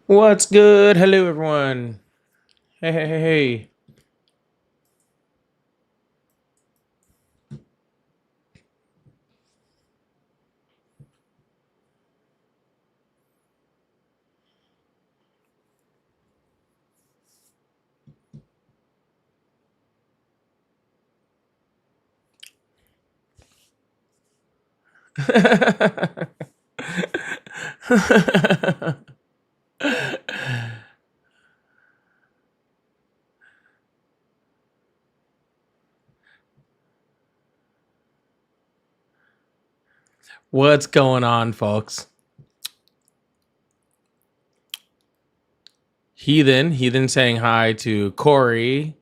What's good? Hello, everyone. Hey, hey, hey, hey. What's going on, folks? Heathen saying hi to Corey.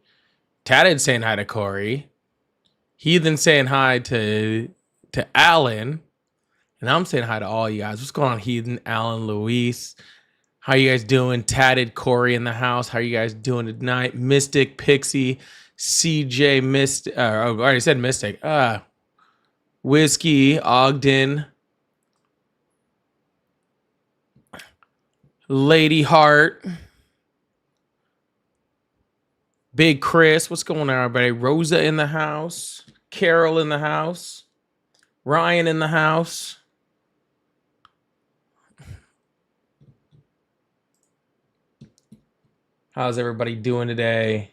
Tatted saying hi to Corey. Heathen saying hi to Alan. And I'm saying hi to all you guys. What's going on, Heathen, Alan, Luis? How you guys doing? Tatted Corey in the house. How you guys doing tonight? Mystic, Pixie, CJ, Mystic. I already said Mystic. Whiskey, Ogden, Lady Heart, Big Chris. What's going on, everybody? Rosa in the house. Carol in the house. Ryan in the house. How's everybody doing today?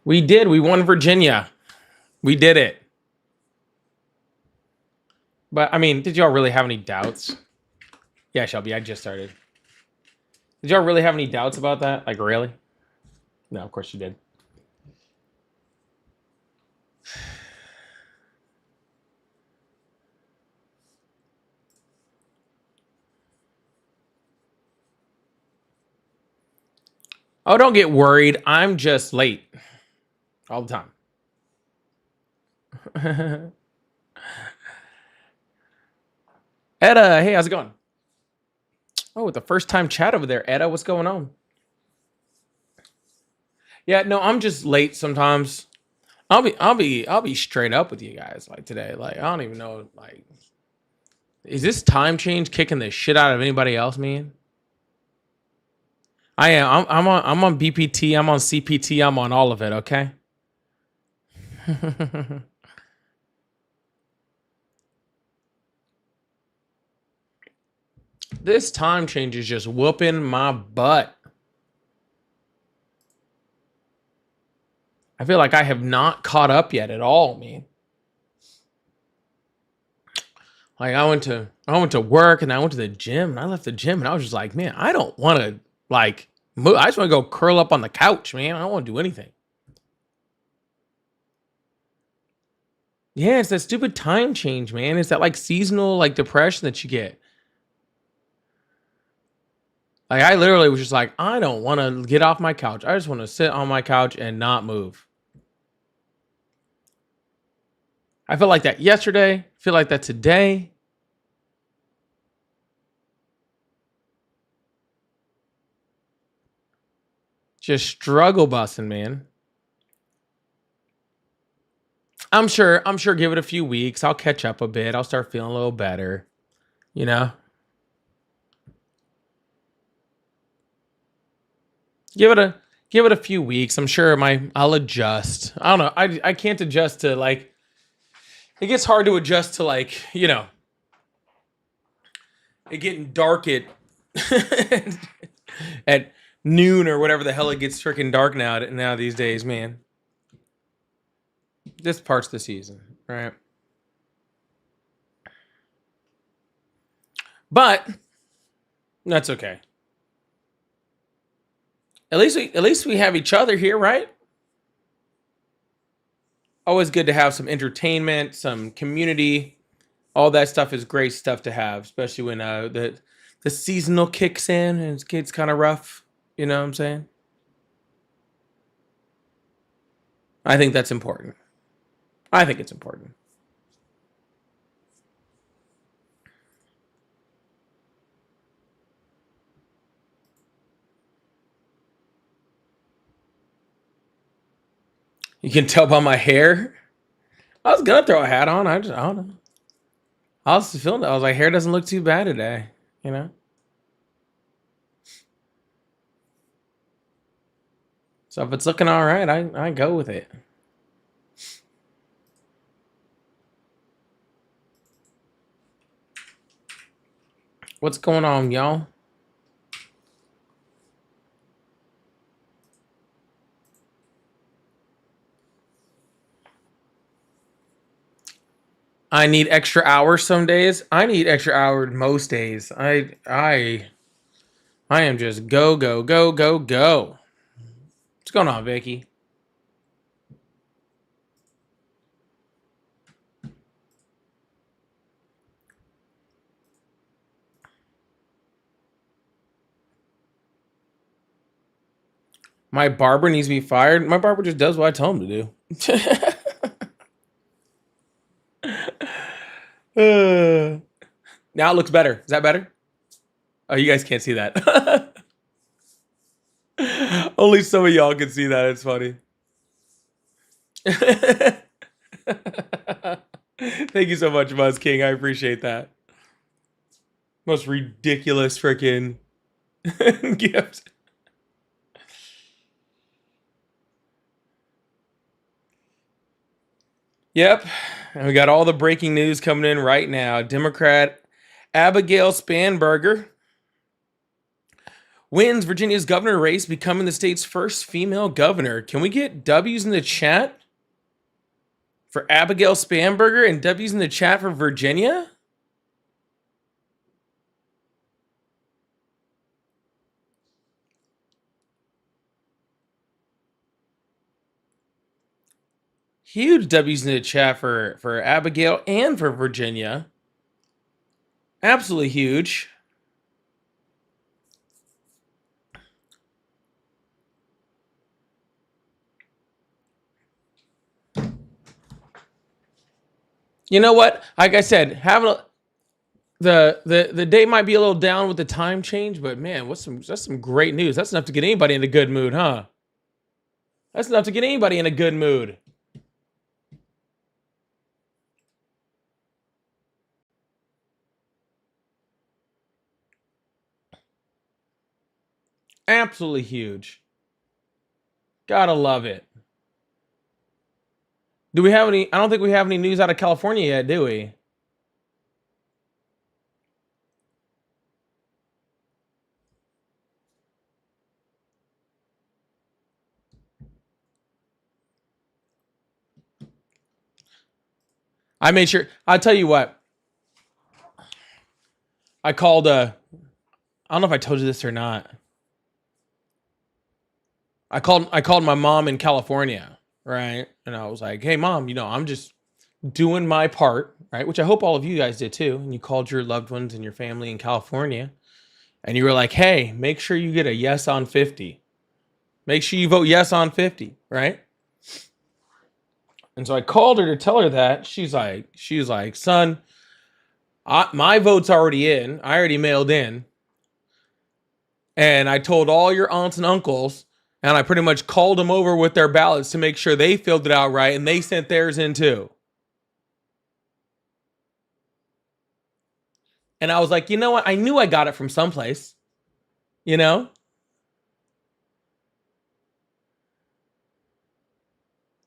We did. We won Virginia. We did it. But, I mean, did y'all really have any doubts? Yeah, Shelby, I just started. Did y'all really have any doubts about that? Like, really? No, of course you did. Oh, don't get worried. I'm just late all the time. Etta, hey, how's it going? Oh, the first time chat over there. Etta, what's going on? Yeah, no, I'm just late sometimes. I'll be straight up with you guys like today. Like I don't even know like is this time change kicking the shit out of anybody else, man? I am. I'm on BPT. I'm on CPT. I'm on all of it. Okay. This time change is just whooping my butt. I feel like I have not caught up yet at all, man. Like I went to work and I went to the gym and I left the gym and I was just like, man, I don't want to like move. I just want to go curl up on the couch, man. I don't want to do anything. Yeah, it's that stupid time change, man. It's that like seasonal like depression that you get. Like I literally was just like, I don't want to get off my couch. I just want to sit on my couch and not move. I felt like that yesterday. I feel like that today. Just struggle busting, man. I'm sure give it a few weeks. I'll catch up a bit. I'll start feeling a little better. You know? Give it a few weeks. I'm sure I'll adjust. I don't know. I can't adjust to like it gets hard to adjust to like, it getting dark at noon or whatever the hell it gets freaking dark now these days, man. This part's the season, right? But that's okay. At least we have each other here, right? Always good to have some entertainment, some community. All that stuff is great stuff to have, especially when the seasonal kicks in and it gets kind of rough. You know what I'm saying? I think that's important. I think it's important. You can tell by my hair. I was gonna throw a hat on. I don't know. I was feeling it. I was like, hair doesn't look too bad today. You know. So if it's looking all right, I go with it. What's going on, y'all? I need extra hours some days. I need extra hours most days. I am just go go go go go. What's going on, Vicky? My barber needs to be fired. My barber just does what I tell him to do. Now it looks better. Is that better? Oh, you guys can't see that. Only some of y'all can see that. It's funny. Thank you so much, Buzz King. I appreciate that. Most ridiculous freaking gift. Yep. And we got all the breaking news coming in right now. Democrat Abigail Spanberger wins Virginia's governor race, becoming the state's first female governor. Can we get W's in the chat for Abigail Spanberger and W's in the chat for Virginia? Huge W's in the chat for Abigail and for Virginia. Absolutely huge. You know what? Like I said, having the day might be a little down with the time change, but man, that's some great news. That's enough to get anybody in a good mood, huh? That's enough to get anybody in a good mood. Absolutely huge. Gotta love it. Do we have any? I don't think we have any news out of California yet, do we? I made sure. I'll tell you what. I called. I don't know if I told you this or not. I called my mom in California, right? And I was like, "Hey, mom, I'm just doing my part, right? Which I hope all of you guys did too. And you called your loved ones and your family in California, and you were like, "Hey, make sure you get a yes on 50. Make sure you vote yes on 50, right?" And so I called her to tell her that. She's like, "Son, my vote's already in. I already mailed in, and I told all your aunts and uncles." And I pretty much called them over with their ballots to make sure they filled it out right, and they sent theirs in too. And I was like, you know what? I knew I got it from someplace, you know?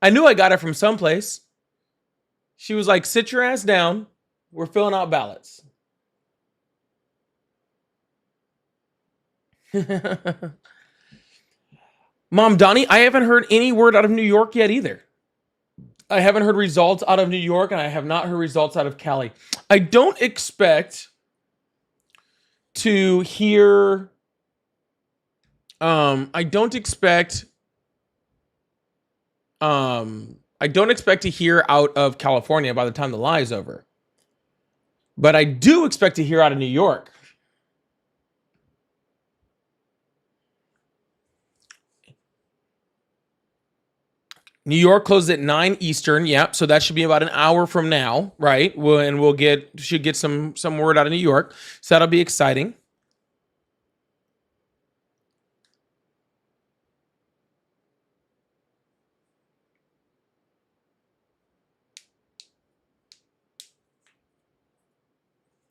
I knew I got it from someplace. She was like, sit your ass down. We're filling out ballots. Mom, Donnie, I haven't heard any word out of New York yet either. I haven't heard results out of New York, and I have not heard results out of Cali. I don't expect to hear. I don't expect to hear out of California by the time the lie is over. But I do expect to hear out of New York. New York closes at 9 Eastern. Yep. So that should be about an hour from now, right? Should get some word out of New York. So that'll be exciting.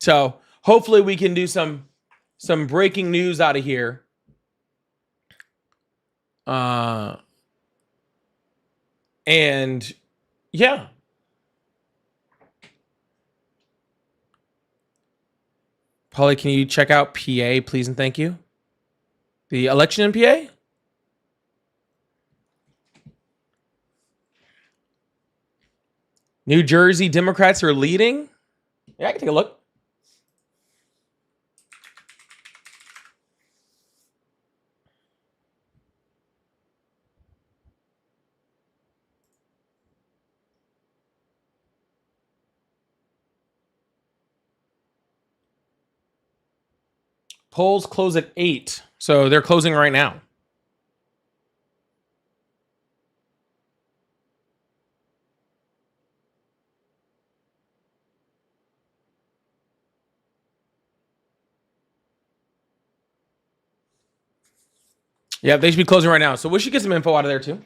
So hopefully we can do some breaking news out of here. And yeah. Polly, can you check out PA, please and thank you? The election in PA? New Jersey Democrats are leading? Yeah, I can take a look. Polls close at 8. So they're closing right now. Yeah, they should be closing right now. So we should get some info out of there too.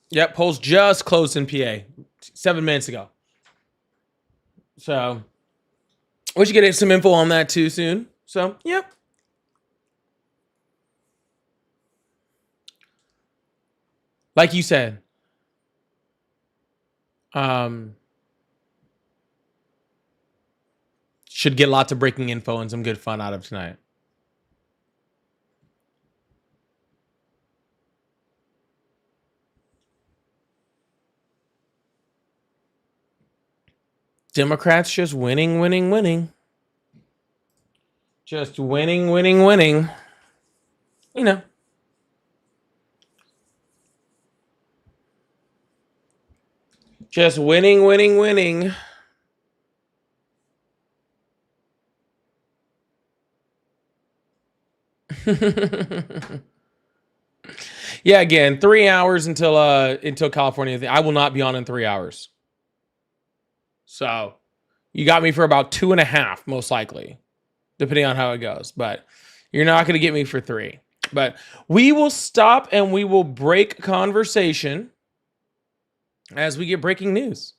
Yep, polls just closed in PA 7 minutes ago. So we should get some info on that too soon. So, yep. Like you said, should get lots of breaking info and some good fun out of tonight. Democrats just winning. Just winning. You know. Just winning. Yeah, again, 3 hours until California. I will not be on in 3 hours. So you got me for about 2.5, most likely, depending on how it goes. But you're not going to get me for 3. But we will stop and we will break conversation as we get breaking news.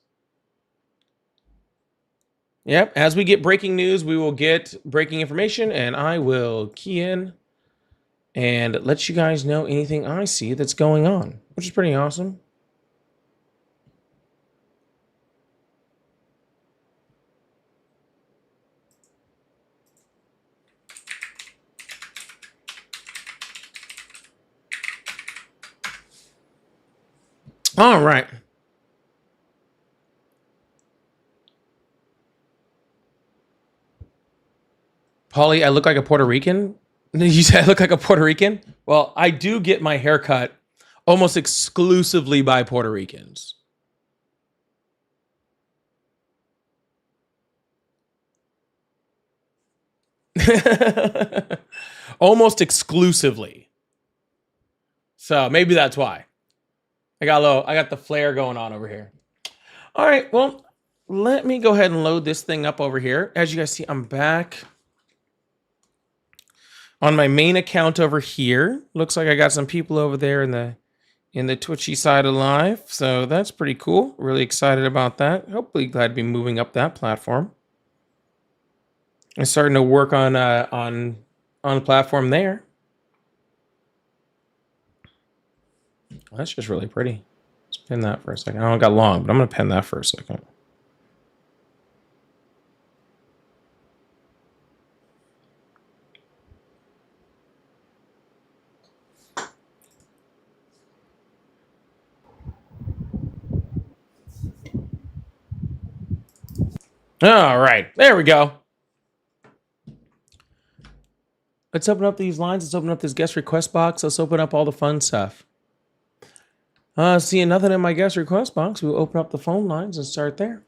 Yep, as we get breaking news, we will get breaking information, and I will key in and let you guys know anything I see that's going on, which is pretty awesome. All right. Paulie, I look like a Puerto Rican? You said I look like a Puerto Rican? Well, I do get my hair cut almost exclusively by Puerto Ricans. Almost exclusively. So maybe that's why. I got the flare going on over here. All right, well, let me go ahead and load this thing up over here. As you guys see, I'm back on my main account over here. Looks like I got some people over there in the Twitchy side of life. So that's pretty cool. Really excited about that. Hopefully glad to be moving up that platform. I'm starting to work on the platform there. Well, that's just really pretty. Let's pin that for a second. I don't got long, but I'm going to pin that for a second. All right, there we go. Let's open up these lines. Let's open up this guest request box. Let's open up all the fun stuff. Seeing nothing in my guest request box, we'll open up the phone lines and start there.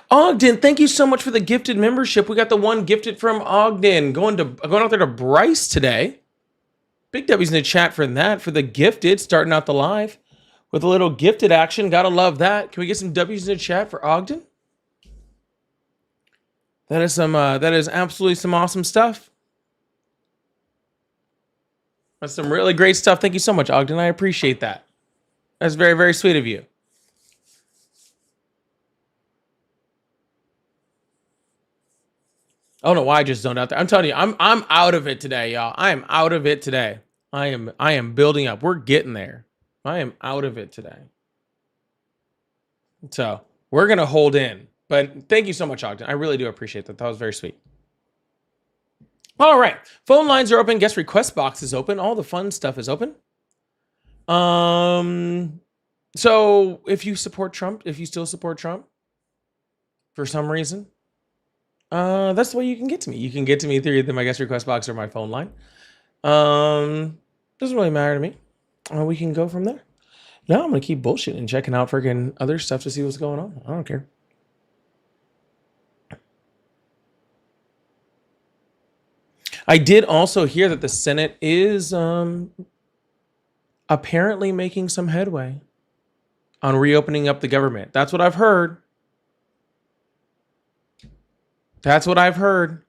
Ogden, thank you so much for the gifted membership. We got the one gifted from Ogden. Going out there to Bryce today. Big W's in the chat for that, for the gifted, starting out the live with a little gifted action. Gotta love that. Can we get some W's in the chat for Ogden? That is absolutely some awesome stuff. That's some really great stuff. Thank you so much, Ogden. I appreciate that. That's very, very sweet of you. I don't know why I just zoned out there. I'm telling you, I'm out of it today, y'all. I am out of it today. I am building up. We're getting there. I am out of it today. So we're gonna hold in. But thank you so much, Ogden. I really do appreciate that. That was very sweet. All right. Phone lines are open. Guest request box is open. All the fun stuff is open. So if you support Trump, if you still support Trump for some reason, that's the way you can get to me. You can get to me through either my guest request box or my phone line. Doesn't really matter to me. We can go from there. No, I'm gonna keep bullshitting and checking out freaking other stuff to see what's going on. I don't care. I did also hear that the Senate is apparently making some headway on reopening up the government. That's what I've heard. That's what I've heard.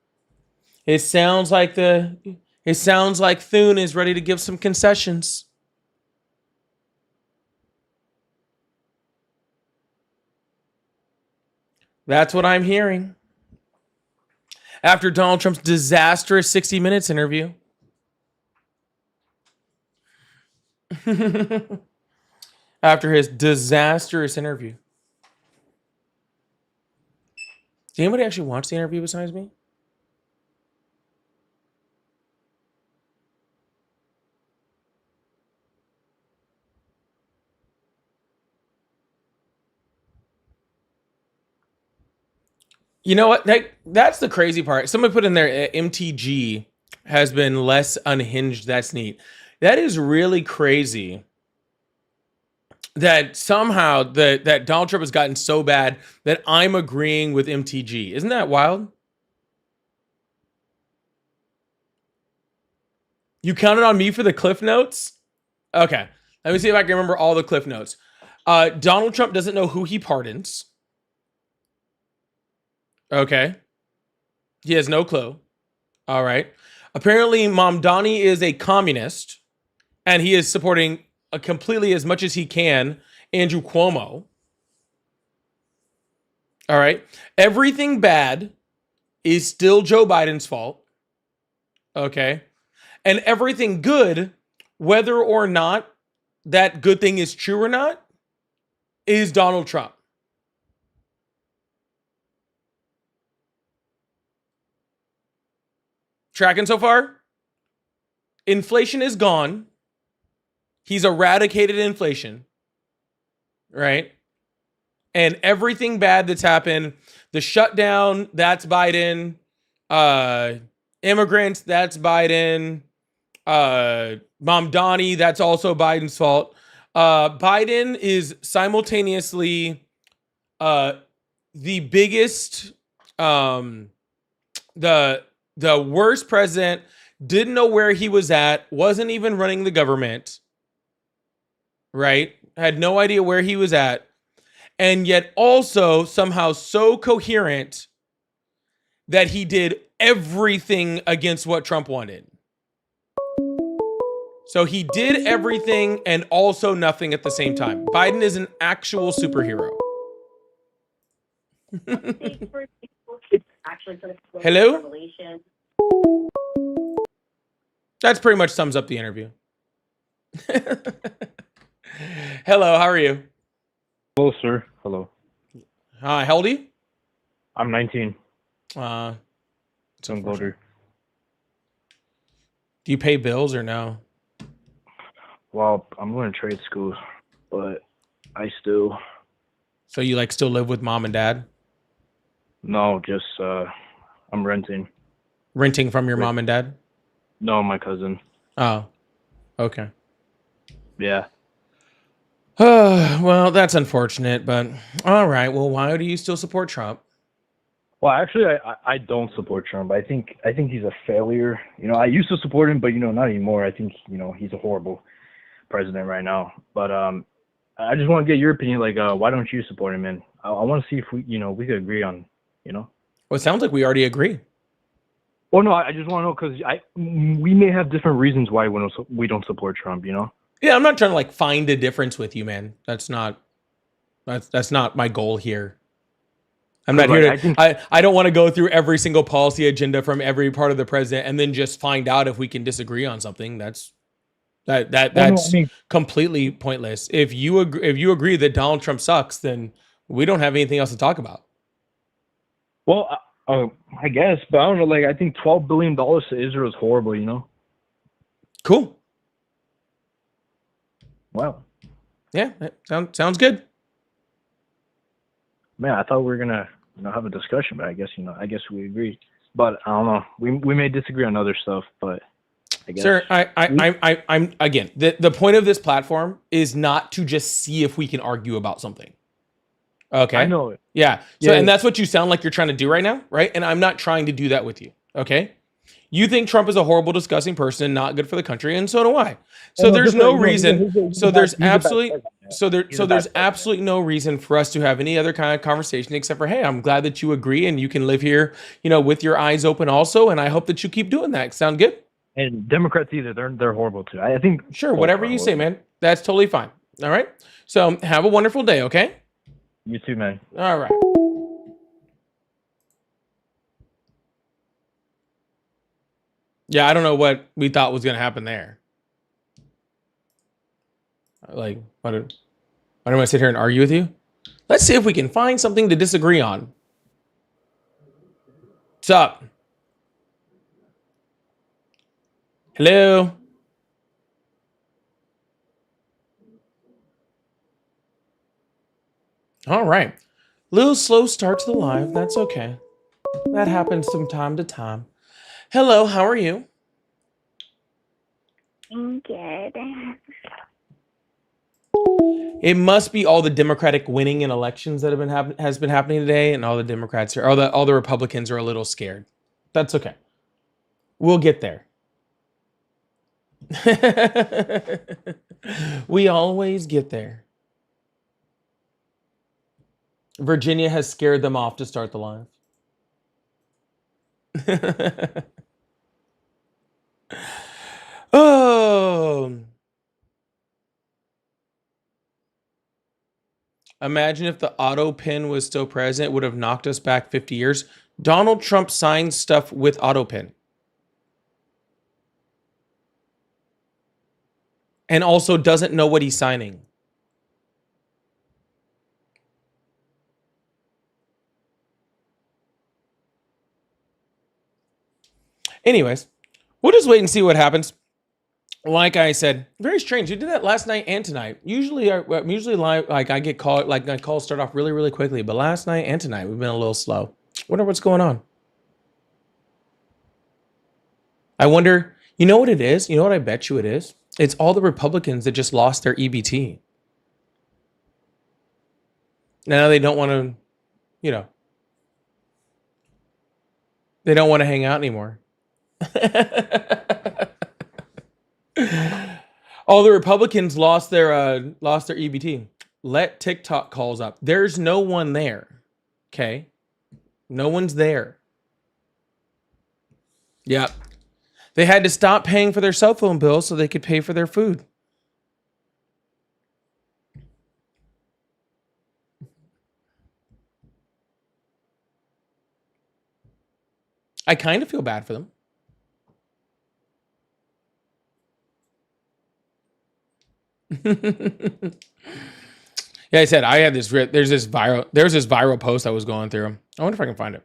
It sounds like Thune is ready to give some concessions. That's what I'm hearing. After Donald Trump's disastrous 60 Minutes interview. After his disastrous interview. Did anybody actually watch the interview besides me? You know what? That's the crazy part. Somebody put in there, MTG has been less unhinged. That's neat. That is really crazy. That somehow that Donald Trump has gotten so bad that I'm agreeing with MTG. Isn't that wild? You counted on me for the Cliff Notes? Okay. Let me see if I can remember all the Cliff Notes. Donald Trump doesn't know who he pardons. Okay. He has no clue. All right. Apparently, Mamdani is a communist, and he is supporting completely as much as he can Andrew Cuomo. All right. Everything bad is still Joe Biden's fault. Okay. And everything good, whether or not that good thing is true or not, is Donald Trump. Tracking so far? Inflation is gone. He's eradicated inflation. Right? And everything bad that's happened, the shutdown, that's Biden. Immigrants, that's Biden. Mamdani, that's also Biden's fault. Biden is simultaneously the biggest, the worst president, didn't know where he was at, wasn't even running the government, right? Had no idea where he was at, and yet also somehow so coherent that he did everything against what Trump wanted. So he did everything and also nothing at the same time. Biden is an actual superhero. Hello? That's pretty much sums up the interview. Hello, how are you? Hello, sir. Hello. Hi, how old are you? I'm 19. Some voter. Do you pay bills or no? Well, I'm going to trade school, but I still... So you like still live with mom and dad? No, just I'm renting. Renting from your mom and dad? No, my cousin. Oh, okay. Yeah. Well, that's unfortunate, but all right. Well, why do you still support Trump? Well, actually, I don't support Trump. I think he's a failure. You know, I used to support him, but not anymore. I think he's a horrible president right now. But I just want to get your opinion. Like, why don't you support him? And I want to see if we could agree on. Well, it sounds like we already agree. Well, no, I just want to know because we may have different reasons why we don't support Trump. Yeah, I'm not trying to like find a difference with you, man. That's not my goal here. I'm not Like, here I think to. I don't want to go through every single policy agenda from every part of the president and then just find out if we can disagree on something. well, no, I That's mean, completely pointless. If you agree that Donald Trump sucks, then we don't have anything else to talk about. well, I guess, but I don't know. Like, I think $12 billion to Israel is horrible. You know? Cool. Wow. Yeah, sounds good. Man, I thought we were gonna, have a discussion, but I guess, I guess we agree. But I don't know. We may disagree on other stuff, but I guess. Sir, I'm again, the point of this platform is not to just see if we can argue about something. Okay. I know it. Yeah. So, Yeah. and that's what you sound like you're trying to do right now, right? And I'm not trying to do that with you. Okay. You think Trump is a horrible, disgusting person and not good for the country, and so do I. So No, there's just no like, reason. he's So a there's bad absolutely. president, man. So He's a bad there's president. absolutely no reason for us to have any other kind of conversation except for, hey, I'm glad that you agree and you can live here, with your eyes open also, and I hope that you keep doing that. Sound good? And Democrats either they're horrible too. I think Sure, both whatever are you say, horrible. man. That's totally fine. All right. So have a wonderful day, okay? You too, man. All right. Yeah, I don't know what we thought was going to happen there. Like, why don't I sit here and argue with you? Let's see if we can find something to disagree on. What's up? Hello? All right. Little slow start to the live. That's okay. That happens from time to time. Hello, how are you? I'm good. It must be all the Democratic winning in elections that has been happening today, and all the Democrats are, all the Republicans are a little scared. That's okay. We'll get there. We always get there. Virginia has scared them off to start the live. Oh. Imagine if the auto pin was still present, it would have knocked us back 50 years. Donald Trump signed stuff with auto pin. And also doesn't know what he's signing. Anyways, we'll just wait and see what happens. Like I said, very strange. You did that last night and tonight. Usually live, like I get called, like my calls start off really, really quickly. But last night and tonight, we've been a little slow. Wonder what's going on. I wonder, you know what it is? You know what I bet you it is? It's all the Republicans that just lost their EBT. Now they don't want to, they don't want to hang out anymore. All the Republicans lost their EBT. Let TikTok calls up. There's no one there. Okay? No one's there. Yeah. They had to stop paying for their cell phone bills so they could pay for their food. I kind of feel bad for them. Yeah, I said I had this. There's this viral post I was going through. I wonder if I can find it.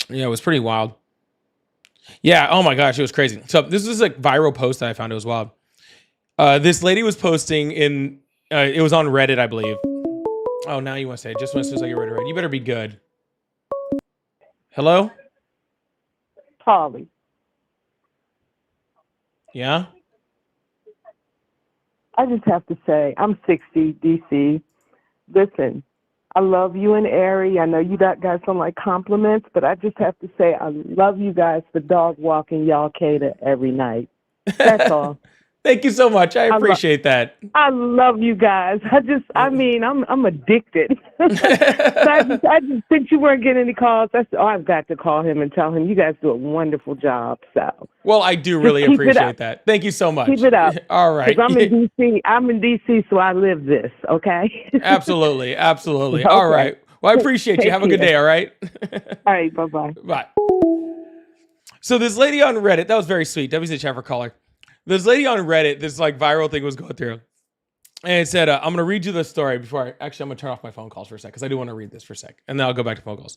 Yeah, it was pretty wild. Yeah. Oh my gosh, it was crazy. So this is a viral post that I found. It was wild. This lady was posting in. It was on Reddit, I believe. Oh, now you want to say? Just as soon as I get rid of it, you better be good. Hello. Polly. Yeah. I just have to say, I'm 60, DC. Listen, I love you and Ari. I know you guys don't like compliments, but I just have to say I love you guys for dog walking y'all cater every night. That's all. Thank you so much. I appreciate that. I love you guys. I'm addicted. So I just, since you weren't getting any calls, I've got to call him and tell him you guys do a wonderful job. So. Well, I do really appreciate that. Thank you so much. Keep it up. All right. Because I'm in DC. I'm in DC, so I live this. Okay. Absolutely. Okay. All right. Well, I appreciate you. Take Have a good care. day. All right. All right, bye-bye. Bye. So this lady on Reddit, that was very sweet. Debbie's a chat for caller. This lady on Reddit, this like viral thing was going through. And it said, I'm going to read you the story before I'm going to turn off my phone calls for a sec because I do want to read this for a sec. And then I'll go back to phone calls.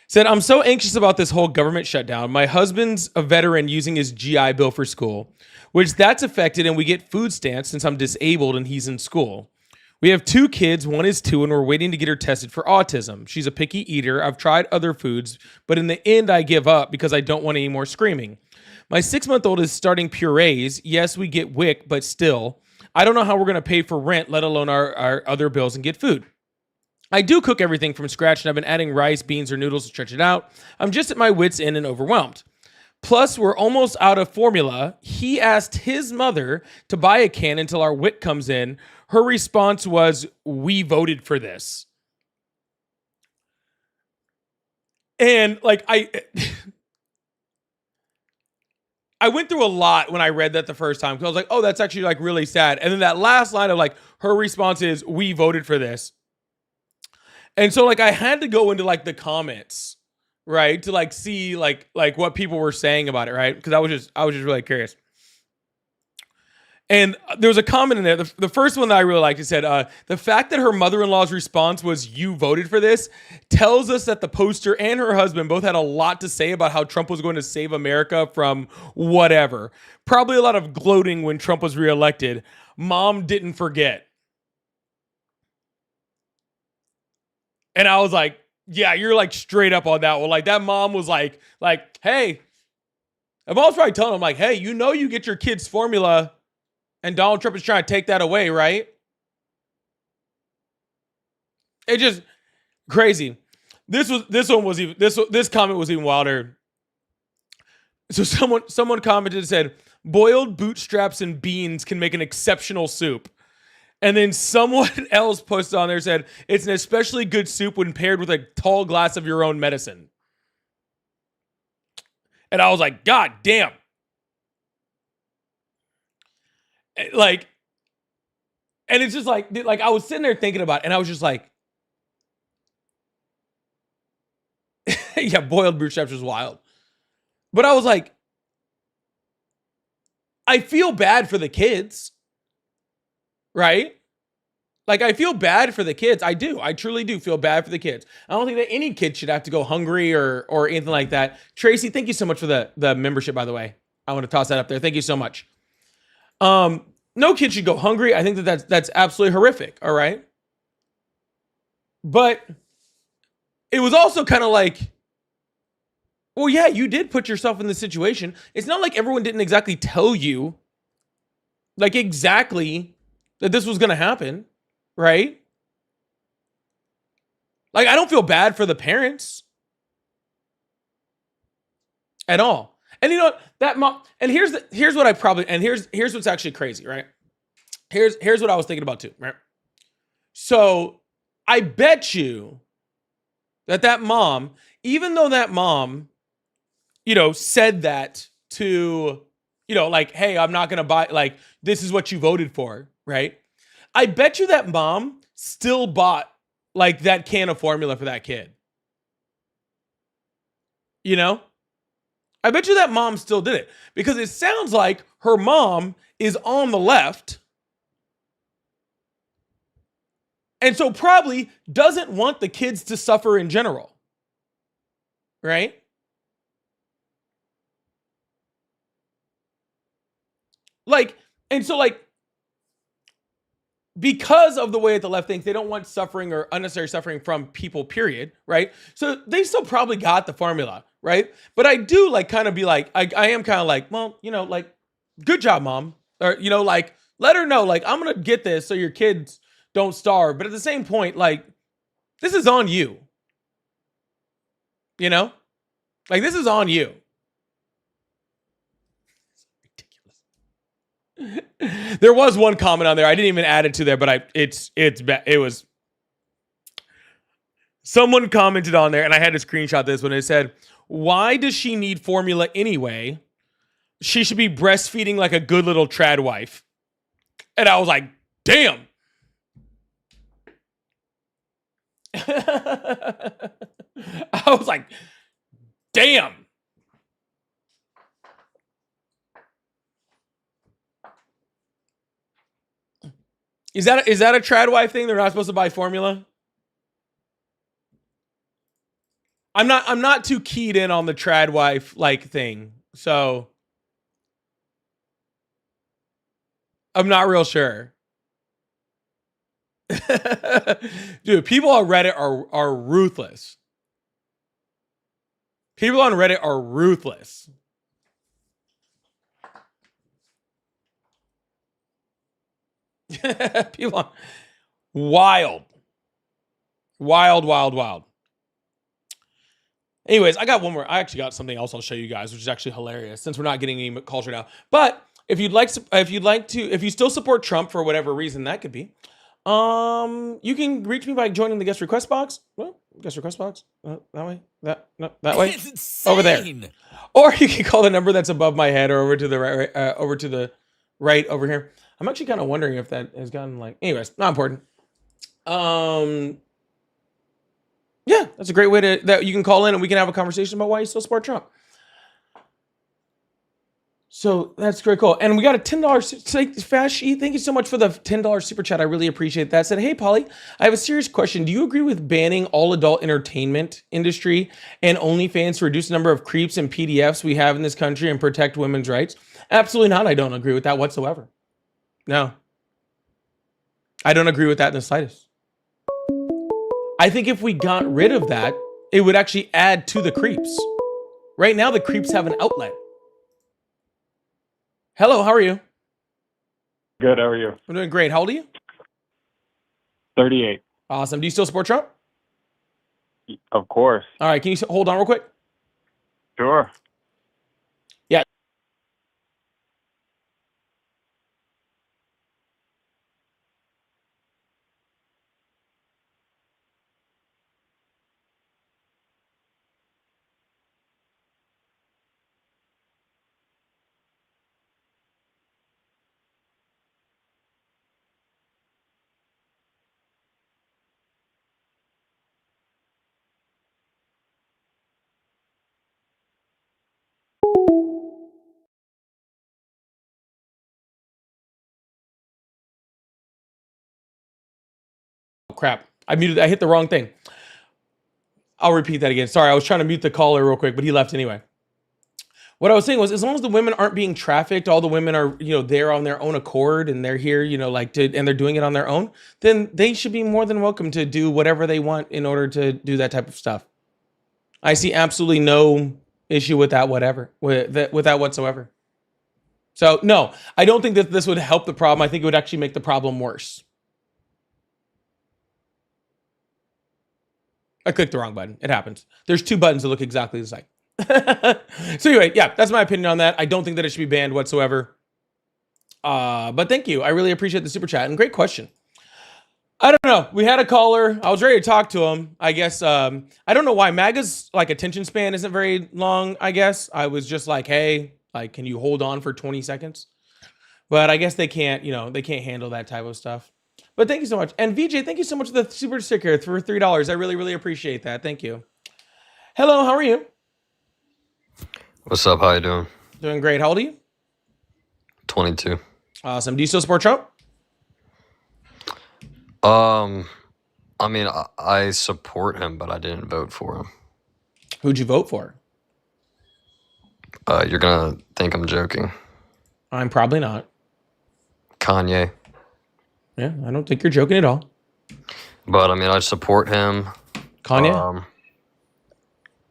Said, I'm so anxious about this whole government shutdown. My husband's a veteran using his GI Bill for school, which that's affected, and we get food stamps since I'm disabled and he's in school. We have 2 kids. One is 2, and we're waiting to get her tested for autism. She's a picky eater. I've tried other foods, but in the end, I give up because I don't want any more screaming. My 6-month-old is starting purees. Yes, we get WIC, but still, I don't know how we're going to pay for rent, let alone our other bills and get food. I do cook everything from scratch, and I've been adding rice, beans, or noodles to stretch it out. I'm just at my wits' end and overwhelmed. Plus, we're almost out of formula. He asked his mother to buy a can until our WIC comes in. Her response was, "We voted for this." And like I went through a lot when I read that the first time because I was like, oh, that's actually like really sad. And then that last line of like her response is, "We voted for this." And so like I had to go into like the comments, right, to like see like what people were saying about it, right? Because I was just really curious. And there was a comment in there. The first one that I really liked, it said, the fact that her mother-in-law's response was, "You voted for this," tells us that the poster and her husband both had a lot to say about how Trump was going to save America from whatever. Probably a lot of gloating when Trump was reelected. Mom didn't forget. And I was like, yeah, you're like straight up on that one. Like that mom was like, hey, I'm also probably telling him like, hey, you know, you get your kids formula and Donald Trump is trying to take that away, right? It just crazy. This comment was even wilder. So someone commented and said, "Boiled bootstraps and beans can make an exceptional soup." And then someone else posted on there said, "It's an especially good soup when paired with a tall glass of your own medicine." And I was like, God damn. Like, and it's just like I was sitting there thinking about it, and I was just like, yeah, boiled bootstraps was wild. But I was like, I feel bad for the kids, right? Like, I feel bad for the kids. I do. I truly do feel bad for the kids. I don't think that any kid should have to go hungry or anything like that. Tracy, thank you so much for the membership, by the way. I want to toss that up there. Thank you so much. No kid should go hungry. I think that's absolutely horrific. All right. But it was also kind of like, well, yeah, you did put yourself in this situation. It's not like everyone didn't exactly tell you like exactly that this was going to happen, right? Like, I don't feel bad for the parents at all. And you know what? That mom, and here's what I probably, and here's what's actually crazy, right? Here's what I was thinking about too, right? So I bet you that mom, even though that mom, you know, said that to, you know, like, hey, I'm not going to buy, like, this is what you voted for, right? I bet you that mom still bought like that can of formula for that kid. You know? I bet you that mom still did it because it sounds like her mom is on the left and so probably doesn't want the kids to suffer in general. Right? Like, and so like, because of the way that the left thinks, they don't want suffering or unnecessary suffering from people, period, right? So they still probably got the formula, right? But I do like kind of be like, I am kind of like, well, you know, like, good job, mom. Or, you know, like, let her know, like, I'm going to get this so your kids don't starve. But at the same point, like, this is on you. You know? Like, this is on you. There was one comment on there. I didn't even add it to there, but it was someone commented on there and I had to screenshot this when it said, "Why does she need formula anyway? She should be breastfeeding like a good little trad wife." And I was like, damn. I was like, damn. Is that a trad wife thing? They're not supposed to buy formula? I'm not too keyed in on the trad wife like thing. So I'm not real sure. Dude, people on Reddit are ruthless. People on Reddit are ruthless. People on wild. Anyways, I got one more. I actually got something else I'll show you guys, which is actually hilarious since we're not getting any culture now. But if you still support Trump for whatever reason that could be, you can reach me by joining the guest request box. Well, guest request box that way, that way, over there, or you can call the number that's above my head or over to the right over here. I'm actually kind of wondering if that has gotten like. Anyways, not important. Yeah, that's a great way that you can call in and we can have a conversation about why you still support Trump. So that's very cool. And we got a $10 fast sheet. Thank you so much for the $10 super chat. I really appreciate that. Said, hey, Polly, I have a serious question. Do you agree with banning all adult entertainment industry and OnlyFans to reduce the number of creeps and PDFs we have in this country and protect women's rights? Absolutely not. I don't agree with that whatsoever. No. I don't agree with that in the slightest. I think if we got rid of that, it would actually add to the creeps. Right now, the creeps have an outlet. Hello, how are you? Good, how are you? I'm doing great. How old are you? 38. Awesome. Do you still support Trump? Of course. All right, can you hold on real quick? Sure. Yeah. Crap. I hit the wrong thing. I'll repeat that again. Sorry, I was trying to mute the caller real quick, but he left anyway. What I was saying was, as long as the women aren't being trafficked, all the women are, there on their own accord and they're here, and they're doing it on their own, then they should be more than welcome to do whatever they want in order to do that type of stuff. I see absolutely no issue with that, with that whatsoever. So no, I don't think that this would help the problem. I think it would actually make the problem worse. I clicked the wrong button. It happens. There's two buttons that look exactly the same. So anyway, yeah, that's my opinion on that. I don't think that it should be banned whatsoever. But thank you. I really appreciate the super chat and great question. I don't know. We had a caller. I was ready to talk to him. I guess I don't know why MAGA's attention span isn't very long. I guess I was just like, hey, can you hold on for 20 seconds? But I guess they can't. They can't handle that type of stuff. But thank you so much. And VJ, thank you so much for the super sticker for $3. I really, really appreciate that. Thank you. Hello, how are you? What's up? How you doing? Doing great. How old are you? 22. Awesome. Do you still support Trump? I mean, I support him, but I didn't vote for him. Who'd you vote for? You're gonna think I'm joking. I'm probably not. Kanye. Yeah, I don't think you're joking at all. But I mean, I support him. Kanye?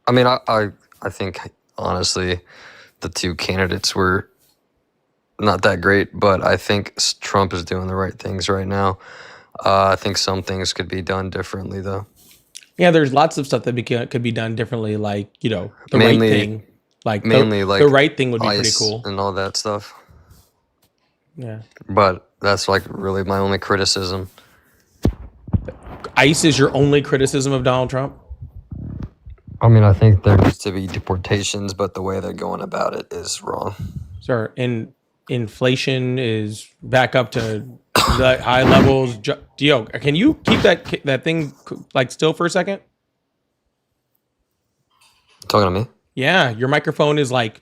I mean, I think honestly, the two candidates were not that great, but I think Trump is doing the right things right now. I think some things could be done differently, though. Yeah, there's lots of stuff that could be done differently, like, the Mainly- right thing. mainly, the right thing would be pretty ICE cool. and all that stuff. Yeah. But that's really my only criticism. ICE is your only criticism of Donald Trump? I mean, I think there needs to be deportations, but the way they're going about it is wrong. Sir, inflation is back up to the high levels. Dio, can you keep that thing like still for a second? Talking to me? Yeah, your microphone is like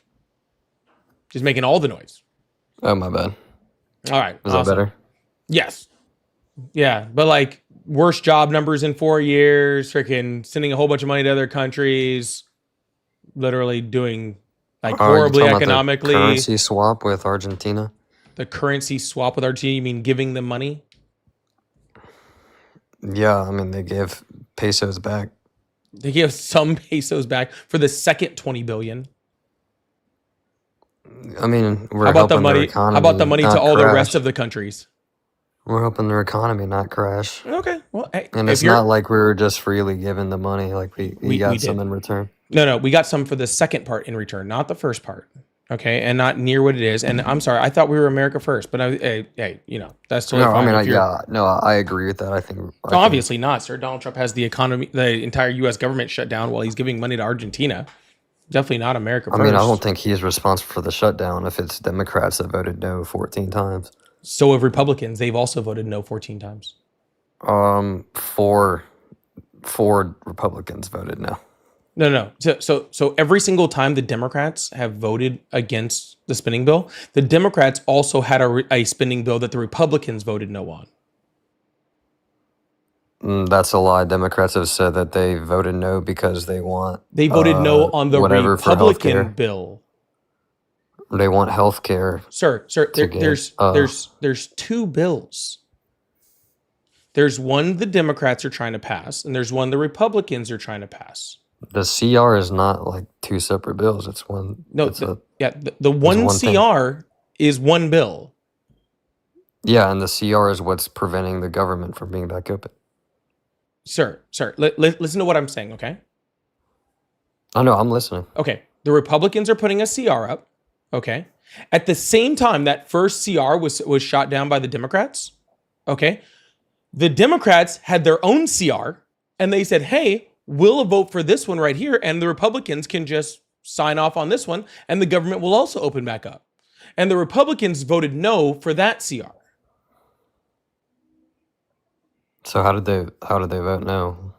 just making all the noise. Oh, my bad. All right, Is that better? Yes. Yeah, but like worst job numbers in 4 years, freaking sending a whole bunch of money to other countries, literally doing like Are you horribly talking about the economically. currency swap with Argentina? The currency swap with Argentina, you mean giving them money? Yeah, I mean, they gave pesos back. They give some pesos back for the second 20 billion. I mean, we're How about the helping their money? economy. How about the money to not all the crash. rest of the countries? We're helping their economy not crash. Okay, well, hey, And if it's you're not like we were just freely giving the money. Like we got some did. in return. No, we got some for the second part in return, not the first part. Okay, and not near what it is. And I'm sorry, I thought we were America first, but hey, you know that's totally No, fine. I if mean, you're- I agree with that. I think No, obviously not, sir. Donald Trump has the economy, the entire U.S. government shut down while he's giving money to Argentina. Definitely not America first. I mean, I don't think he is responsible for the shutdown if it's Democrats that voted no 14 times. So have Republicans. They've also voted no 14 times. Four Republicans voted no. No. So every single time the Democrats have voted against the spending bill, the Democrats also had a spending bill that the Republicans voted no on. That's a lie. Democrats have said that they voted no because they want They voted no on the whatever for Republican healthcare. bill. They want health care. Sir, to get, there's two bills. There's one the Democrats are trying to pass, and there's one the Republicans are trying to pass. The CR is not like two separate bills. It's one. No, it's the one one thing. CR is one bill. Yeah, and the CR is what's preventing the government from being back open. Sir, listen to what I'm saying, okay? I know, I'm listening. Okay, the Republicans are putting a CR up, okay? At the same time that first CR was shot down by the Democrats, okay? The Democrats had their own CR, and they said, hey, we'll vote for this one right here, and the Republicans can just sign off on this one, and the government will also open back up. And the Republicans voted no for that CR. So how did they vote no?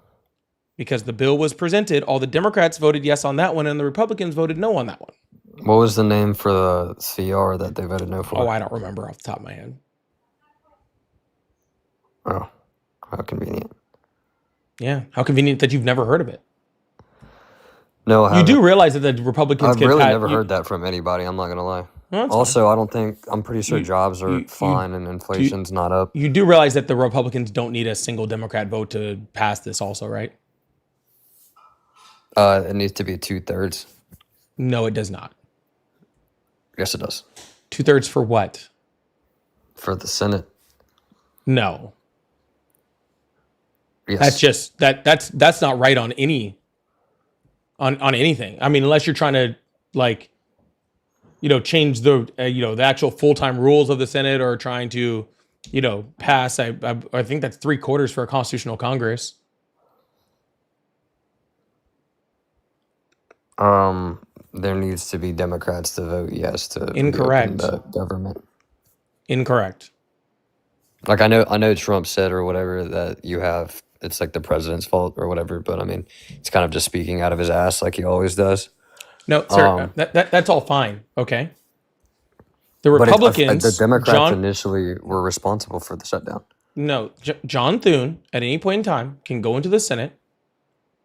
Because the bill was presented, all the Democrats voted yes on that one, and the Republicans voted no on that one. What was the name for the CR that they voted no for? Oh, I don't remember off the top of my head. Oh, how convenient. Yeah, how convenient that you've never heard of it. No, I You do haven't. realize that the Republicans I've can really pat- never you- heard that from anybody. I'm not gonna lie. No, that's Also, I don't think I'm pretty sure You- jobs are you- fine and inflation's not up. You do realize that the Republicans don't need a single Democrat vote to pass this, also, right? It needs to be 2/3. No, it does not. Yes, it does 2/3 for what? for the Senate. No, Yes, that's just that's not right on any on anything. I mean, unless you're trying to like, change the the actual full time rules of the Senate, or trying to pass. I think that's 3/4 for a constitutional Congress. there needs to be Democrats to vote yes to reopen Incorrect. the government. Incorrect. Like I know Trump said or whatever that it's like the president's fault or whatever, but I mean it's kind of just speaking out of his ass like he always does. No, sir, Um, that's all fine. Okay. The But Republicans, the Democrats John, initially were responsible for the shutdown. no, John Thune, at any point in time, can go into the Senate,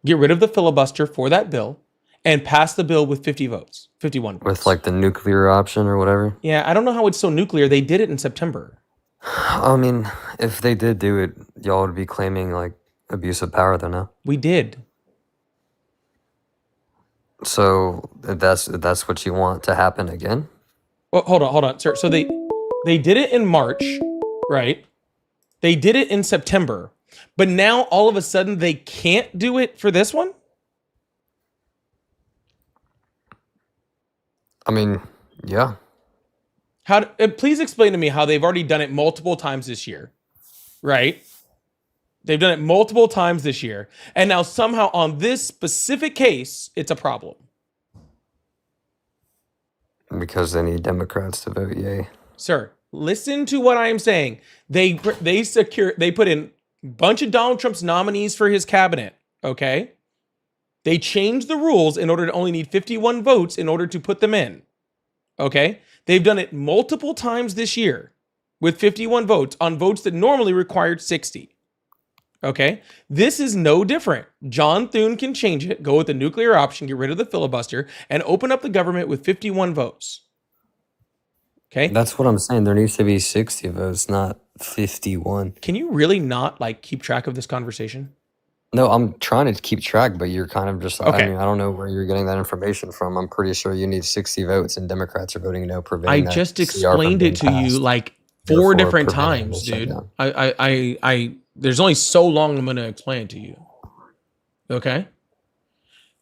get rid of the filibuster for that bill, and pass the bill with 50 votes, 51 votes. With like the nuclear option or whatever. Yeah, I don't know how it's so nuclear. They did it in September. I mean, if they did do it, y'all would be claiming like abuse of power though now. We did. So that's what you want to happen again? Well, hold on, sir. So they did it in March, right? They did it in September, but now all of a sudden they can't do it for this one? I mean, yeah. Please explain to me how they've already done it multiple times this year, right? They've done it multiple times this year, and now somehow on this specific case, it's a problem. Because they need Democrats to vote yay. Sir, Listen to what I am saying. They put in a bunch of Donald Trump's nominees for his cabinet. Okay. They changed the rules in order to only need 51 votes in order to put them in. Okay. They've done it multiple times this year with 51 votes on votes that normally required 60. Okay. This is no different. John Thune can change it, go with the nuclear option, get rid of the filibuster, and open up the government with 51 votes. Okay. That's what I'm saying. There needs to be 60 votes, not 51. Can you really not like keep track of this conversation? No, I'm trying to keep track, but you're kind of just, Okay. I mean, I don't know where you're getting that information from. I'm pretty sure you need 60 votes and Democrats are voting no, I preventing just that CR from explained being it to you passed. like 4 Therefore, different preventing times, the dude. shutdown. I there's only so long I'm going to explain it to you. Okay?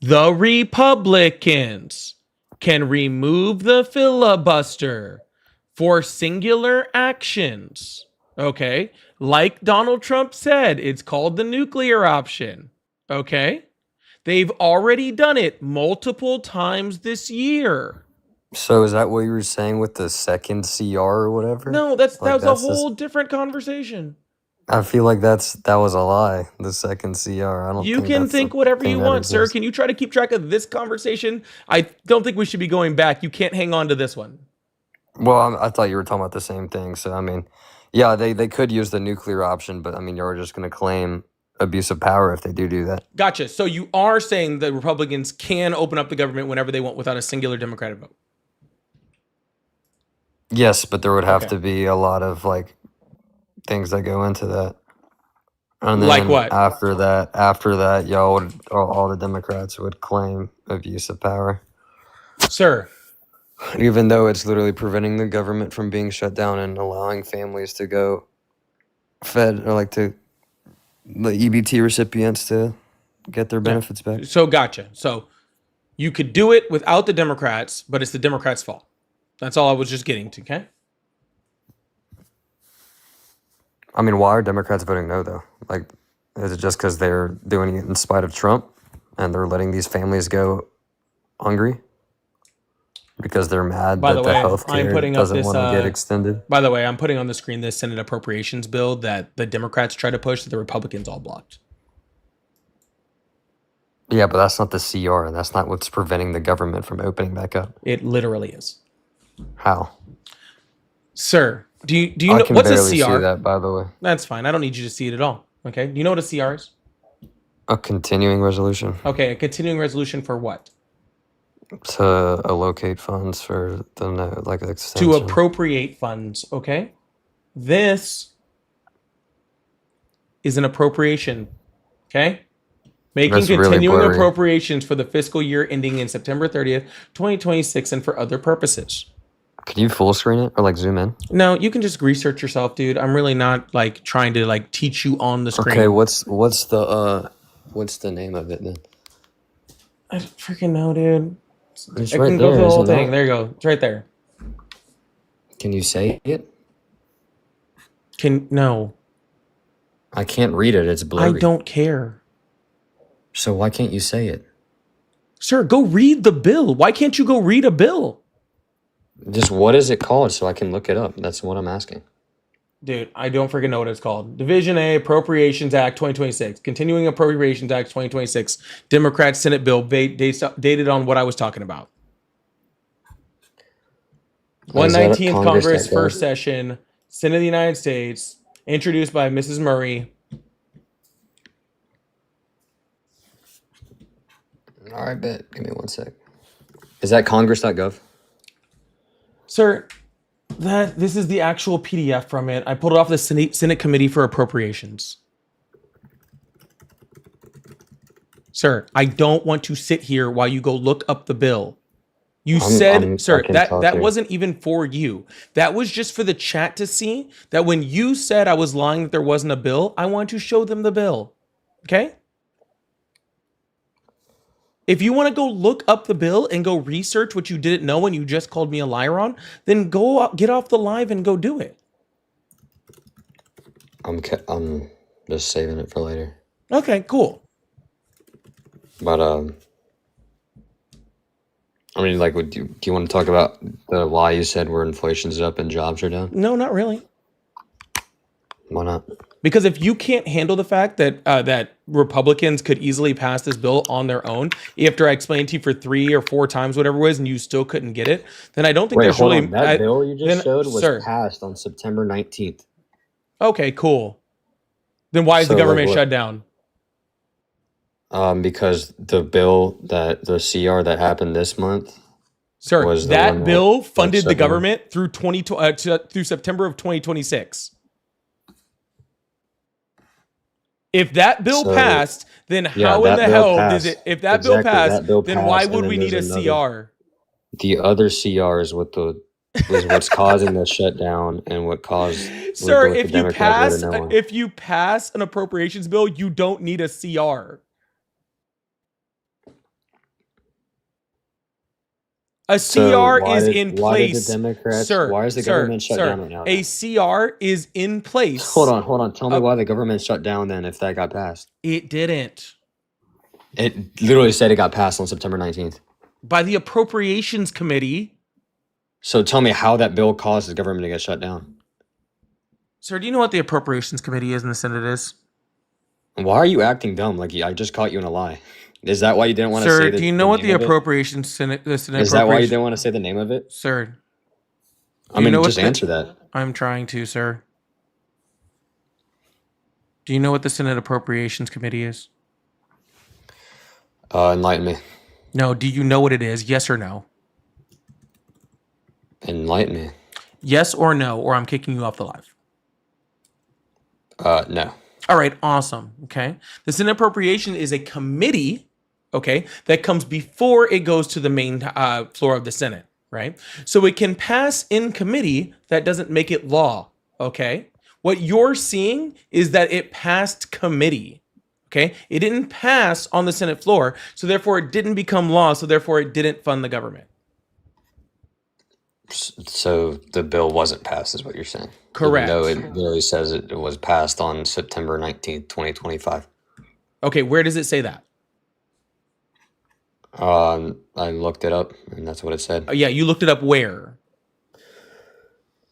The Republicans can remove the filibuster for singular actions. Okay? Like Donald Trump said, it's called the nuclear option. Okay? They've already done it multiple times this year. So is that what you were saying with the second CR or whatever? No, that Like, was a that's just- whole different conversation. I feel like that was a lie. The second CR. I don't. You think can that's think a whatever thing you that want, sir. exists. Can you try to keep track of this conversation? I don't think we should be going back. You can't hang on to this one. Well, I thought you were talking about the same thing. So I mean, yeah, they could use the nuclear option, but I mean, you're just going to claim abuse of power if they do that. Gotcha. So you are saying the Republicans can open up the government whenever they want without a singular Democratic vote. Yes, but there would have Okay. to be a lot of like things that go into that. And then Like what? After that, y'all would all the Democrats would claim abuse of power, Sir, even though it's literally preventing the government from being shut down and allowing families to go fed or like to the EBT recipients to get their benefits back. so gotcha. So you could do it without the Democrats, but it's the Democrats' fault. That's all I was just getting to, okay? I mean, why are Democrats voting no though? Like, is it just because they're doing it in spite of Trump and they're letting these families go hungry because they're mad By that the the way, health I'm care putting up doesn't this, want to get extended? By the way, I'm putting on the screen this Senate appropriations bill that the Democrats try to push that the Republicans all blocked. Yeah, but that's not the CR, and that's not what's preventing the government from opening back up. It literally is. How? Sir, do you I know can what's a barely CR? see that, by the way. That's fine. I don't need you to see it at all. Okay. Do you know what a CR is? A continuing resolution Okay, a continuing resolution for what? to allocate funds for the like To extension. appropriate funds. Okay. This is an appropriation. Okay. Making That's really continuing blurry. appropriations for the fiscal year ending in September 30th, 2026, and for other purposes. Can you full screen it or like zoom in? No, you can just research yourself, dude. I'm really not like trying to like teach you on the screen. Okay, what's the name of it then? I don't freaking know, dude. It's I right can go there, through the whole isn't it? thing. There you go. It's right there. Can you say it? No, I can't read it. It's blurry. I don't care. So why can't you say it? Sir, go read the bill. Why can't you go read a bill? Just what is it called so I can look it up? That's what I'm asking. Dude, I don't freaking know what it's called. Division A Appropriations Act 2026. Continuing Appropriations Act 2026. Democrat Senate bill dated on what I was talking about. Is that 119th Congress Congress, that first does- session, Senate of the United States, introduced by Mrs. Murray. All right, bet. Give me 1 sec. Is that congress.gov? Sir, this is the actual PDF from it. I pulled it off the Senate Committee for Appropriations. Sir, I don't want to sit here while you go look up the bill. You said, I sir, can that talk that here. wasn't even for you. That was just for the chat to see that when you said I was lying that there wasn't a bill, I want to show them the bill. Okay? If you want to go look up the bill and go research what you didn't know and you just called me a liar on, then go get off the live and go do it. I'm just saving it for later. Okay, cool. But I mean, like, do you want to talk about the why you said where inflation's up and jobs are down? No, not really. Why not? Because if you can't handle the fact that that Republicans could easily pass this bill on their own, after I explained to you for 3 or 4 times, whatever it was, and you still couldn't get it, then I don't think Wait, there's hold really. on. That bill you just then, showed was sir. passed on September 19th. Okay, cool. Then why is the So, like, government what? shut down? Because the bill the CR that happened this month, Sir, was the that one bill that funded the shut down. government through through September of 2026. If that bill So, passed, then yeah, how in that the bill hell passed. does it? If that bill Exactly, passed, that bill then why passed, and would then we need a there's another. CR? The other CR is what's causing the shutdown and what caused Sir, what the if you Democrats voted pass no on. if you pass an appropriations bill, you don't need a CR. A So CR why is did in why did the place. Democrats? Sir, Why is the sir, government shut sir, down right now? a then? CR is in place. Hold on. Tell me Uh, why the government shut down then if that got passed. It didn't. It literally said it got passed on September 19th. By the Appropriations Committee. So tell me how that bill caused the government to get shut down. Sir, do you know what the Appropriations Committee is and the Senate is? Why are you acting dumb? Like I just caught you in a lie. Is that why you didn't want to say Sir, the do you know what the name of it? Appropriations Senate the Senate Is that why you Appropriations? didn't want to say the name of it? Sir, I you mean, know what just the- answer that. I'm trying to, sir. Do you know what the Senate Appropriations Committee is? Enlighten me. No, do you know what it is? Yes or no? Enlighten me. Yes or no, or I'm kicking you off the live. No. All right, awesome. Okay. The Senate Appropriation is a committee, okay, that comes before it goes to the main floor of the Senate, right? So it can pass in committee. That doesn't make it law, okay? What you're seeing is that it passed committee, okay? It didn't pass on the Senate floor, so therefore it didn't become law, so therefore it didn't fund the government. So the bill wasn't passed, is what you're saying? Correct. Even though it literally says it was passed on September 19th, 2025. Okay, where does it say that? I looked it up, and that's what it said. Yeah, you looked it up where?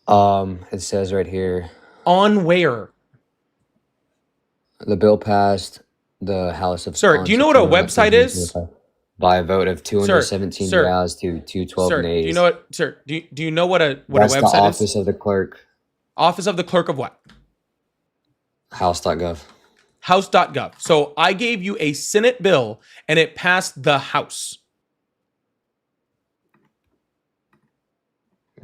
It says right here, On where? the bill passed the House of... Sir, on do you know what a September website 19th, is? 2025, by a vote of 217 sir, yeas to 212 Sir, nays. do you know what? Sir, do you know what a That's the website office is? of the clerk, Office of the Clerk of what? house.gov. House.gov. So I gave you a Senate bill and it passed the House.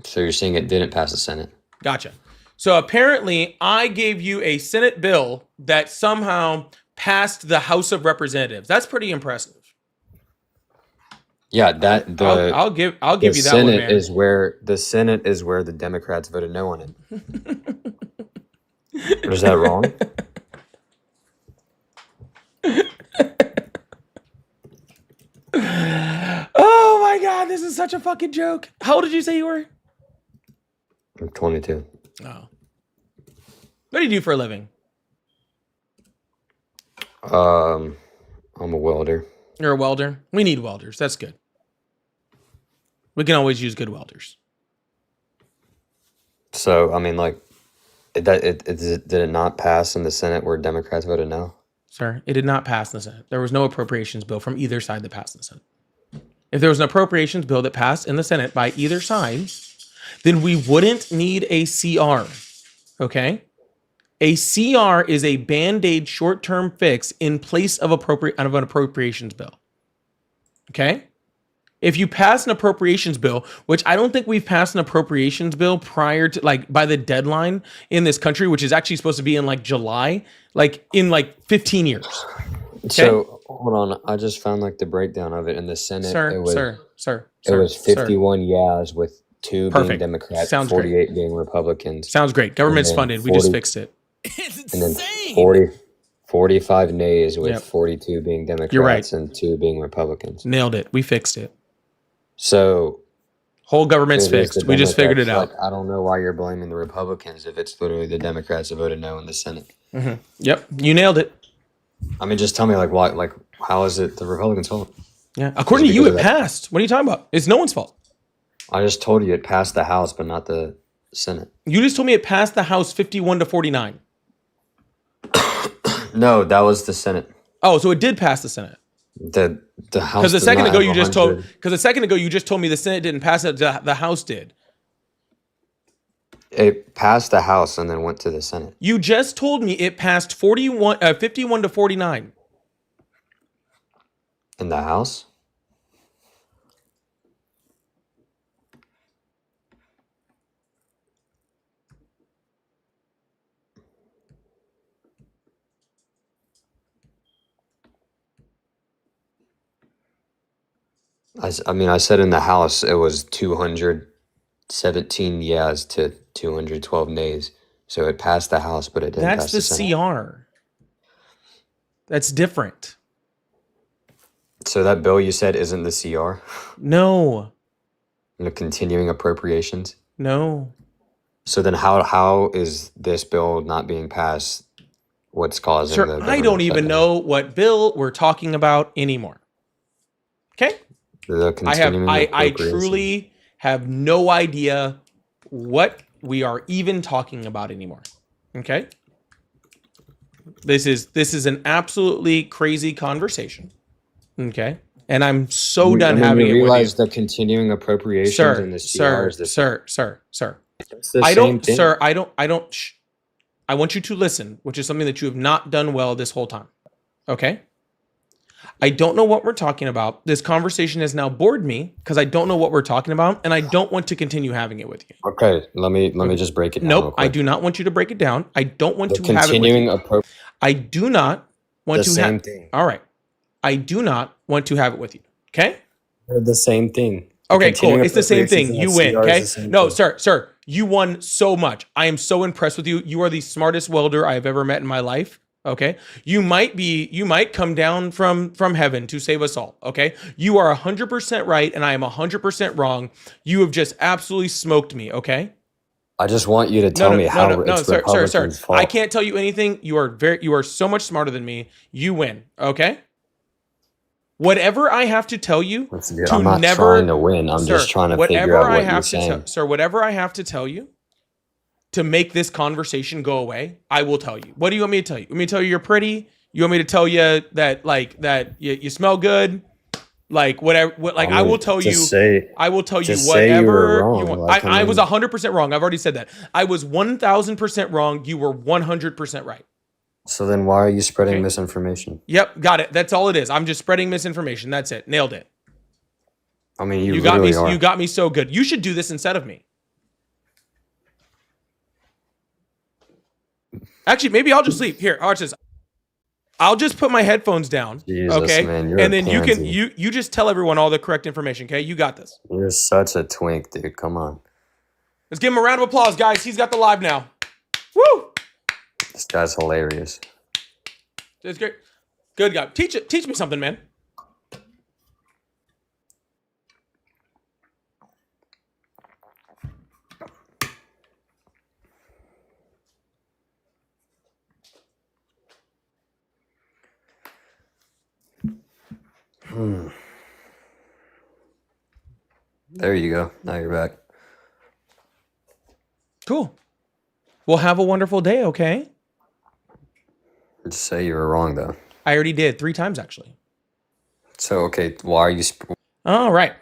So you're saying it didn't pass the Senate? Gotcha. So apparently I gave you a Senate bill that somehow passed the House of Representatives. That's pretty impressive. Yeah, that the I'll give the you that one, Senate man. is where the Democrats voted no on it. Or is that wrong? Oh my God, this is such a fucking joke. How old did you say you were? I'm 22. Oh. What do you do for a living? I'm a welder. You're a welder? We need welders. That's good. We can always use good welders. So I mean, like, did it not pass in the Senate where Democrats voted no? Sir, it did not pass in the Senate. There was no appropriations bill from either side that passed in the Senate. If there was an appropriations bill that passed in the Senate by either side, then we wouldn't need a CR. Okay? A CR is a band-aid short-term fix in place of an appropriations bill. Okay? If you pass an appropriations bill, which I don't think we've passed an appropriations bill prior to, like, by the deadline in this country, which is actually supposed to be in like July, like in like 15 years. So hold on, I just found like the breakdown of it in the Senate. Sir, it was, sir. It was 51 yeas with 2 Perfect. being Democrats, Sounds great. 48 being Republicans. Sounds great. Government's And then funded. We just 40 fixed it. And then 45 nays with Yep. 42 being Democrats You're right. and 2 being Republicans. Nailed it. We fixed it. So Whole government's it is fixed. the We just figured it Democrats. out. Like, I don't know why you're blaming the Republicans if it's literally the Democrats that voted no in the Senate. Yep. You nailed it. I mean, just tell me, like, why, like, how is it the Republicans' fault? Yeah. According to you, because it of that. passed. What are you talking about? It's no one's fault. I just told you it passed the House, but not the Senate. You just told me it passed the House 51-49. No, that was the Senate. Oh, so it did pass the Senate. The House. Because a does second not ago have you just told 100. because a second ago you just told me the Senate didn't pass it, the House did. It passed the House and then went to the Senate. You just told me it passed 51-49. In the House? I mean, I said in the House it was 217 yeahs to 212 nays. So it passed the House, but it didn't That's pass the the Senate. CR. That's different. So that bill you said isn't the CR? No. The continuing appropriations? No. So then how is this bill not being passed? What's causing Sir, the I don't government even shutdown? know what bill we're talking about anymore. Okay? The continuing I appropriations. truly have no idea what we are even talking about anymore. Okay? This is an absolutely crazy conversation. Okay? And I'm so done having you it with realize you. the continuing appropriations Sir, and the CR sir, is the sir. It's the I same don't, thing. sir, I don't, I want you to listen, which is something that you have not done well this whole time. Okay? I don't know what we're talking about. This conversation has now bored me because I don't know what we're talking about, and I don't want to continue having it with you. Okay, let me just break it down. real Nope, I quick. do not want you to break it down. I don't want The to have it with continuing you. appropriations. I do not want The to same have. thing. All right, I do not want to have it with you. Okay. They're the same thing. The Okay, cool. continuing It's the same thing. appropriations You and win. CR is Okay. the same No, thing. sir, you won so much. I am so impressed with you. You are the smartest welder I have ever met in my life. Okay. You might come down from heaven to save us all. Okay. You are 100% right, and I am 100% wrong. You have just absolutely smoked me. Okay. I just want you to tell me how it's sir. Republicans' fault. I can't tell you anything. You are so much smarter than me. You win. Okay. Whatever I have to tell you Dude, to I'm not never trying to win. I'm Sir, just trying to whatever figure out I what have you're to saying. sir, whatever I have to tell you to make this conversation go away, I will tell you. What do you want me to tell you? You want me to tell you you're pretty? You want me to tell you that you smell good? Like whatever. I will tell you. I will tell you just say you were whatever wrong. you want. Like, I was 100% wrong. I've already said that. I was 1,000% wrong. You were 100% right. So then why are you spreading Okay. misinformation? Yep, got it. That's all it is. I'm just spreading misinformation. That's it. Nailed it. I mean, you got me. literally are. You got me so good. You should do this instead of me. Actually, maybe I'll just leave. Here, watch this. I'll just put my headphones down. Jesus, okay. man, you're and a then you can pansy. you just tell everyone all the correct information. Okay. You got this. You're such a twink, dude. Come on. Let's give him a round of applause, guys. He's got the live now. Woo! This guy's hilarious. That's great. Good guy. Teach me something, man. There you go. Now you're back. Cool. Well, have a wonderful day, okay? Just say you were wrong, though. I already did 3 times, actually. So, okay, why are you... All right.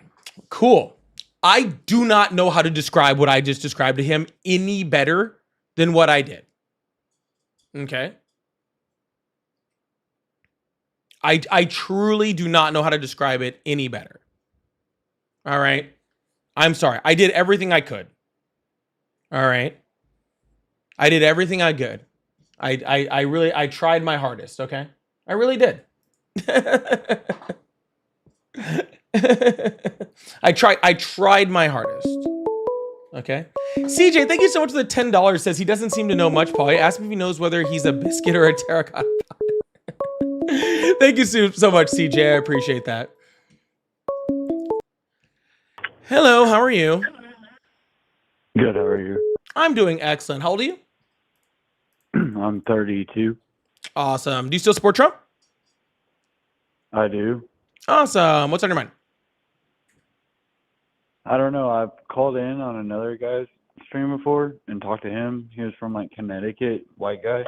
Cool. I do not know how to describe what I just described to him any better than what I did. Okay. I truly do not know how to describe it any better. All right. I'm sorry. I did everything I could. All right. I did everything I could. I tried my hardest, okay? I really did. I tried my hardest. Okay. CJ, thank you so much for the $10. Says he doesn't seem to know much, Paul. He asked me if he knows whether he's a biscuit or a terracotta pot. Thank you so much, CJ. I appreciate that. Hello, how are you? Good, how are you? I'm doing excellent. How old are you? I'm 32. Awesome. Do you still support Trump? I do. Awesome. What's on your mind? I don't know. I've called in on another guy's stream before and talked to him. He was from like Connecticut, white guy,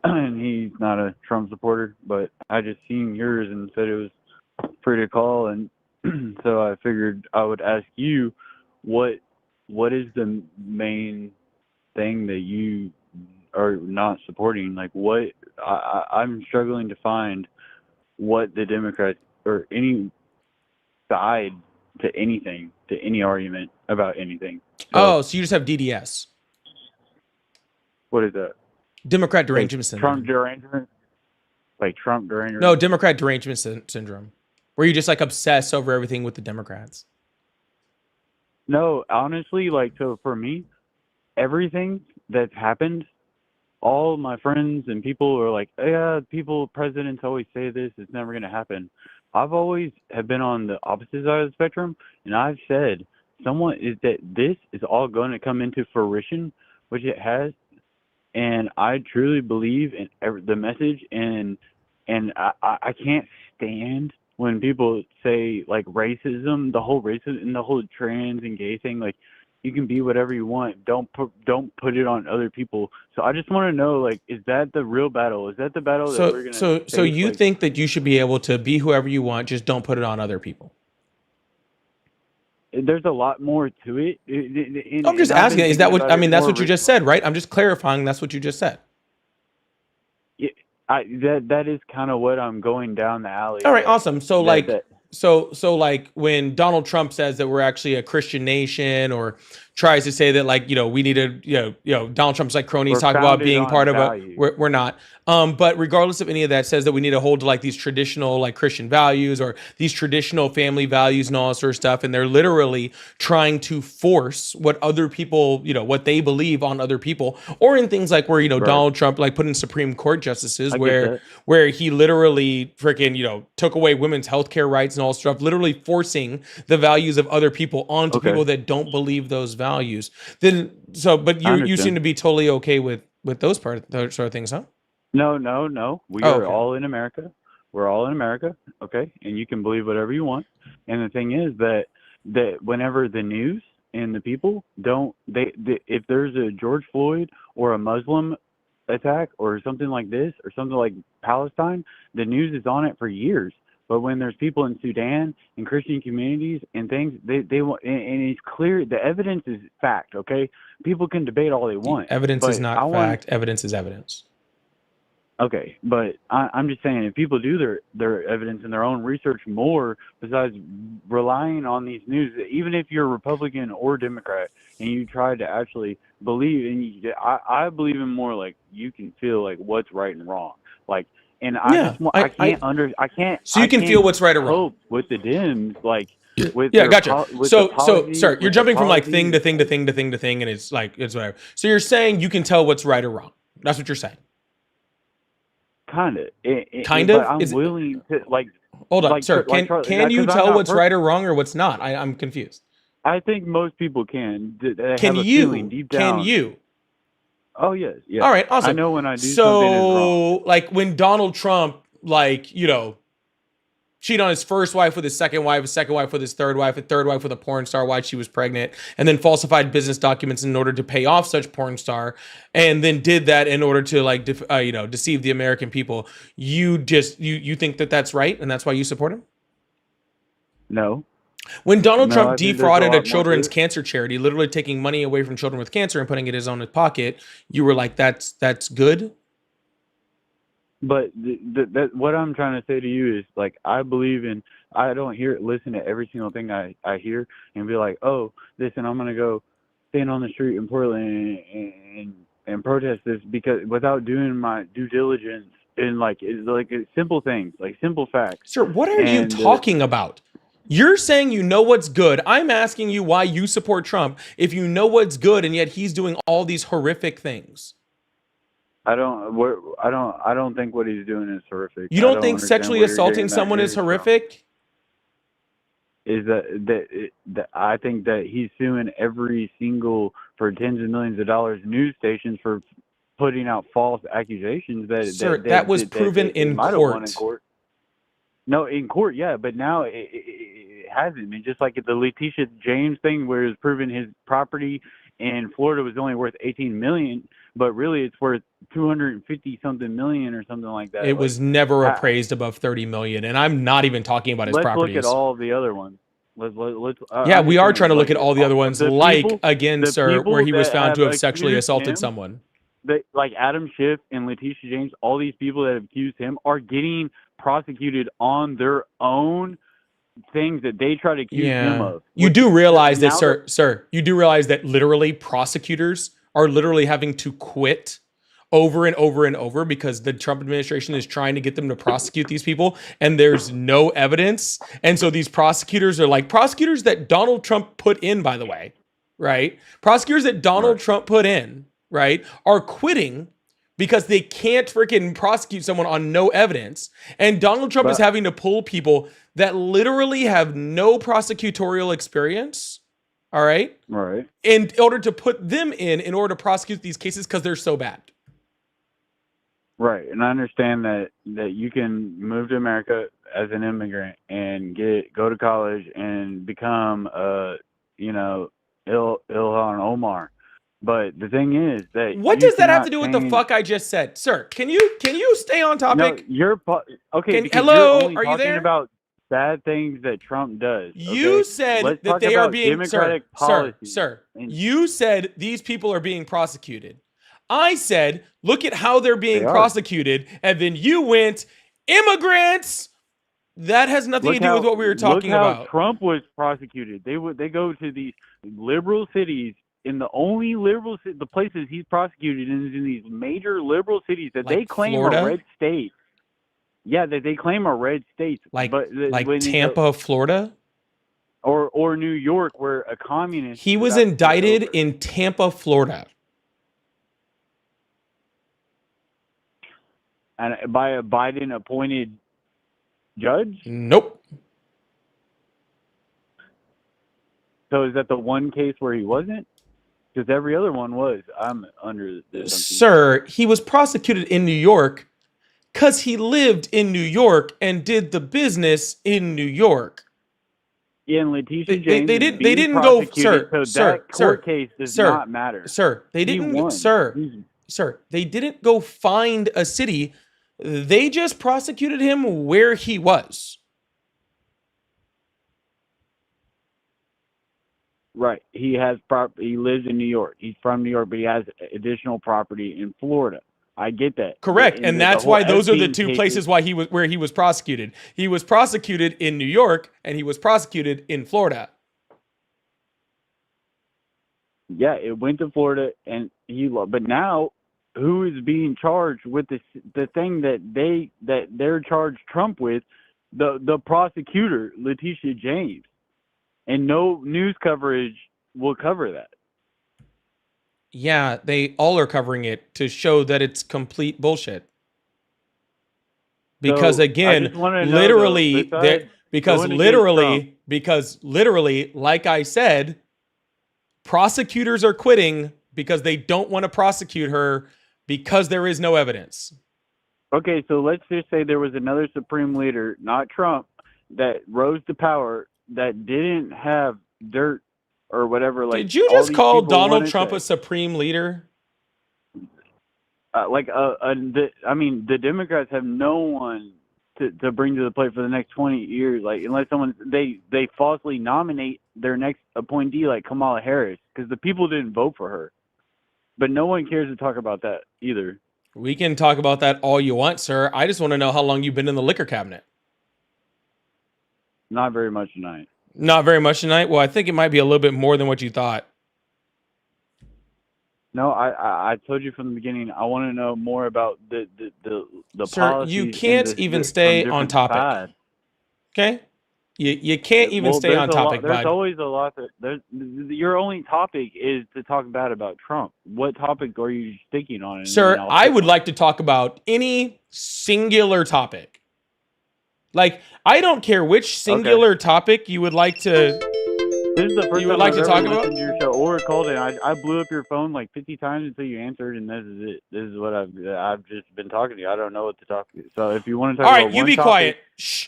and he's not a Trump supporter. But I just seen yours and said it was free to call, and so I figured I would ask you, what is the main thing that you are not supporting? Like, what I'm struggling to find what the Democrats or any side to anything, to any argument about anything. So, So you just have DDS, what is that? Democrat Like derangement Trump syndrome. derangement? Like Trump derangement? No, Democrat derangement syndrome, where you just like obsess over everything with the Democrats. No, honestly, like, so for me, everything that's happened, all my friends and people are like, yeah, presidents always say this, it's never going to happen. I've always have been on the opposite side of the spectrum, and I've said that this is all going to come into fruition, which it has, and I truly believe in the message, and I can't stand when people say like racism, the whole racism and the whole trans and gay thing, like you can be whatever you want. Don't put it on other people. So I just want to know, like, is that the real battle? Is that the battle that we're gonna So face? you Like, think that you should be able to be whoever you want, just don't put it on other people? there's a lot more to it. I'm just And I've asking. been Is that thinking what about I it mean? That's more what you just said, right? I'm just clarifying. That's what you just said. that is kind of what I'm going down the alley. All right, awesome. So That, like, that so like when Donald Trump says that we're actually a Christian nation, or tries to say that like we need to Donald Trump's like cronies we're talk about founded being on part of a value. we're not. But regardless of any of that, says that we need to hold to like these traditional like Christian values or these traditional family values and all that sort of stuff, and they're literally trying to force what other people what they believe on other people, or in things like where Right. Donald Trump like put in Supreme Court justices I get where that. he literally freaking took away women's healthcare rights and all stuff, literally forcing the values of other people onto Okay. people that don't believe those values. Then but I you seem understand. to be totally okay with those sort of things, huh? No. We are Okay. all in America. We're all in America, okay? And you can believe whatever you want. And the thing is that whenever the news and the people don't, if there's a George Floyd or a Muslim attack or something like this or something like Palestine, the news is on it for years. But when there's people in Sudan and Christian communities and things, they want, and it's clear, the evidence is fact, okay? People can debate all they want. Evidence is but not I want fact. Evidence is evidence. Okay, but I'm just saying, if people do their evidence and their own research more, besides relying on these news, even if you're Republican or Democrat, and you try to actually believe, I believe in more like you can feel like what's right and wrong, like, and Yeah, I can't. So you can feel what's right or wrong. cope with the Dems, like with Yeah, their gotcha. with So, the policies, sir, with you're the jumping from like policies. thing to thing to thing to thing to thing, and it's like it's whatever. So you're saying you can tell what's right or wrong. That's what you're saying. Kind of. Kind But of? I'm Is it- willing to like. Hold on, like, sir. like, Can you 'cause I'm tell not what's right or wrong or what's not? I'm confused. I think most people can. They Can have a you? feeling deep down. Can you? Oh yes, yes. All right, awesome. I know when I do something is wrong. So, like when Donald Trump, like cheat on his first wife with his second wife with his third wife, a third wife with a porn star while she was pregnant, and then falsified business documents in order to pay off such porn star, and then did that in order to like deceive the American people. You think that that's right, and that's why you support him? No. When Donald No, Trump I think there's defrauded a a lot more to children's it. cancer charity, literally taking money away from children with cancer and putting it in his own pocket, you were like, that's good? But what I'm trying to say to you is like I believe in. I don't listen to every single thing I hear and be like, oh, listen, I'm gonna go stand on the street in Portland and protest this because without doing my due diligence and like it's simple things, like simple facts. Sir, what are you And, talking about? You're saying you know what's good. I'm asking you why you support Trump if you know what's good and yet he's doing all these horrific things. I don't think what he's doing is horrific. You don't I think understand sexually where you're assaulting getting that someone is news from. horrific? Is that I think that he's suing every single for tens of millions of dollars news stations for putting out false accusations Sir, that was proven in might have won in court. court. No, in court, yeah, but now it hasn't been. Just like the Letitia James thing, where it was proven his property in Florida was only worth 18 million, but really it's worth 250 something million or something like that. It Like, was never appraised above 30 million, and I'm not even talking about his let's properties. look at all the other ones. Let's. Yeah, I'm we just are saying, trying to look like, at all the other ones, like people, again, the sir, where people he was that found to have have sexually accused assaulted him, someone. like Adam Schiff and Letitia James, all these people that have accused him are getting prosecuted on their own things that they try to accuse him Yeah, of. you do realize that, now sir, you do realize that literally prosecutors are literally having to quit over and over and over because the Trump administration is trying to get them to prosecute these people, and there's no evidence. And so these prosecutors are like prosecutors that Donald Trump put in, by the way, right? Prosecutors that Donald Trump put in, right, are quitting because they can't freaking prosecute someone on no evidence. And Donald Trump is having to pull people that literally have no prosecutorial experience, all right? Right. In order to put them in order to prosecute these cases because they're so bad. Right. And I understand that you can move to America as an immigrant and go to college and become Ilhan Omar. But the thing is that what does that have to do with the fuck I just said, sir? Can you stay on topic? No, okay. Because hello, you're only are you talking there? about bad things that Trump does. You okay? said Let's that talk they are about being democratic policy. sir. You said these people are being prosecuted. I said, look at how they're being prosecuted, and then you went immigrants. That has nothing to do with what we were talking about. Look how Trump was prosecuted. They go to these liberal cities. In the only the places he's prosecuted is in these major liberal cities that Like they claim Florida? are red states. Yeah, that they claim are red states. Like when Tampa, Florida? or New York, where a communist. He was indicted in Tampa, Florida. And by a Biden appointed judge. Nope. So is that the one case where he wasn't? Because every other one was. I'm under this. Sir, he was prosecuted in New York because he lived in New York and did the business in New York. Yeah, and Letitia James. They didn't go, sir. So that court case does not matter. Sir, they didn't, sir. They didn't go find a city. They just prosecuted him where he was. Right. He lives in New York. He's from New York, but he has additional property in Florida. I get that. Correct. And that's why those are the two places where he was prosecuted. He was prosecuted in New York and he was prosecuted in Florida. Yeah, it went to Florida and but now who is being charged with the thing that they're charged Trump with? The prosecutor, Letitia James. And no news coverage will cover that. Yeah, they all are covering it to show that it's complete bullshit. Because So, again, I just wanna know, literally, though, besides because going against literally, like I said, prosecutors are quitting because they don't want to prosecute her because there is no evidence. Okay, so let's just say there was another supreme leader, not Trump, that rose to power that didn't have dirt or whatever. Like, did you all just these call people Donald wanted Trump to- a supreme leader? The Democrats have no one to bring to the plate for the next 20 years. Like, unless they falsely nominate their next appointee, like Kamala Harris, because the people didn't vote for her. But no one cares to talk about that either. We can talk about that all you want, sir. I just want to know how long you've been in the liquor cabinet. Not very much tonight. Not very much tonight. Well, I think it might be a little bit more than what you thought. No, I told you from the beginning. I want to know more about the Sir, policies. you can't even stay on topic. Okay, you can't even stay on topic. There's always a lot that your only topic is to talk bad about Trump. What topic are you sticking on? Sir, I would like to talk about any singular topic. Like, I don't care which singular topic you would like to. This is the first you would time like I've to ever talk listened about to your show or called it. I blew up your phone like 50 times until you answered, and this is it. This is what I've just been talking to you. I don't know what to talk to you. So if you want to talk all about right, you one be topic, quiet. Shh.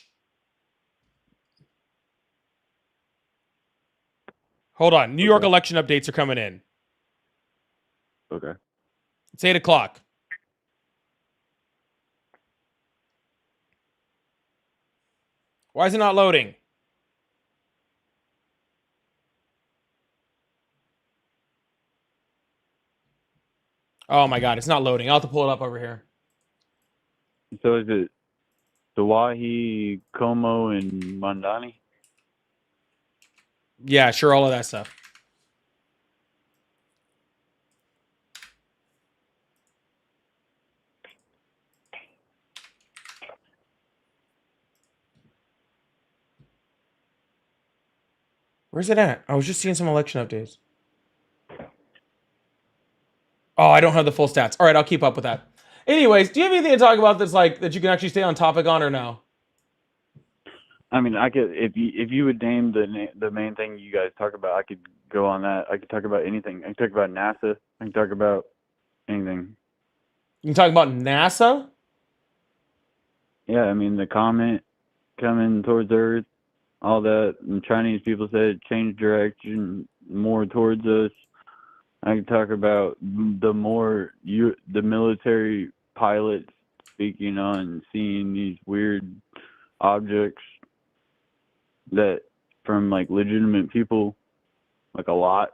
Hold on. New York Okay. election updates are coming in. Okay. It's 8 o'clock. Why is it not loading? Oh my God, it's not loading. I'll have to pull it up over here. So is it Sawahi, Como, and Mandani? Yeah, sure, all of that stuff. Where's it at? I was just seeing some election updates. Oh, I don't have the full stats. All right, I'll keep up with that. Anyways, do you have anything to talk about that's like that you can actually stay on topic on or no? I mean, I could if you would name the main thing you guys talk about, I could go on that. I could talk about anything. I could talk about NASA. I can talk about anything. You can talk about NASA? Yeah, I mean the comet coming towards Earth, all that. And Chinese people said change direction more towards us. I can talk about the military pilots speaking on seeing these weird objects that from like legitimate people, like a lot.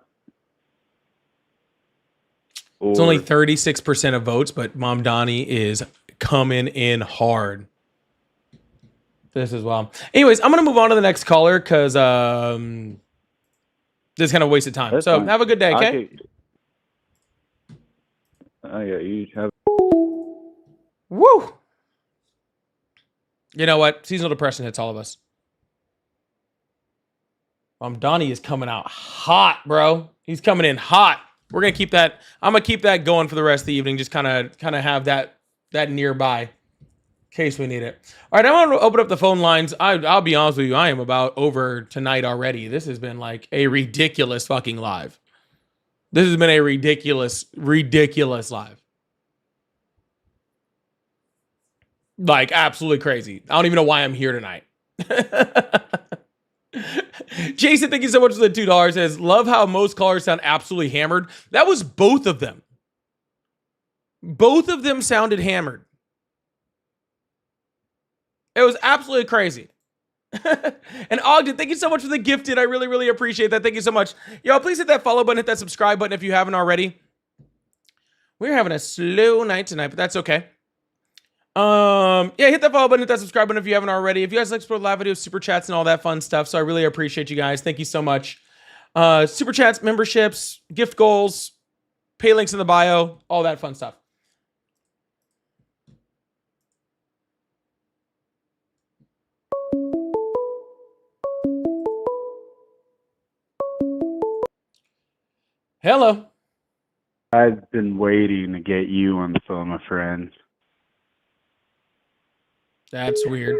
It's only 36% of votes, but Mom Donnie is coming in hard. This as well. Anyways, I'm gonna move on to the next caller because this is kind of a waste of time. That's So fine. have a good day, okay? Yeah, you have. Woo! You know what? Seasonal depression hits all of us. Donnie is coming out hot, bro. He's coming in hot. We're gonna keep that. I'm gonna keep that going for the rest of the evening. Just kind of have that nearby, in case we need it. All right, I'm gonna open up the phone lines. I'll be honest with you. I am about over tonight already. This has been like a ridiculous fucking live. This has been a ridiculous live. Like absolutely crazy. I don't even know why I'm here tonight. Jason, thank you so much for the $2. Says, love how most callers sound absolutely hammered. That was both of them. Both of them sounded hammered. It was absolutely crazy. And Ogden, thank you so much for the gifted. I really, really appreciate that. Thank you so much. Y'all, please hit that follow button, hit that subscribe button if you haven't already. We're having a slow night tonight, but that's okay. Yeah, hit that follow button, hit that subscribe button if you haven't already. If you guys like to explore live videos, super chats, and all that fun stuff, so I really appreciate you guys. Thank you so much. Super chats, memberships, gift goals, pay links in the bio, all that fun stuff. Hello. I've been waiting to get you on the phone, my friend. That's weird.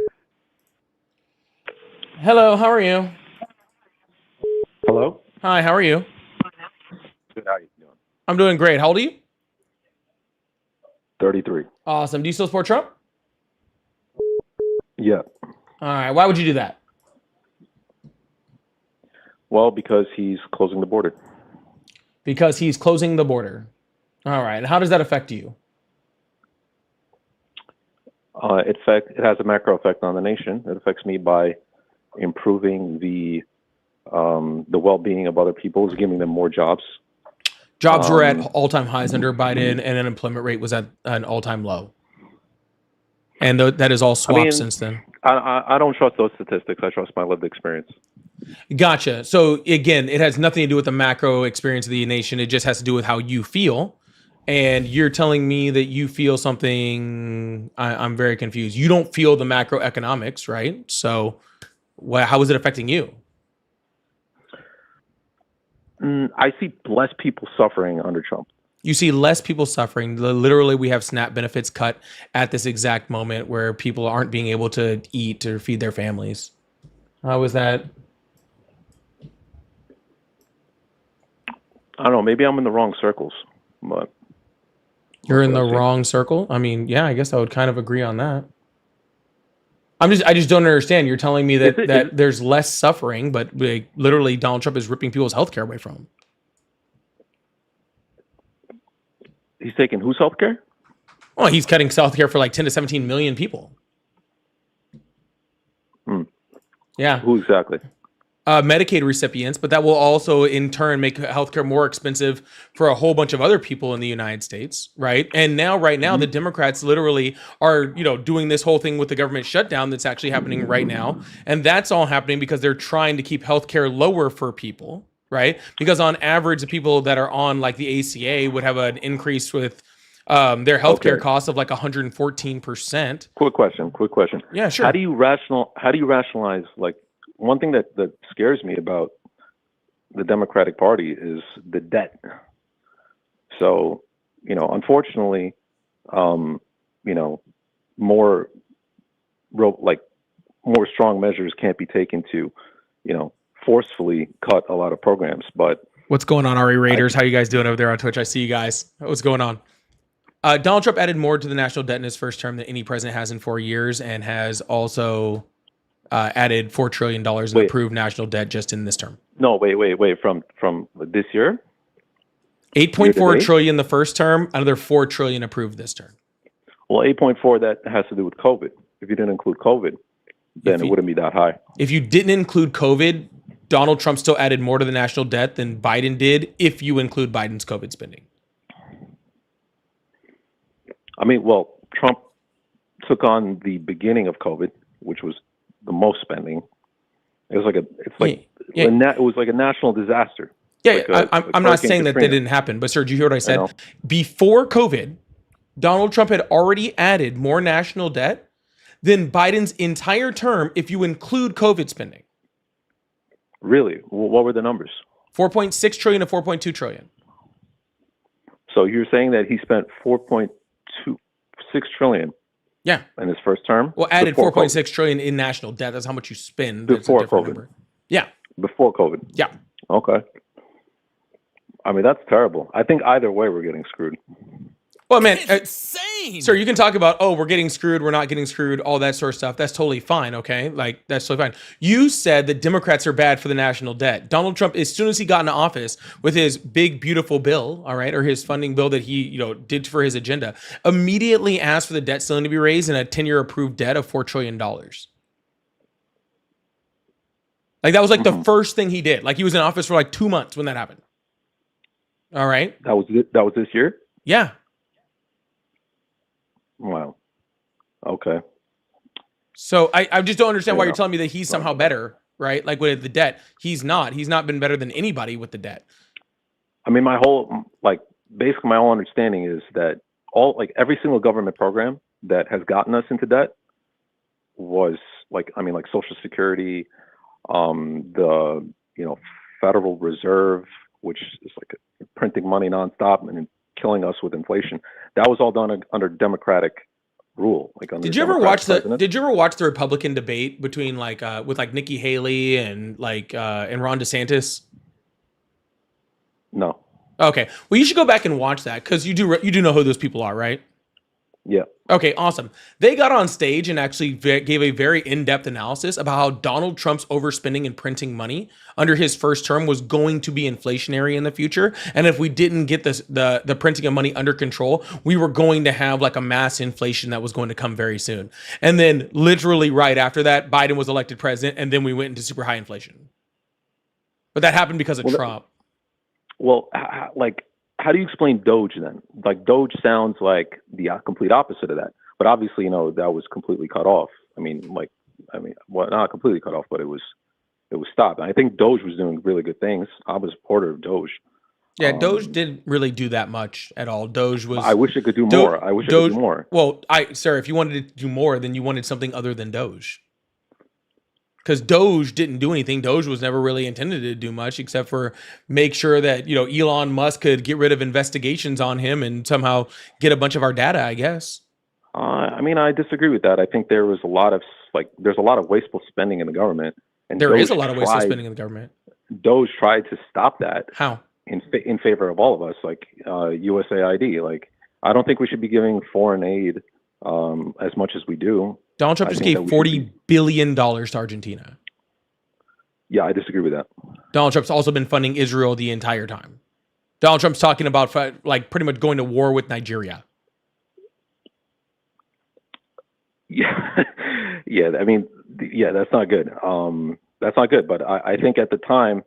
Hello, how are you? Hello? Hi, how are you? Good, how you doing? I'm doing great. How old are you? 33. Awesome. Do you still support Trump? Yeah. All right. Why would you do that? Well, because he's closing the border. Because he's closing the border. All right. And how does that affect you? It has a macro effect on the nation. It affects me by improving the well-being of other people, giving them more jobs. Jobs were at all-time highs under Biden, and unemployment rate was at an all-time low. And that is all swapped since then. I don't trust those statistics. I trust my lived experience. Gotcha. So again, it has nothing to do with the macro experience of the nation. It just has to do with how you feel. And you're telling me that you feel something. I'm very confused. You don't feel the macroeconomics, right? So how is it affecting you? I see less people suffering under Trump. You see less people suffering. Literally, we have SNAP benefits cut at this exact moment where people aren't being able to eat or feed their families. How is that? I don't know. Maybe I'm in the wrong circles, but You're in the wrong circle? I mean, yeah, I guess I would kind of agree on that. I just don't understand. You're telling me that Is it- that is- there's less suffering, but literally Donald Trump is ripping people's healthcare away from them. He's taking whose healthcare? Well, he's cutting healthcare for like 10 to 17 million people. Hmm. Yeah. Who exactly? Medicaid recipients, but that will also in turn make healthcare more expensive for a whole bunch of other people in the United States, right? And now, right now, the Democrats literally are, doing this whole thing with the government shutdown that's actually happening right now, and that's all happening because they're trying to keep healthcare lower for people, right? Because on average, the people that are on like the ACA would have an increase with their healthcare Okay. costs of like 114%. Quick question. Yeah, sure. How do you rationalize, like, one thing that scares me about the Democratic Party is the debt. So, unfortunately, more strong measures can't be taken to, forcefully cut a lot of programs. But What's going on, RE Raiders? How you guys doing over there on Twitch? I see you guys. What's going on? Donald Trump added more to the national debt in his first term than any president has in 4 years, and has also added $4 trillion in Wait. approved national debt just in this term. no, wait, from this year? 8.4 Year-to-date? trillion the first term, another 4 trillion approved this term. Well, 8.4, that has to do with COVID. If you didn't include COVID, then If it you- wouldn't be that high. If you didn't include COVID, Donald Trump still added more to the national debt than Biden did if you include Biden's COVID spending. I mean, well, Trump took on the beginning of COVID, which was the most spending. It was it was like a national disaster. Yeah, Like I'm not Hurricane saying that Katrina. didn't happen, but sir, did you hear what I said? know. Before COVID, Donald Trump had already added more national debt than Biden's entire term if you include COVID spending. Really? What were the numbers? 4.6 trillion to 4.2 trillion. So you're saying that he spent 4.26 trillion Yeah. in his first term? Well, added Before 4.6 trillion in national debt. That's how much you spend. That's a Before different COVID. number. Yeah. Before COVID. Yeah. Okay. I mean, that's terrible. I think either way we're getting screwed. Well, man, Insane. sir, you can talk about, we're getting screwed, we're not getting screwed, all that sort of stuff. That's totally fine, okay? Like, that's totally fine. You said that Democrats are bad for the national debt. Donald Trump, as soon as he got into office with his big, beautiful bill, all right, or his funding bill that he, did for his agenda, immediately asked for the debt ceiling to be raised and a 10-year approved debt of $4 trillion. Like, that was like the first thing he did. Like, he was in office for like 2 months when that happened. All right? That was it. That was this year? Yeah. Wow. Okay. So I just don't understand why Yeah. you're telling me that he's somehow better, right? Like with the debt, he's not. He's not been better than anybody with the debt. I mean, basically my whole understanding is that every single government program that has gotten us into debt was like Social Security, the, Federal Reserve, which is like printing money nonstop and killing us with inflation. That was all done under Democratic rule. Did you ever watch the Republican debate between with Nikki Haley and and Ron DeSantis? No. Okay. Well, you should go back and watch that because you do know who those people are, right? Yeah. Okay, awesome. They got on stage and actually gave a very in-depth analysis about how Donald Trump's overspending and printing money under his first term was going to be inflationary in the future. And if we didn't get the printing of money under control, we were going to have like a mass inflation that was going to come very soon. And then literally right after that, Biden was elected president, and then we went into super high inflation. But that happened because of Trump. How do you explain Doge then? Like Doge sounds like the complete opposite of that. But obviously, that was completely cut off. Not completely cut off, but it was stopped. And I think Doge was doing really good things. I was a supporter of Doge. Yeah, Doge didn't really do that much at all. Doge was. I wish it could do more. I wish it could do more. Well, sir, if you wanted to do more, then you wanted something other than Doge. Because Doge didn't do anything. Doge was never really intended to do much except for make sure that, Elon Musk could get rid of investigations on him and somehow get a bunch of our data, I guess. I disagree with that. I think there's a lot of wasteful spending in the government. And There Doge is a lot of wasteful spending in the government. Doge tried to stop that. How? In favor of all of us, like USAID. Like, I don't think we should be giving foreign aid as much as we do. Donald Trump I just think gave that we should $40 billion to Argentina. Yeah, I disagree with that. Donald Trump's also been funding Israel the entire time. Donald Trump's talking about like pretty much going to war with Nigeria. Yeah, yeah. I mean, yeah, that's not good. That's not good. But I think at the time,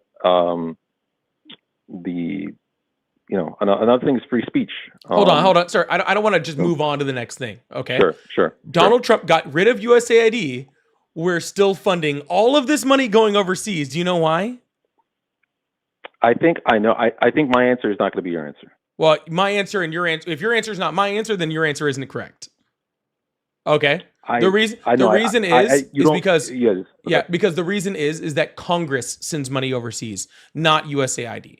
another thing is free speech. Hold on, sir. I don't want to just move on to the next thing. Okay. Sure. Donald Trump got rid of USAID. We're still funding all of this money going overseas. Do you know why? I think I know. I think my answer is not going to be your answer. Well, my answer and your answer. If your answer is not my answer, then your answer isn't correct. Okay. The reason because the reason is that Congress sends money overseas, not USAID.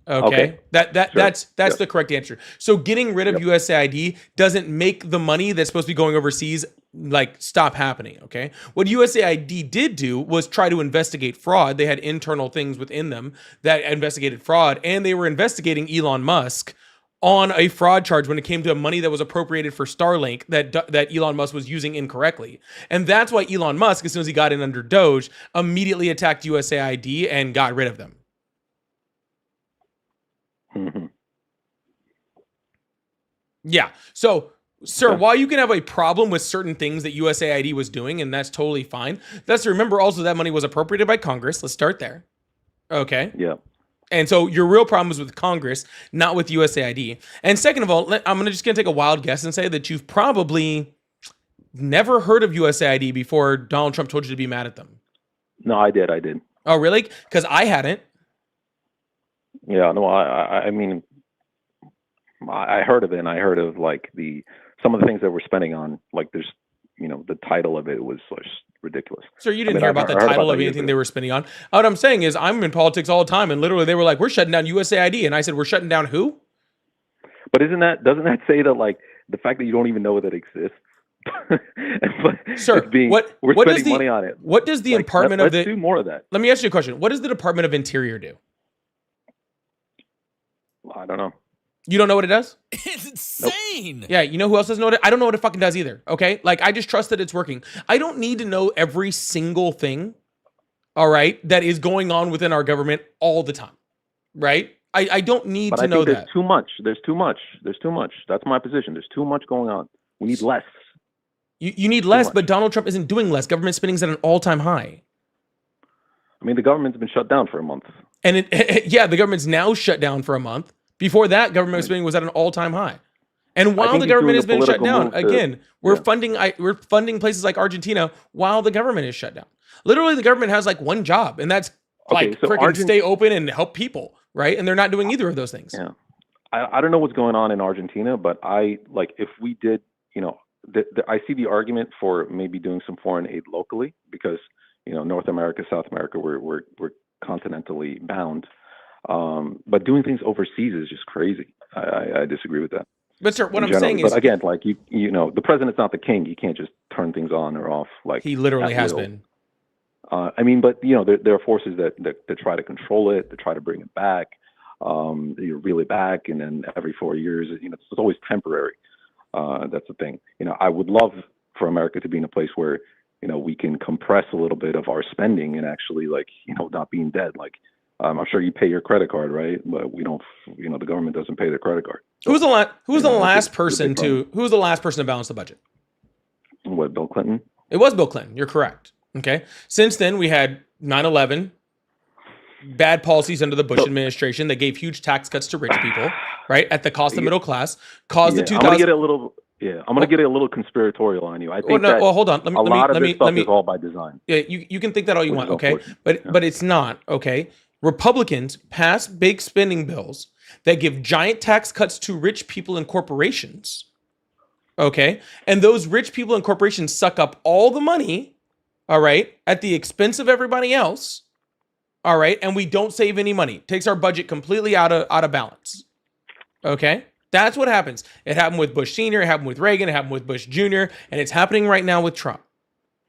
Okay. That's the correct answer. So getting rid of USAID doesn't make the money that's supposed to be going overseas like stop happening. Okay. What USAID did do was try to investigate fraud. They had internal things within them that investigated fraud, and they were investigating Elon Musk on a fraud charge when it came to money that was appropriated for Starlink that Elon Musk was using incorrectly. And that's why Elon Musk, as soon as he got in under Doge, immediately attacked USAID and got rid of them. Mm-hmm. Yeah. So, sir, while you can have a problem with certain things that USAID was doing, and that's totally fine, let's remember also that money was appropriated by Congress. Let's start there. Okay. Yeah. And so your real problem is with Congress, not with USAID. And second of all, I'm just going to take a wild guess and say that you've probably never heard of USAID before Donald Trump told you to be mad at them. No, I did. Oh, really? Because I hadn't. Yeah, no, I mean, I heard of it, and I heard of like some of the things that we're spending on, like there's, the title of it was just ridiculous. So you didn't hear about the title of anything they were spending on. What I'm saying is I'm in politics all the time, and literally they were like, we're shutting down USAID. And I said, we're shutting down who? But doesn't that say that like the fact that you don't even know that exists? Sir, we're spending money on it. What does the Department of the... Let's do more of that. Let me ask you a question. What does the Department of Interior do? I don't know. You don't know what it does? It's insane. Nope. Yeah, you know who else doesn't know it? I don't know what it fucking does either, okay? Like, I just trust that it's working. I don't need to know every single thing, all right, that is going on within our government all the time, right? I don't need to know that. There's too much. There's too much. That's my position. There's too much going on. We need less. You need less, but Donald Trump isn't doing less. Government spending is at an all-time high. I mean, the government's been shut down for a month. And the government's now shut down for a month. Before that, government spending was at an all-time high. And while the government has been shut down, again, we're funding places like Argentina while the government is shut down. Literally, the government has like one job, and that's stay open and help people, right? And they're not doing either of those things. Yeah, I don't know what's going on in Argentina, but if we did, I see the argument for maybe doing some foreign aid locally because North America, South America, we're continentally bound. But doing things overseas is just crazy. I disagree with that. But sir, what I'm saying is, but again, like the president's not the king. You can't just turn things on or off. Like he literally has been. I mean, but there are forces that try to control it, that try to bring it back. You reel it back, and then every 4 years, it's always temporary. That's the thing. I would love for America to be in a place where we can compress a little bit of our spending and actually not being dead. Like I'm sure you pay your credit card, right? But we don't. The government doesn't pay their credit card. Who was the last person to balance the budget? What, Bill Clinton? It was Bill Clinton. You're correct. Okay. Since then, we had 9/11, bad policies under the Bush administration that gave huge tax cuts to rich people, right, at the cost of the middle class. Caused the 2000. I'm gonna get a little conspiratorial on you. I think hold on. Let me is all by design. Yeah, you can think that all you want, okay? But it's not, okay? Republicans pass big spending bills that give giant tax cuts to rich people and corporations, okay? And those rich people and corporations suck up all the money, all right, at the expense of everybody else, all right? And we don't save any money. Takes our budget completely out of balance, okay? That's what happens. It happened with Bush Sr., it happened with Reagan, it happened with Bush Jr., and it's happening right now with Trump,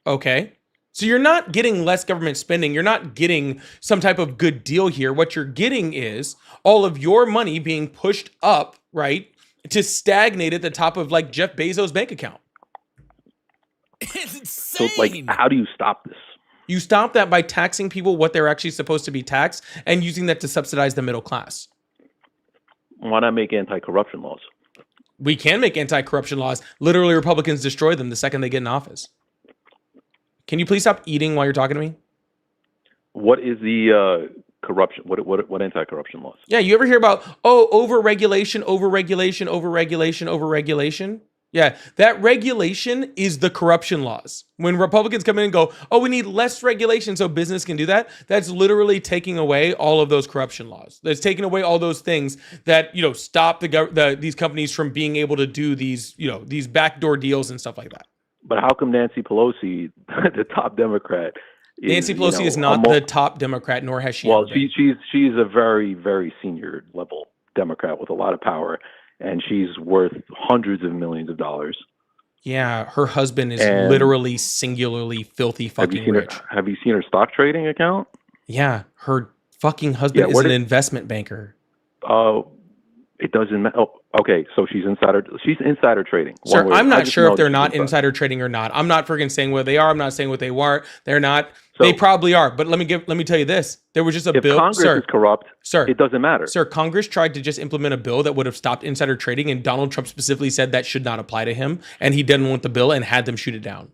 okay? So you're not getting less government spending. You're not getting some type of good deal here. What you're getting is all of your money being pushed up, right, to stagnate at the top of like Jeff Bezos' bank account. It's So, like, insane. how do you stop this? You stop that by taxing people what they're actually supposed to be taxed and using that to subsidize the middle class. Why not make anti-corruption laws? We can make anti-corruption laws. Literally, Republicans destroy them the second they get in office. Can you please stop eating while you're talking to me? What is the corruption? What anti-corruption laws? Yeah, you ever hear about, over-regulation, over-regulation, over-regulation, over-regulation? Yeah, that regulation is the corruption laws. When Republicans come in and go, oh, we need less regulation so business can do that, that's literally taking away all of those corruption laws. That's taking away all those things that, stop these companies from being able to do these, these backdoor deals and stuff like that. But how come Nancy Pelosi, the top Democrat, Nancy Pelosi is not the top Democrat, nor has she. Well, ever been. she's a very, very senior level Democrat with a lot of power, and she's worth hundreds of millions of dollars. Yeah, her husband is And literally singularly filthy fucking rich. Have you seen her stock trading account? Yeah, her fucking husband is an investment banker. It doesn't matter. Oh, okay, so she's insider trading. Sir, I'm not sure if they're not insider trading or not. I'm not freaking saying what they are. I'm not saying what they weren't. They're not. So, they probably are. But let me tell you this. There was just a bill. If Congress is corrupt, sir, it doesn't matter. Sir, Congress tried to just implement a bill that would have stopped insider trading, and Donald Trump specifically said that should not apply to him, and he didn't want the bill and had them shoot it down.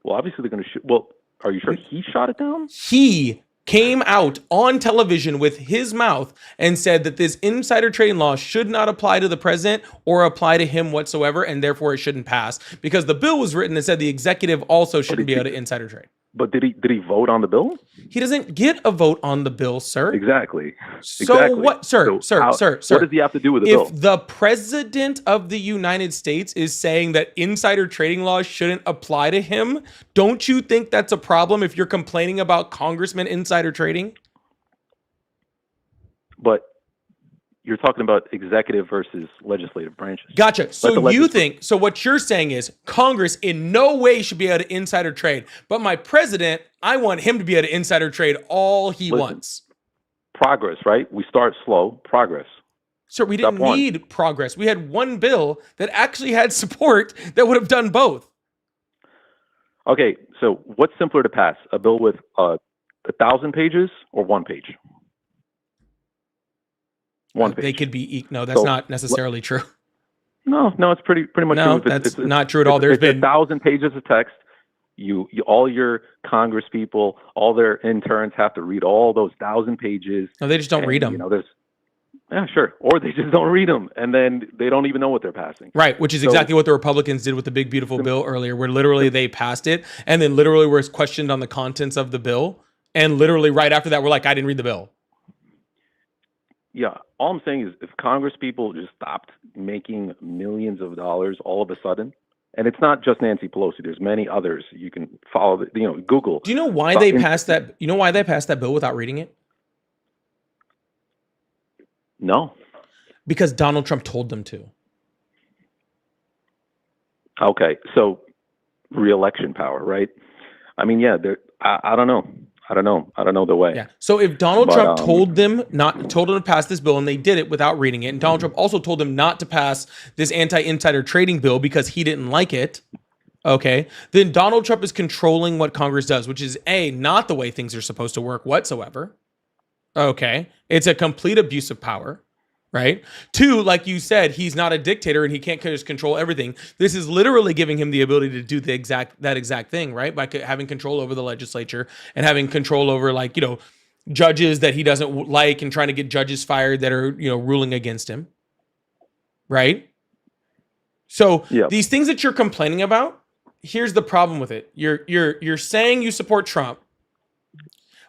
Well, obviously they're going to shoot. Well, are you sure he shot it down? He came out on television with his mouth and said that this insider trading law should not apply to the president or apply to him whatsoever, and therefore it shouldn't pass because the bill was written and said the executive also shouldn't be able to insider trade. But did he vote on the bill? He doesn't get a vote on the bill, sir. Exactly. So what, sir? Sir. What does he have to do with the bill? If the president of the United States is saying that insider trading laws shouldn't apply to him, don't you think that's a problem if you're complaining about congressman insider trading? But you're talking about executive versus legislative branches. Gotcha. So so what you're saying is Congress in no way should be able to insider trade, but my president, I want him to be able to insider trade all he wants. Progress, right? We start slow, progress. Sir, we didn't need progress. We had one bill that actually had support that would have done both. Okay, so what's simpler to pass? A bill with 1,000 pages or one page? One page. They could be no. That's not necessarily true. No, it's pretty much no, true. That's not true at all. There's been 1,000 pages of text. You all your Congress people, all their interns have to read all those 1,000 pages. No, they just don't read them. Yeah, sure. Or they just don't read them, and then they don't even know what they're passing. Right, which is exactly what the Republicans did with the big, beautiful bill earlier, where literally they passed it, and then literally was questioned on the contents of the bill, and literally right after that, we're like, I didn't read the bill. Yeah, all I'm saying is if Congress people just stopped making millions of dollars all of a sudden, and it's not just Nancy Pelosi, there's many others. You can follow, Google. Do you know why they passed that? You know why they passed that bill without reading it? No. Because Donald Trump told them to. Okay, so re-election power, right? I mean, yeah, I don't know. I don't know the way. Yeah. So if Donald Trump told them to pass this bill and they did it without reading it, and Donald Trump also told them not to pass this anti-insider trading bill because he didn't like it, okay, then Donald Trump is controlling what Congress does, which is not the way things are supposed to work whatsoever. Okay. It's a complete abuse of power. Right? 2, like you said, he's not a dictator and he can't just control everything. This is literally giving him the ability to do that exact thing, right? By having control over the legislature and having control over, judges that he doesn't like and trying to get judges fired that are, ruling against him. Right? So these things that you're complaining about, here's the problem with it. You're saying you support Trump,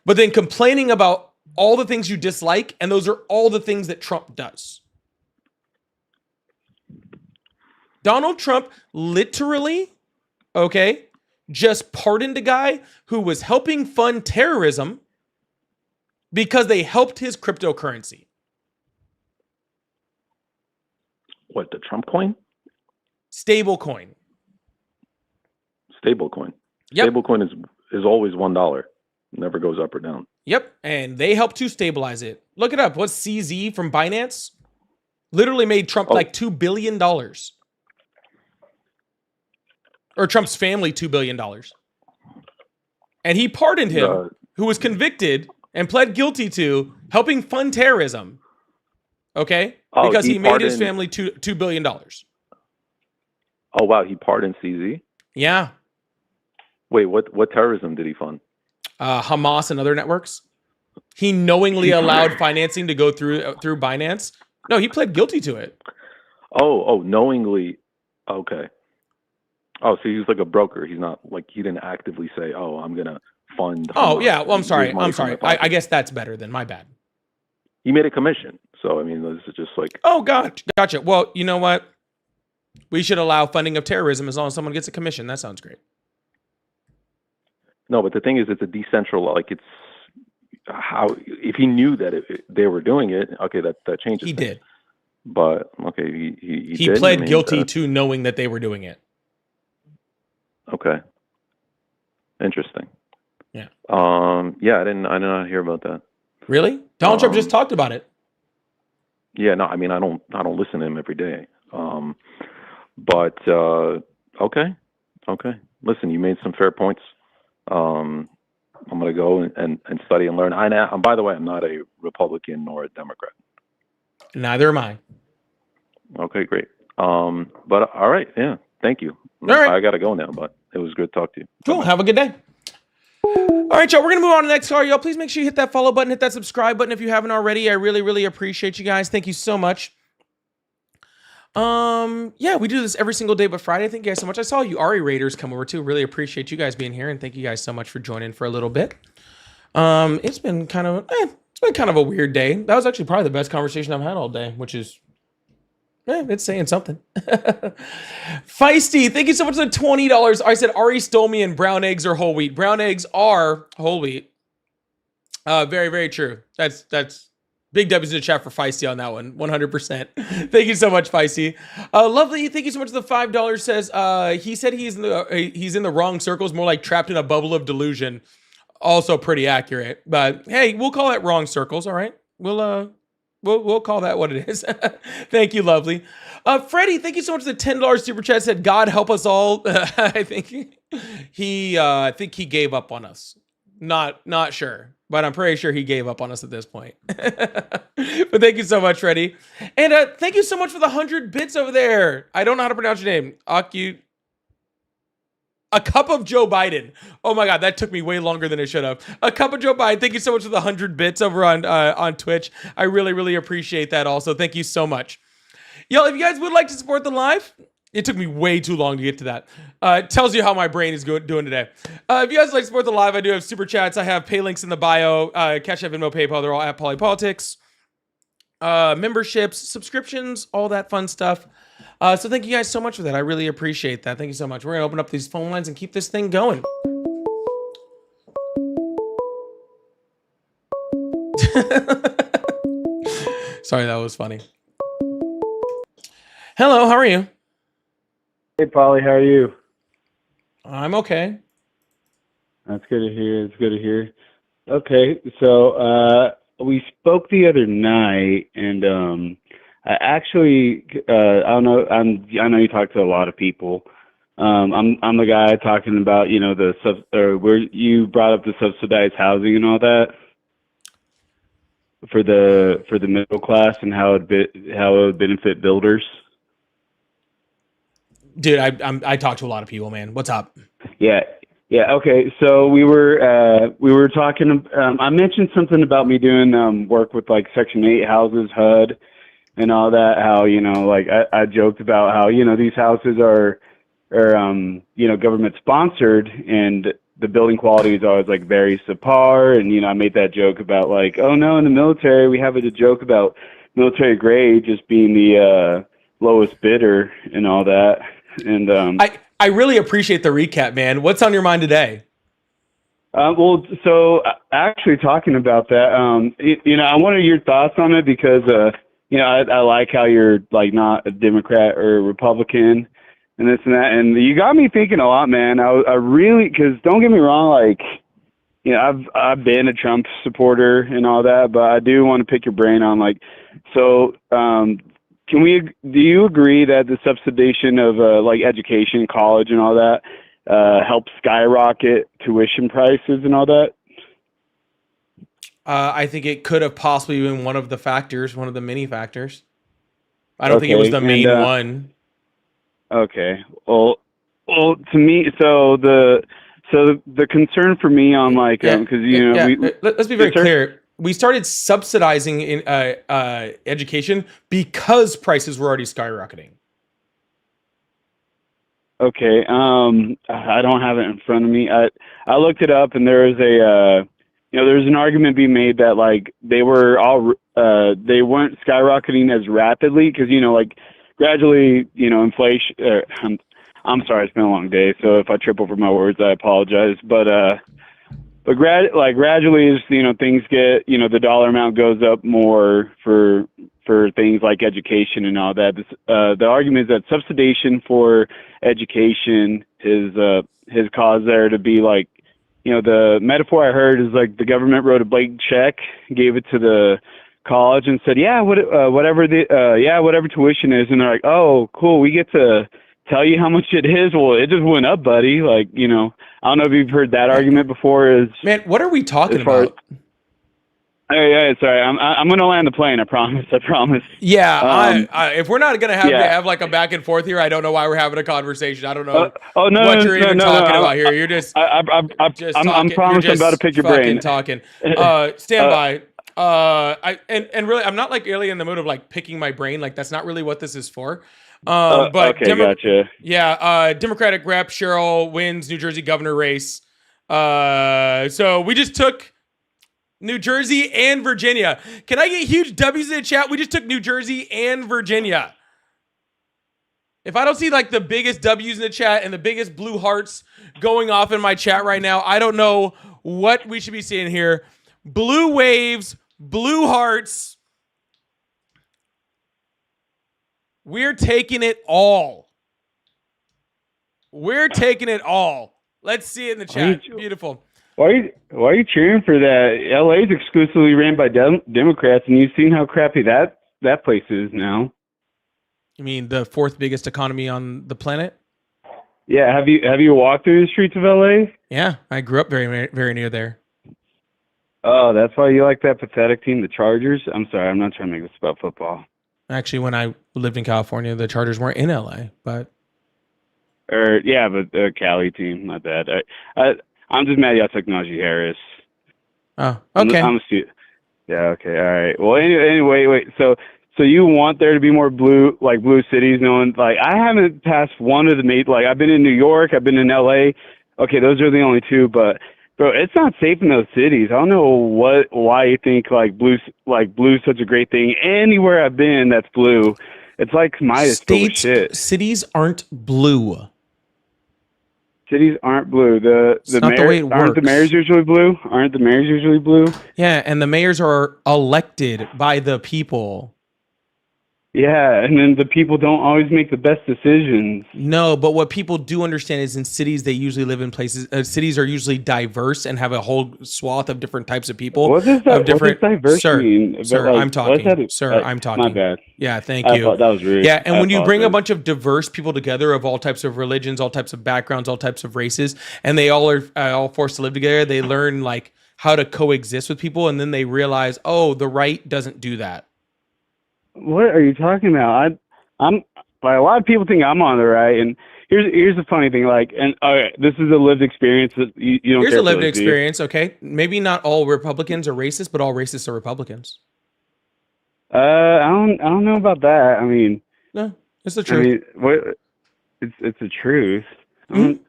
but then complaining about all the things you dislike, and those are all the things that Trump does. Donald Trump literally, just pardoned a guy who was helping fund terrorism because they helped his cryptocurrency. What, the Trump coin? Stablecoin. Stablecoin. Yep. Stablecoin is always $1. Never goes up or down. Yep, and they helped to stabilize it. Look it up. What's CZ from Binance? Literally made Trump $2 billion. or Trump's family $2 billion. And he pardoned him, who was convicted and pled guilty to helping fund terrorism. Okay? Because he made his family $2 billion. Oh, wow. He pardoned CZ? Yeah. Wait, what terrorism did he fund? Hamas and other networks. He knowingly allowed financing to go through Binance. No, he pled guilty to it. Oh, knowingly. Okay. Oh, so he was like a broker. He's not like, he didn't actively say, "Oh, I'm gonna fund." Oh, Hamas yeah. Well, I'm sorry. use money from my pocket. I guess that's better than my bad. He made a commission. So I mean, this is just like. Oh, gotcha. Well, you know what? We should allow funding of terrorism as long as someone gets a commission. That sounds great. No, but the thing is, it's a decentralized. Like, it's how if he knew that they were doing it, okay, that changes. He things. did. But okay, he He did? pled I mean, guilty to knowing that they were doing it. Okay. Interesting. Yeah. Yeah, I did not hear about that. Really? Donald Trump just talked about it. Yeah, no, I mean, I don't listen to him every day. But okay. Listen, you made some fair points. I'm gonna go and study and learn. And by the way, I'm not a Republican nor a Democrat. Neither am I. Okay, great. But all right, yeah, thank you. All right. I gotta go now, but it was good to talk to you. Cool. Have a good day. All right, y'all. We're gonna move on to the next call, y'all. Please make sure you hit that follow button, hit that subscribe button if you haven't already. I really, really appreciate you guys. Thank you so much. Yeah, we do this every single day but Friday. Thank you guys so much. I saw you Ari Raiders come over too. Really appreciate you guys being here, and thank you guys so much for joining for a little bit. It's been kind of a weird day. That was actually probably the best conversation I've had all day, which is it's saying something. Feisty, thank you so much for the $20. I said Ari stole me and brown eggs are whole wheat. Brown eggs are whole wheat. Very, very true. That's big W's in the chat for Feisty on that one. 100%. Thank you so much, Feisty. Lovely. Thank you so much for the $5. Says he said he's in the wrong circles, more like trapped in a bubble of delusion. Also pretty accurate. But hey, we'll call it wrong circles. All right. We'll call that what it is. Thank you, lovely. Freddie, thank you so much for the $10 super chat. Said God help us all. I think he gave up on us. Not sure, but I'm pretty sure he gave up on us at this point. But thank you so much, Freddie. And thank you so much for the 100 bits over there. I don't know how to pronounce your name. A cup of Joe Biden. Oh my God, that took me way longer than it should have. A cup of Joe Biden. Thank you so much for the 100 bits over on Twitch. I really, really appreciate that also. Thank you so much. Y'all, if you guys would like to support the live, it took me way too long to get to that. It tells you how my brain is doing today. If you guys like to support the live, I do have super chats. I have pay links in the bio. Cash App, Venmo, PayPal. They're all at Polypolitics. Memberships, subscriptions, all that fun stuff. So thank you guys so much for that. I really appreciate that. Thank you so much. We're going to open up these phone lines and keep this thing going. Sorry, that was funny. Hello, how are you? Hey, Polly, how are you? I'm okay. That's good to hear. Okay, so we spoke the other night, and I actually, I don't know. I know you talk to a lot of people. I'm the guy talking about, you know, where you brought up the subsidized housing and all that for the middle class and how it would benefit builders. Dude, I talk to a lot of people, man. What's up? Yeah. Okay. So we were talking. I mentioned something about me doing work with like Section 8 houses, HUD, and all that. How, you know, like I joked about how, you know, these houses are you know, government sponsored, and the building quality is always like very subpar. And, you know, I made that joke about like, oh no, in the military we have a joke about military grade just being the lowest bidder and all that. And I really appreciate the recap, man. What's on your mind today? Well, so actually talking about that, you know, I wanted your thoughts on it because, you know, I like how you're like not a Democrat or a Republican and this and that. And you got me thinking a lot, man. I really, cause don't get me wrong. Like, you know, I've been a Trump supporter and all that, but I do want to pick your brain on like, so, do you agree that the subsidization of like education, college, and all that helps skyrocket tuition prices and all that? I think it could have possibly been one of the factors, one of the many factors. I don't think it was the main one. Okay. Well, to me, so the concern for me on like because let's be very clear. We started subsidizing in education because prices were already skyrocketing. Okay. I don't have it in front of me. I looked it up, and there was there's an argument being made that like they weren't skyrocketing as rapidly because like gradually inflation. I'm sorry, it's been a long day, so if I trip over my words, I apologize. But gradually as things get the dollar amount goes up more for things like education and all that. The argument is that subsidization for education has caused there to be like the metaphor I heard is like the government wrote a blank check, gave it to the college, and said whatever tuition is, and they're like, oh cool, we get to tell you how much it is. Well, it just went up, buddy. Like, I don't know if you've heard that argument before. Man, what are we talking about? Yeah, sorry. I'm going to land the plane. I promise. Yeah, if we're not going to have like a back and forth here, I don't know why we're having a conversation. I don't know what you're even talking about here. You're just I'm promising I'm about to pick your brain. Talking. Stand by. And really, I'm not like really in the mood of like picking my brain. Like that's not really what this is for. But okay, gotcha. Yeah, Democratic rep Cheryl wins New Jersey governor race. So we just took New Jersey and Virginia. Can I get huge W's in the chat? We just took New Jersey and Virginia. If I don't see like the biggest W's in the chat and the biggest blue hearts going off in my chat right now, I don't know what we should be seeing here. Blue waves, blue hearts. We're taking it all. We're taking it all. Let's see it in the chat. Beautiful. Why are you cheering for that? LA is exclusively ran by Democrats, and you've seen how crappy that place is now. You mean the fourth biggest economy on the planet? Yeah. Have you walked through the streets of LA? Yeah, I grew up very, very near there. Oh, that's why you like that pathetic team, the Chargers? I'm sorry, I'm not trying to make this about football. Actually, when I lived in California, the Chargers weren't in LA, but the Cali team, not bad. I'm just mad y'all took Najee Harris. Oh, okay. I'm a student. Yeah, okay, all right. Well, anyway, wait. So you want there to be more blue cities? Knowing like I haven't passed one of the like I've been in New York, I've been in LA. Okay, those are the only two, but bro, it's not safe in those cities. I don't know why you think blue's such a great thing. Anywhere I've been that's blue, it's like Midas full of shit. Cities aren't blue. Cities aren't blue. Aren't the mayors usually blue? Aren't the mayors usually blue? Yeah, and the mayors are elected by the people. Yeah, and then the people don't always make the best decisions. No, but what people do understand is in cities, they usually live in places. Cities are usually diverse and have a whole swath of different types of people. What does diverse mean? Sir, I'm talking. Sir, I'm talking. My bad. Yeah, thank you. I thought that was rude. Yeah, and when you bring a bunch of diverse people together of all types of religions, all types of backgrounds, all types of races, and they all are all forced to live together, they learn like how to coexist with people, and then they realize, oh, the right doesn't do that. What are you talking about? I'm like a lot of people think I'm on the right, and here's the funny thing. Like, and all right, this is a lived experience that you don't. Here's a lived experience. Okay, maybe not all Republicans are racist, but all racists are Republicans. I don't know about that. I mean, no, it's the truth. I mean, it's the truth. Mm-hmm.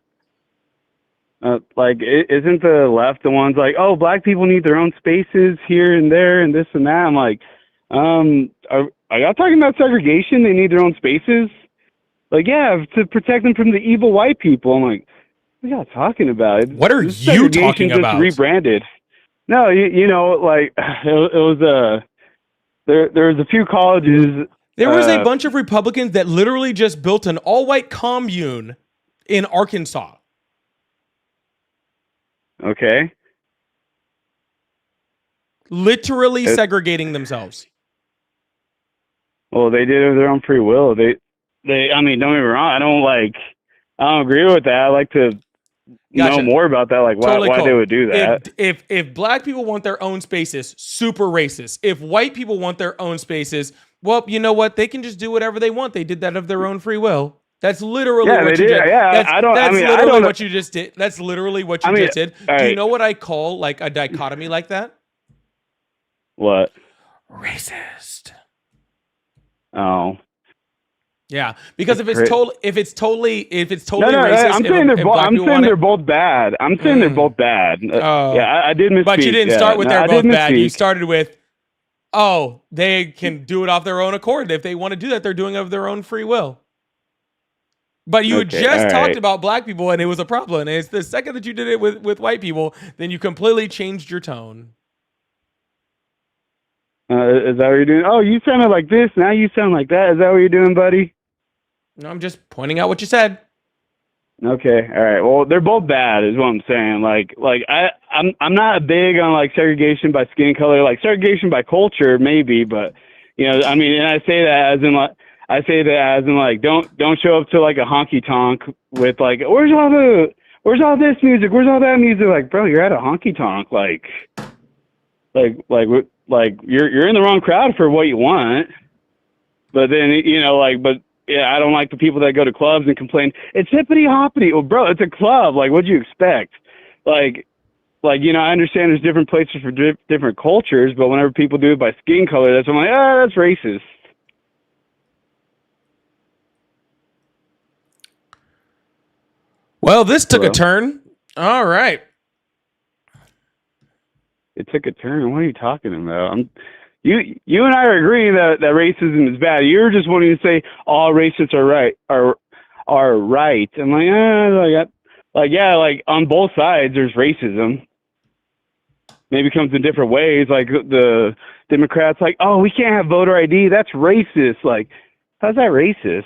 Isn't the left the ones like, oh, black people need their own spaces here and there and this and that? I'm like, are y'all talking about segregation? They need their own spaces? Like, yeah, to protect them from the evil white people. I'm like, what are y'all talking about? What are you talking about? Just rebranded. No, you know, like it was there was a few colleges. There was a bunch of Republicans that literally just built an all-white commune in Arkansas. Okay. Literally segregating themselves. Well, they did it of their own free will. I mean, don't get me wrong. I don't agree with that. I like to Gotcha. know more about that, like Totally why cool. they would do that. If black people want their own spaces, super racist. If white people want their own spaces, well, you know what? They can just do whatever they want. They did that of their own free will. That's literally Yeah, what they you did. did. Yeah, That's, I don't. that's I mean, literally I don't. what you just did. That's literally what you I mean, just did. all Do you right. know what I call like a dichotomy like that? What? Racist. Oh. Yeah, because if it's Cra- totally No, racist, I'm if- saying if they're both. black I'm people saying want they're it- both bad. I'm saying they're both bad. Oh. Yeah, I did misspeak. But you didn't Yeah. start with No, they're I both did bad. You misspeak. started with, oh, they can do it off their own accord. If they want to do that, they're doing it of their own free will. But you had Okay, just all talked right. about black people and it was a problem. And it's the second that you did it with white people, then you completely changed your tone. Is that what you're doing? Oh, you sounded like this. Now you sound like that. Is that what you're doing, buddy? No, I'm just pointing out what you said. Okay, all right. Well, they're both bad, is what I'm saying. I'm not big on like segregation by skin color, like segregation by culture, maybe, but you know, I mean, and I say that as in like don't show up to like a honky tonk with like where's all this music, where's all that music? Like, bro, you're at a honky tonk, like you're in the wrong crowd for what you want. But then you know, but. Yeah, I don't like the people that go to clubs and complain, it's hippity hoppity. Well, bro, it's a club. Like, what'd you expect? Like, you know, I understand there's different places for different cultures, but whenever people do it by skin color, I'm like, that's racist. Well, this took Hello? a turn. All right. It took a turn. What are you talking about? You and I are agreeing that racism is bad. You're just wanting to say all racists are right. I'm like, yeah, like on both sides there's racism. Maybe it comes in different ways. Like the Democrats, like, oh, we can't have voter ID. That's racist. Like, how's that racist?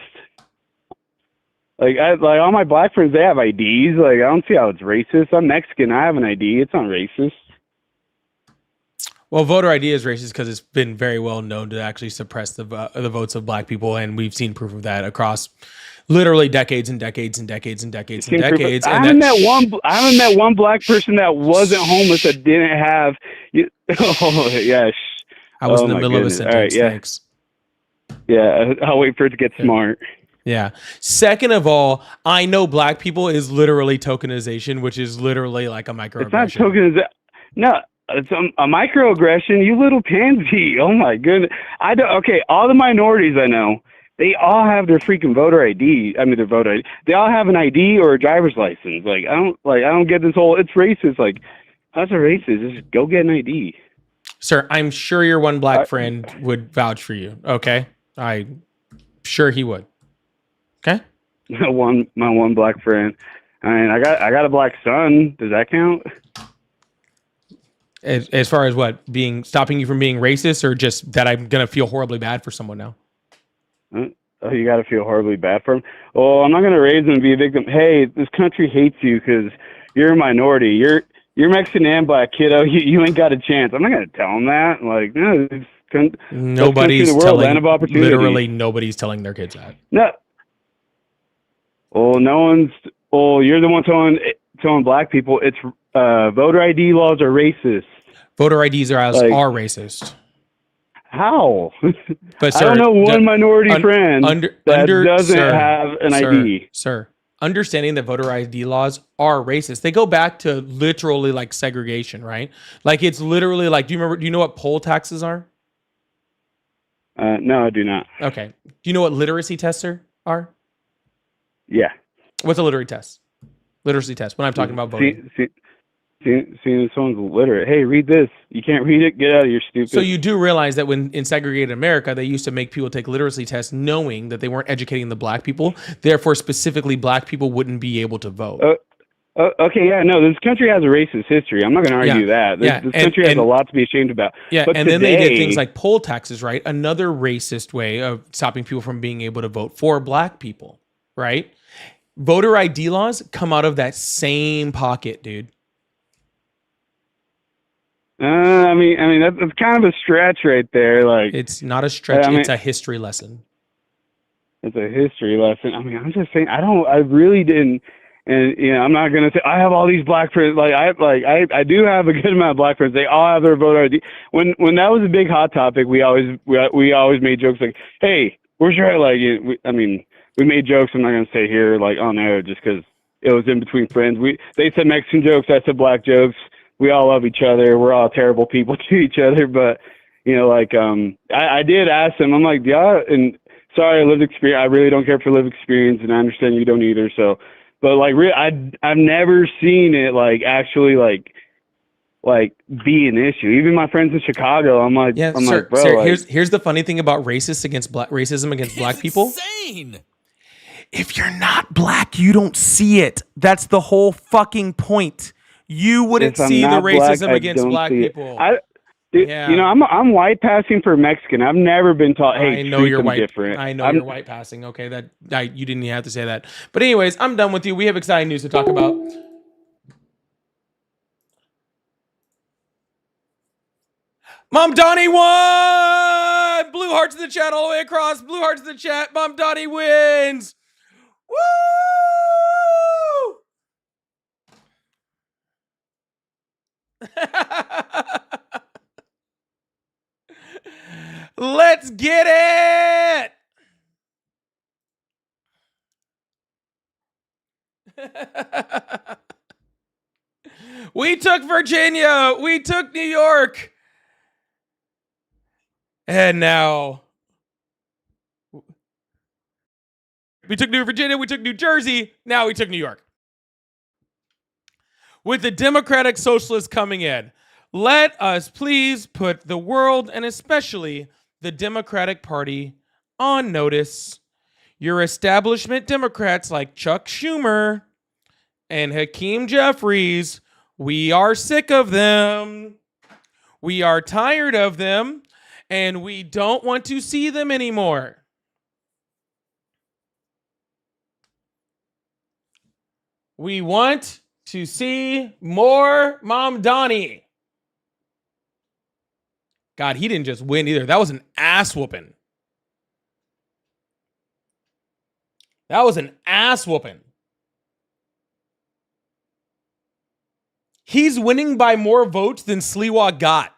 Like all my black friends, they have IDs. Like, I don't see how it's racist. I'm Mexican. I have an ID. It's not racist. Well, voter ID is racist because it's been very well known to actually suppress the votes of black people, and we've seen proof of that across literally decades and decades and decades and decades and decades. I haven't met one black person that wasn't homeless that didn't have. Oh yeah, I was in the my middle goodness. of a All right, sentence. yeah. Thanks. Yeah, I'll wait for it to get smart. Yeah. Second of all, I know black people is literally tokenization, which is literally like a microaggression. It's not tokenization. No. It's a microaggression, you little pansy. Oh my goodness. Okay, all the minorities I know, they all have their freaking voter ID. I mean, their voter ID. They all have an ID or a driver's license. Like, I don't get this whole, it's racist. Like, how's it racist? Just go get an ID. Sir, I'm sure your one black friend would vouch for you. Okay. I'm sure he would. Okay. My one black friend. I mean, I got a black son. Does that count? As far as what, stopping you from being racist, or just that I'm gonna feel horribly bad for someone now? Oh, you got to feel horribly bad for him. Oh, I'm not gonna raise him and be a victim. Hey, this country hates you because you're a minority. You're Mexican and black, kiddo. You ain't got a chance. I'm not gonna tell him that. Like, no, Nobody's telling. Literally, nobody's telling their kids that. No. Well, no one's. Well, you're the one telling black people it's voter ID laws are racist. Voter IDs are racist. How? But sir, I don't know one minority friend that doesn't have an ID. Sir, understanding that voter ID laws are racist. They go back to literally like segregation, right? Like it's literally like, do you know what poll taxes are? No, I do not. Okay. Do you know what literacy tests are? Yeah. What's a literacy test? Literacy test. When I'm talking about voting. Seeing someone's illiterate. Hey, read this. You can't read it. Get out of your stupid. So you do realize that when in segregated America, they used to make people take literacy tests knowing that they weren't educating the black people. Therefore, specifically, black people wouldn't be able to vote. Okay, yeah, no, this country has a racist history. I'm not going to argue that. This country has a lot to be ashamed about. Yeah, but and then they did things like poll taxes, right? Another racist way of stopping people from being able to vote for black people, right? Voter ID laws come out of that same pocket, dude. That's kind of a stretch right there. Like, It's not a stretch. I mean, It's a history lesson. it's a history lesson. I mean, I'm just saying, I really didn't, and I'm not gonna say I have all these black friends. I do have a good amount of black friends. They all have their voter ID. When that was a big hot topic, we always made jokes like, "Hey, where's your we made jokes. I'm not gonna say here like on air just because it was in between friends. They said Mexican jokes, I said black jokes. We all love each other. We're all terrible people to each other, but I did ask them. I'm like, yeah, and sorry, lived experience. I really don't care for lived experience, and I understand you don't either. So, but I've never seen it actually be an issue. Even my friends in Chicago, I'm like, bro. Sir, here's the funny thing about racism against black people. Insane. If you're not black, you don't see it. That's the whole fucking point. You wouldn't see the racism against black people. I'm white passing for Mexican. I've never been taught, hey, I know you're white. Different. I know you're white passing. Okay, you didn't even have to say that. But anyways, I'm done with you. We have exciting news to talk about. Mom Donnie won! Blue hearts in the chat all the way across. Blue hearts in the chat. Mom Donnie wins. Woo! Let's get it! We took Virginia. We took New York. And now we took New Virginia. We took New Jersey. Now we took New York. With the Democratic Socialists coming in, let us please put the world and especially the Democratic Party on notice. Your establishment Democrats like Chuck Schumer and Hakeem Jeffries, we are sick of them. We are tired of them, and we don't want to see them anymore. We want to see more Mom Donnie. God, he didn't just win either. That was an ass whooping. That was an ass whooping. He's winning by more votes than Sliwa got.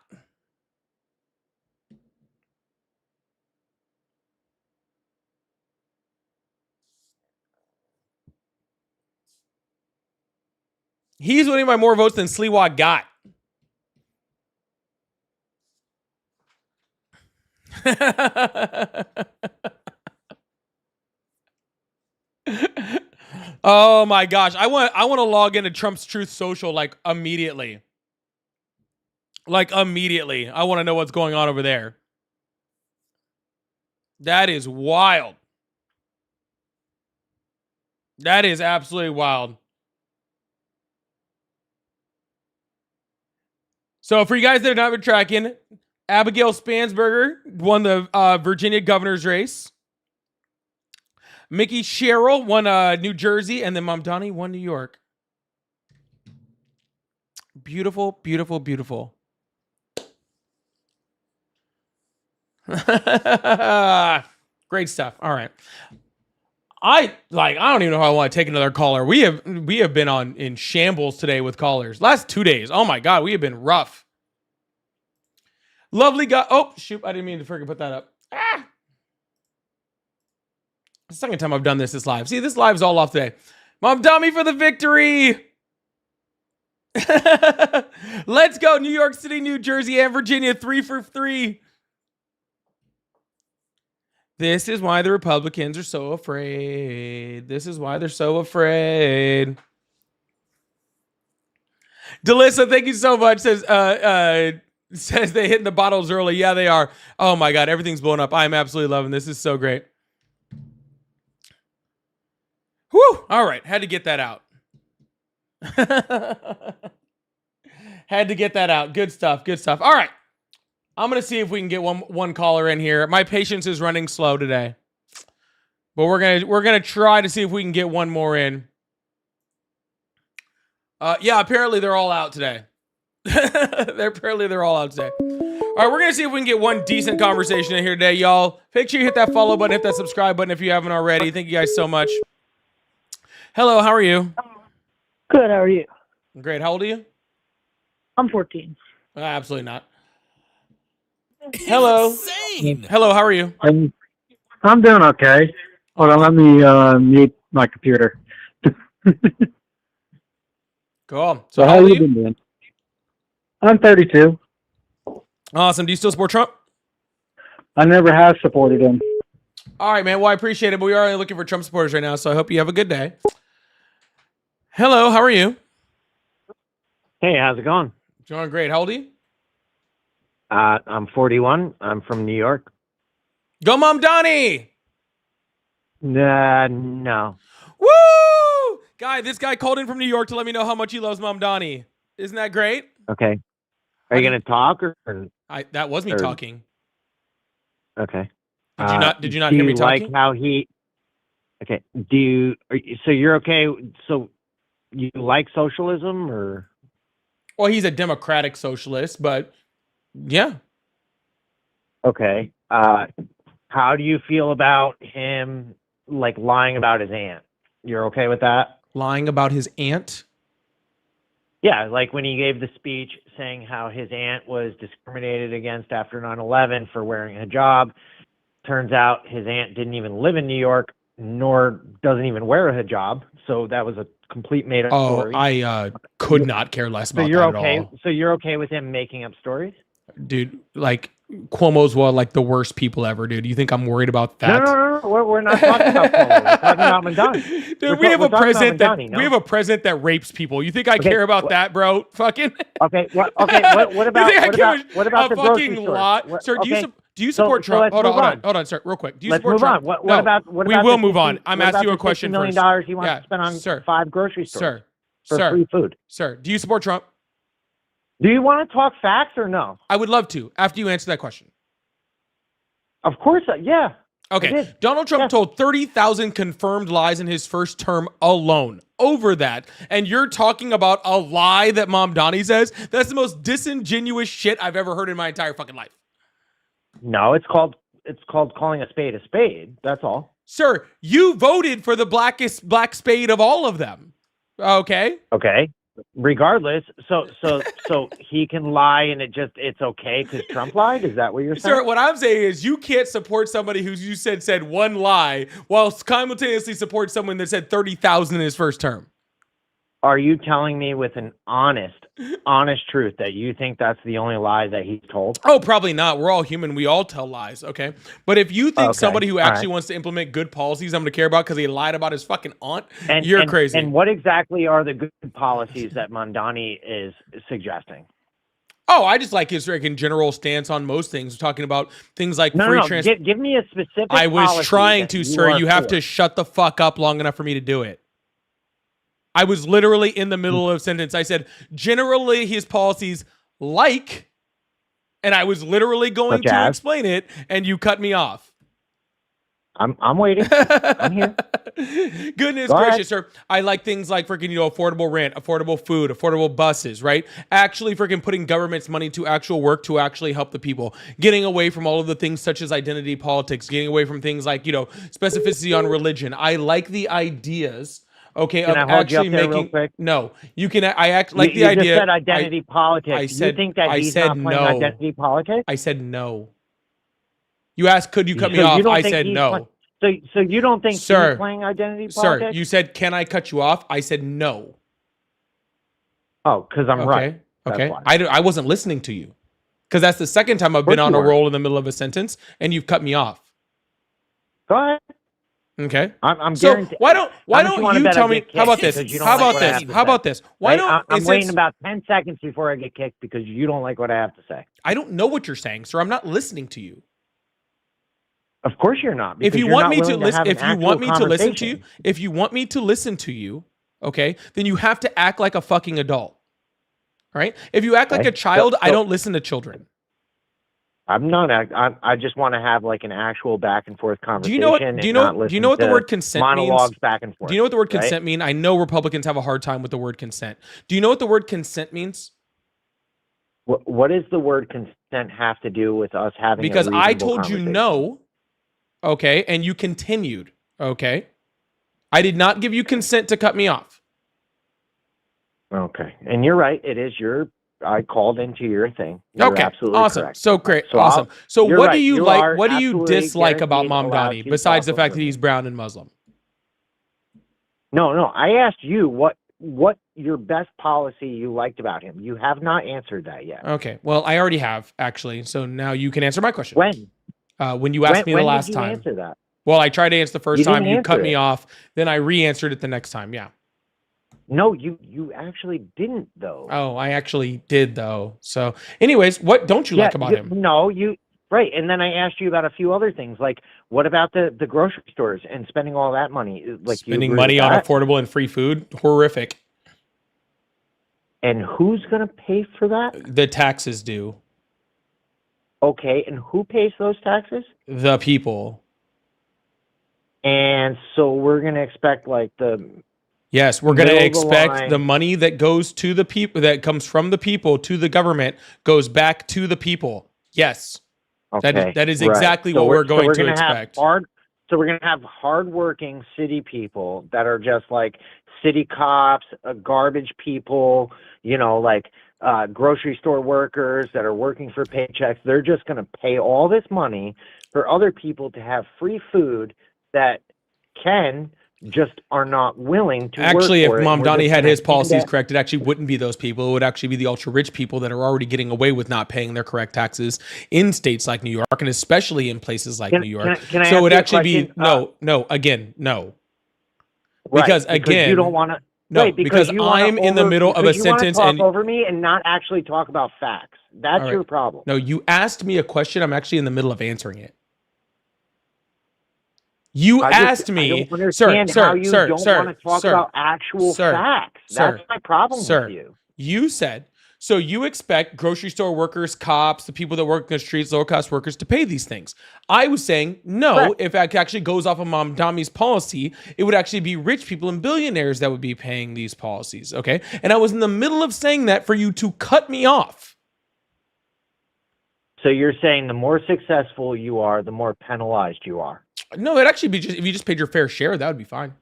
He's winning by more votes than Sliwa got. Oh my gosh. I want to log into Trump's Truth Social immediately. Immediately. I want to know what's going on over there. That is wild. That is absolutely wild. So for you guys that have not been tracking, Abigail Spansberger won the Virginia governor's race. Mickey Sherrill won New Jersey, and then Mom Donnie won New York. Beautiful, beautiful, beautiful. Great stuff. All right. I don't even know how I want to take another caller. We have been in shambles today with callers. Last 2 days. Oh my God, we have been rough. Lovely guy. Oh, shoot. I didn't mean to freaking put that up. The second time I've done this live. See, this live's all off today. Mom Dummy for the victory. Let's go. New York City, New Jersey, and Virginia. 3 for 3. This is why the Republicans are so afraid. This is why they're so afraid. Delissa, thank you so much. Says they hitting the bottles early. Yeah, they are. Oh my God, everything's blowing up. I'm absolutely loving this. This is so great. Whew. All right, had to get that out. Had to get that out. Good stuff. Good stuff. All right. I'm going to see if we can get one caller in here. My patience is running slow today. But we're going to try to see if we can get one more in. Yeah, apparently they're all out today. They're all out today. All right, we're gonna see if we can get one decent conversation in here today, y'all. Make sure you hit that follow button, hit that subscribe button if you haven't already. Thank you guys so much. Hello, how are you? Good, how are you? Great. How old are you? I'm 14. Absolutely not. Hello. Insane. Hello, how are you? I'm doing okay. Hold on, let me mute my computer. Cool. So how you been doing? I'm 32. Awesome. Do you still support Trump? I never have supported him. All right, man. Well, I appreciate it, but we are looking for Trump supporters right now, so I hope you have a good day. Hello, how are you? Hey, how's it going? Doing great. How old are you? I'm 41. I'm from New York. Go, Mom Donnie! No. Woo! This guy called in from New York to let me know how much he loves Mom Donnie. Isn't that great? Okay. Are you going to talk or? That was me talking. Okay. Did you not hear me talking? Like how he? Okay. So you're okay? So you like socialism or? Well, he's a democratic socialist, but yeah. Okay. How do you feel about him like lying about his aunt? You're okay with that? Lying about his aunt? Yeah, like when he gave the speech saying how his aunt was discriminated against after 9/11 for wearing a hijab. Turns out his aunt didn't even live in New York, nor doesn't even wear a hijab. So that was a complete made-up story. I could not care less about that at all. So you're okay with him making up stories? Dude, like Cuomo's like the worst people ever, dude. You think I'm worried about that? No. We're not talking about Cuomo. We're talking about Mandani. Dude, we have a president that rapes people. You think I care about that, bro? Fucking. Okay. What about what about the grocery store? Sir, do you support Trump? Hold on, sir, real quick. Do you support Trump? What about we will move on. I'm asking you a question first. $50 million he wants to spend on 5 grocery stores for free food. Sir, do you support Trump? Do you want to talk facts or no? I would love to after you answer that question. Of course, yeah. Okay, Donald Trump told 30,000 confirmed lies in his first term alone. Over that, and you're talking about a lie that Mom Donnie says? That's the most disingenuous shit I've ever heard in my entire fucking life. No, it's called calling a spade. That's all. Sir, you voted for the black spade of all of them. Okay. Okay. Regardless, so he can lie and it's okay because Trump lied? Is that what you're saying? Sir, what I'm saying is you can't support somebody who you said one lie while simultaneously support someone that said 30,000 in his first term. Are you telling me with an honest truth that you think that's the only lie that he's told? Oh, probably not. We're all human. We all tell lies, okay? But if you think somebody who actually wants to implement good policies I'm going to care about because he lied about his fucking aunt, you're crazy. And what exactly are the good policies that Mandani is suggesting? Oh, I just like his general stance on most things. We're talking about things like free transport. Give me a specific I was trying to, sir. You have to shut the fuck up long enough for me to do it. I was literally in the middle of a sentence. I said, generally his policies and I was literally going to explain it, and you cut me off. I'm waiting. I'm here. Goodness gracious, sir. I like things like freaking, affordable rent, affordable food, affordable buses, right? Actually freaking putting government's money to actual work to actually help the people. Getting away from all of the things such as identity politics, getting away from things like, specificity on religion. I like the ideas. Okay, can I hold you up there real quick? No, you can. I act like the idea. You just said identity politics. You think that he's not playing identity politics? I said no. You asked, could you cut me off? I said no. So you don't think he's playing identity politics? Sir, you said, can I cut you off? I said no. Oh, because I'm right. Okay. I wasn't listening to you. Because that's the second time I've been on a roll in the middle of a sentence, and you've cut me off. Go ahead. Okay. I'm so guaranteed. Why don't you tell me? How about this? How about this? Why don't I'm waiting about 10 seconds before I get kicked because you don't like what I have to say. I don't know what you're saying, sir. I'm not listening to you. Of course you're not. If you want me to listen, if you want me to listen to you, okay, then you have to act like a fucking adult. Right? If you act like a child, I don't listen to children. I'm not. I just want to have like an actual back and forth conversation. Do you know what the word consent means? Monologues back and forth. Do you know what the word consent mean? I know Republicans have a hard time with the word consent. Do you know what the word consent means? What does the word consent have to do with us having Because a I reasonable told you conversation? no, okay, and you continued, okay? I did not give you consent to cut me off. Okay. And you're right. It is I called into your thing. You're Okay, absolutely awesome. correct. So great, So awesome. So you're what do right. you You like? are What do you absolutely dislike about guaranteed allowed Mamdani to besides the talk fact over that he's me. brown and Muslim? No. I asked you what your best policy you liked about him. You have not answered that yet. Okay, well, I already have actually. So now you can answer my question. When? When you asked me the When last did you time. answer that? Well, I tried to answer the first You didn't time. You cut answer me it. off. Then I re-answered it the next time. Yeah. No, you actually didn't though. Oh, I actually did though. So, anyways, what don't you like about him? No, right. And then I asked you about a few other things, like what about the grocery stores and spending all that money? Like Spending money on affordable and free food, horrific. And who's going to pay for that? The taxes do. Okay, and who pays those taxes? The people. And so we're going to expect like Yes, we're going to middle of the expect line. the money that goes to the people, that comes from the people to the government, goes back to the people. Yes. Okay, that is right. exactly So what we're going to gonna expect. So we're going to have hardworking city people that are just like city cops, garbage people, like grocery store workers that are working for paychecks. They're just going to pay all this money for other people to have free food that just are not willing to Actually, if work for it. Mamdani had his policies correct, it actually wouldn't be those people. It would actually be the ultra rich people that are already getting away with not paying their correct taxes in states like New York, and especially in places like New York. Can I So it ask would you a actually be question? no. Right, Because again, you don't want to. no, Right, because you wanna I'm in the middle of a sentence talk and over me and not actually talk about facts. That's All right. your problem. No, you asked me a question. I'm actually in the middle of answering it. You asked me, I don't understand how you don't want to talk about actual facts. That's my problem with you. You said, so you expect grocery store workers, cops, the people that work in the streets, lower cost workers to pay these things. I was saying, no, Correct. if it actually goes off of Mamdani's policy, it would actually be rich people and billionaires that would be paying these policies, okay? And I was in the middle of saying that for you to cut me off. So you're saying the more successful you are, the more penalized you are. No, it'd actually be just, if you just paid your fair share, that would be fine.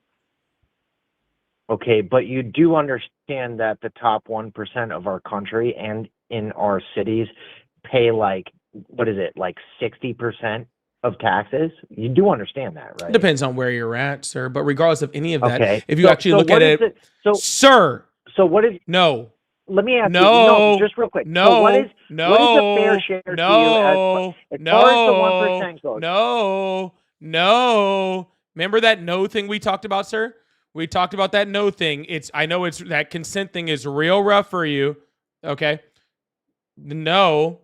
Okay, but you do understand that the top 1% of our country and in our cities pay like 60% of taxes? You do understand that, right? Depends on where you're at, sir. But regardless of any of that, Okay. if you actually look at it, sir. So what is? No. Let me ask No. you. No, just real quick. No. So what is a fair share no. to you as far as the 1% goes? No. Remember that no thing we talked about, sir? We talked about that no thing. I know it's that consent thing is real rough for you. Okay. No,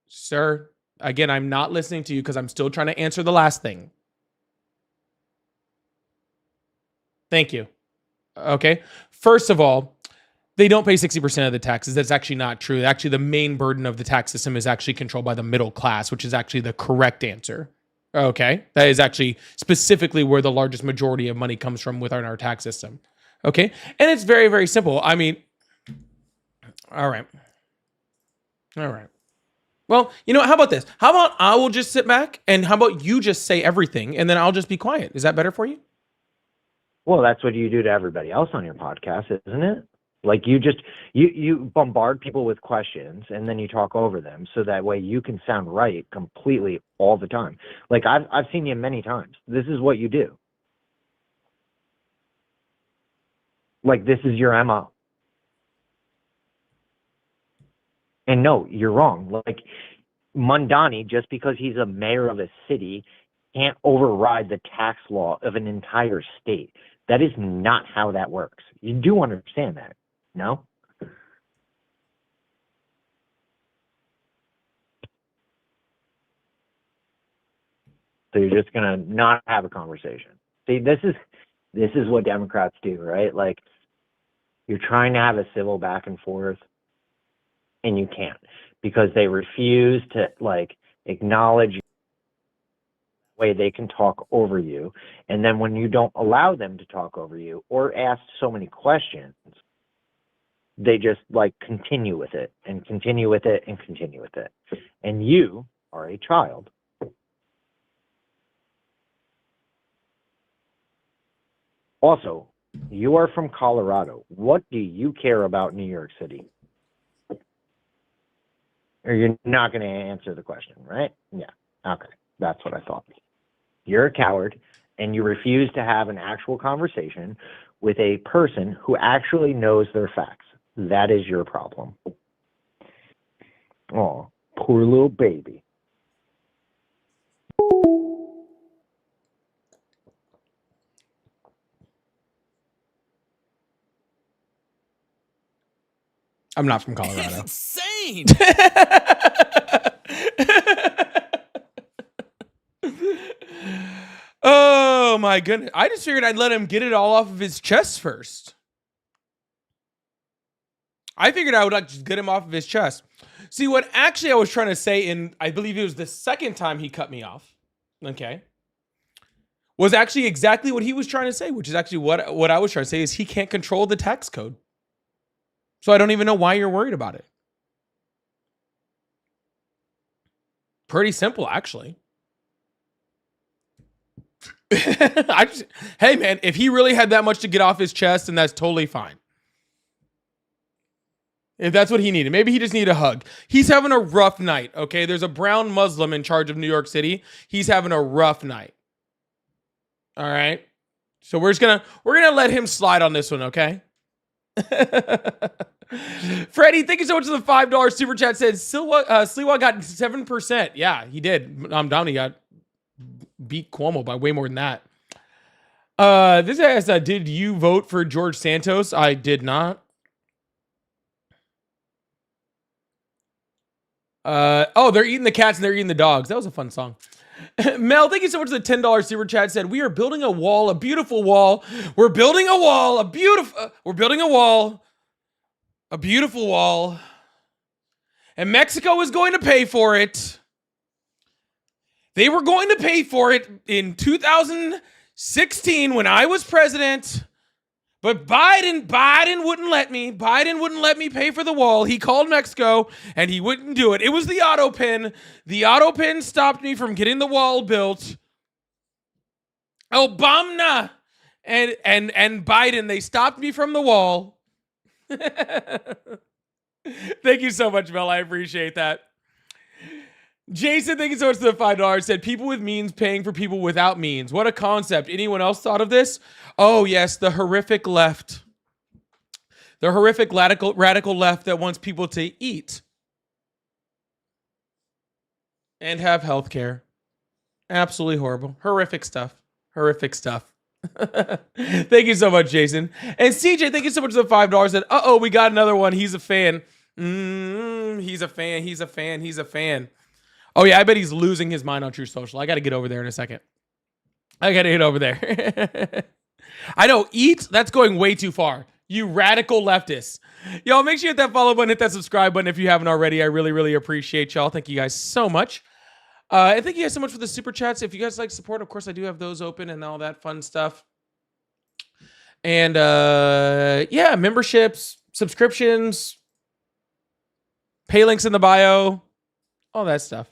sir. Again, I'm not listening to you because I'm still trying to answer the last thing. Thank you. Okay. First of all, they don't pay 60% of the taxes. That's actually not true. Actually, the main burden of the tax system is actually controlled by the middle class, which is actually the correct answer. Okay. That is actually specifically where the largest majority of money comes from within our tax system. Okay. And it's very, very simple. I mean, all right. Well, how about this? How about I will just sit back and how about you just say everything and then I'll just be quiet? Is that better for you? Well, that's what you do to everybody else on your podcast, isn't it? Like you bombard people with questions and then you talk over them so that way you can sound right completely all the time. Like I've seen you many times. This is what you do. Like this is your MO. And no, you're wrong. Like Mamdani, just because he's a mayor of a city, can't override the tax law of an entire state. That is not how that works. You do understand that, no? So you're just gonna not have a conversation. See, this is what Democrats do, right? Like you're trying to have a civil back and forth, and you can't because they refuse to acknowledge the way they can talk over you. And then when you don't allow them to talk over you or ask so many questions, They just like continue with it and continue with it and continue with it. And you are a child. Also, you are from Colorado. What do you care about New York City? Or you're not going to answer the question, right? Yeah. Okay. That's what I thought. You're a coward and you refuse to have an actual conversation with a person who actually knows their facts. That is your problem. Oh, poor little baby. I'm not from Colorado. Insane. Oh my goodness. I just figured I'd let him get it all off of his chest first. I figured I would like just get him off of his chest. See, what actually I was trying to say in, I believe it was the second time he cut me off, okay, was actually exactly what he was trying to say, which is actually what I was trying to say is he can't control the tax code. So I don't even know why you're worried about it. Pretty simple, actually. Hey, man, if he really had that much to get off his chest, then that's totally fine. If that's what he needed. Maybe he just needed a hug. He's having a rough night, okay? There's a brown Muslim in charge of New York City. He's having a rough night. All right? So we're gonna let him slide on this one, okay? Freddie, thank you so much for the $5 super chat. Said Sliwa got 7%. Yeah, he did. Downey got beat Cuomo by way more than that. This asks, did you vote for George Santos? I did not. They're eating the cats and they're eating the dogs. That was a fun song. Mel, thank you so much for the $10 super chat. Said, we are building a wall, a beautiful wall. We're building a wall, we're building a wall, a beautiful wall. And Mexico is going to pay for it. They were going to pay for it in 2016 when I was president. But Biden wouldn't let me. Biden wouldn't let me pay for the wall. He called Mexico and he wouldn't do it. It was the auto pin. The auto pin stopped me from getting the wall built. Obama and Biden, they stopped me from the wall. Thank you so much, Mel. I appreciate that. Jason, thank you so much for the $5. Said people with means paying for people without means. What a concept. Anyone else thought of this? Oh, yes, the horrific left. The horrific radical left that wants people to eat and have health care. Absolutely horrible. Horrific stuff. Horrific stuff. Thank you so much, Jason. And CJ, thank you so much for the $5. Said, we got another one. He's a fan. He's a fan. He's a fan. He's a fan. Oh, yeah, I bet he's losing his mind on True Social. I got to get over there in a second. I got to get over there. I know, that's going way too far. You radical leftists. Y'all, make sure you hit that follow button, hit that subscribe button if you haven't already. I really, really appreciate y'all. Thank you guys so much. And thank you guys so much for the super chats. If you guys like support, of course, I do have those open and all that fun stuff. And, yeah, memberships, subscriptions, pay links in the bio, all that stuff.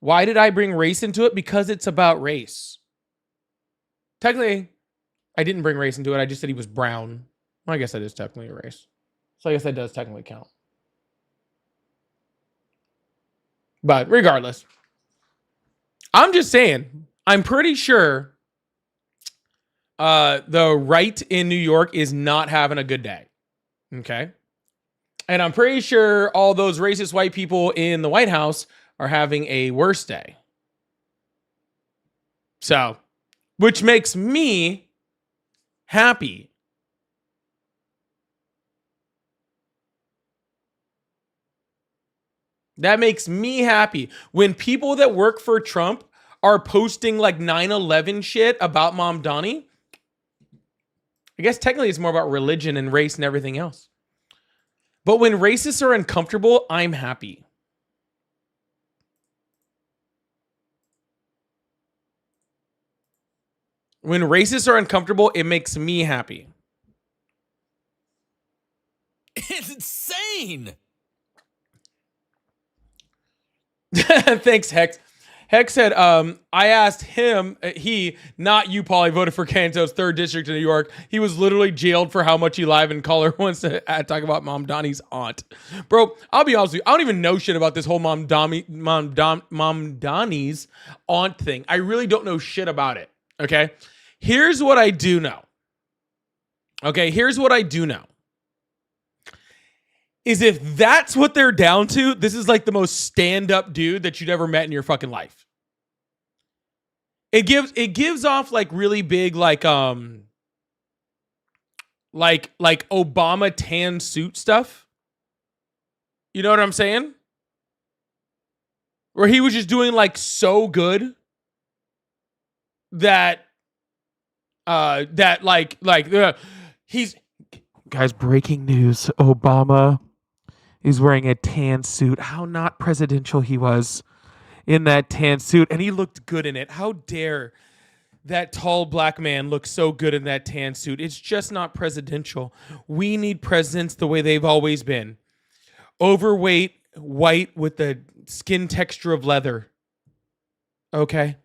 Why did I bring race into it? Because it's about race. Technically, I didn't bring race into it. I just said he was brown. Well, I guess that is technically a race. So I guess that does technically count. But regardless, I'm just saying, I'm pretty sure the right in New York is not having a good day. Okay? And I'm pretty sure all those racist white people in the White House are having a worse day. So, which makes me happy. That makes me happy. When people that work for Trump are posting like 9/11 shit about Mamdani, I guess technically it's more about religion and race and everything else. But when racists are uncomfortable, I'm happy. When racists are uncomfortable, it makes me happy. insane. Thanks, Hex. Hex said, I asked him, not you, Paulie, voted for Canto's 3rd district in New York. He was literally jailed for how much he live in color wants to talk about Mom Donnie's aunt. Bro, I'll be honest with you. I don't even know shit about this whole Mom Donnie's aunt thing. I really don't know shit about it. Okay. Here's what I do know. Is if that's what they're down to, this is like the most stand-up dude that you'd ever met in your fucking life. It gives off like really big like Obama tan suit stuff. You know what I'm saying? Where he was just doing like so good that he's guys, breaking news. Obama is wearing a tan suit. How not presidential he was in that tan suit. And he looked good in it. How dare that tall black man look so good in that tan suit? It's just not presidential. We need presidents the way they've always been. Overweight, white with the skin texture of leather. Okay?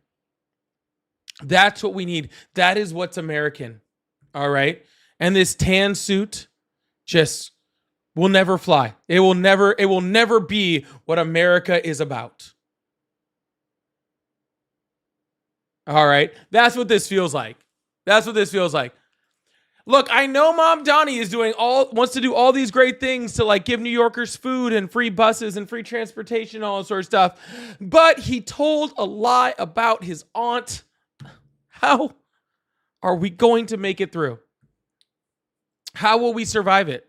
That's what we need. That is what's American. All right? And this tan suit just will never fly. It will never be what America is about. All right. That's what this feels like. Look, I know Mom Donnie wants to do all these great things to like give New Yorkers food and free buses and free transportation, all that sort of stuff. But he told a lie about his aunt. How are we going to make it through? How will we survive it?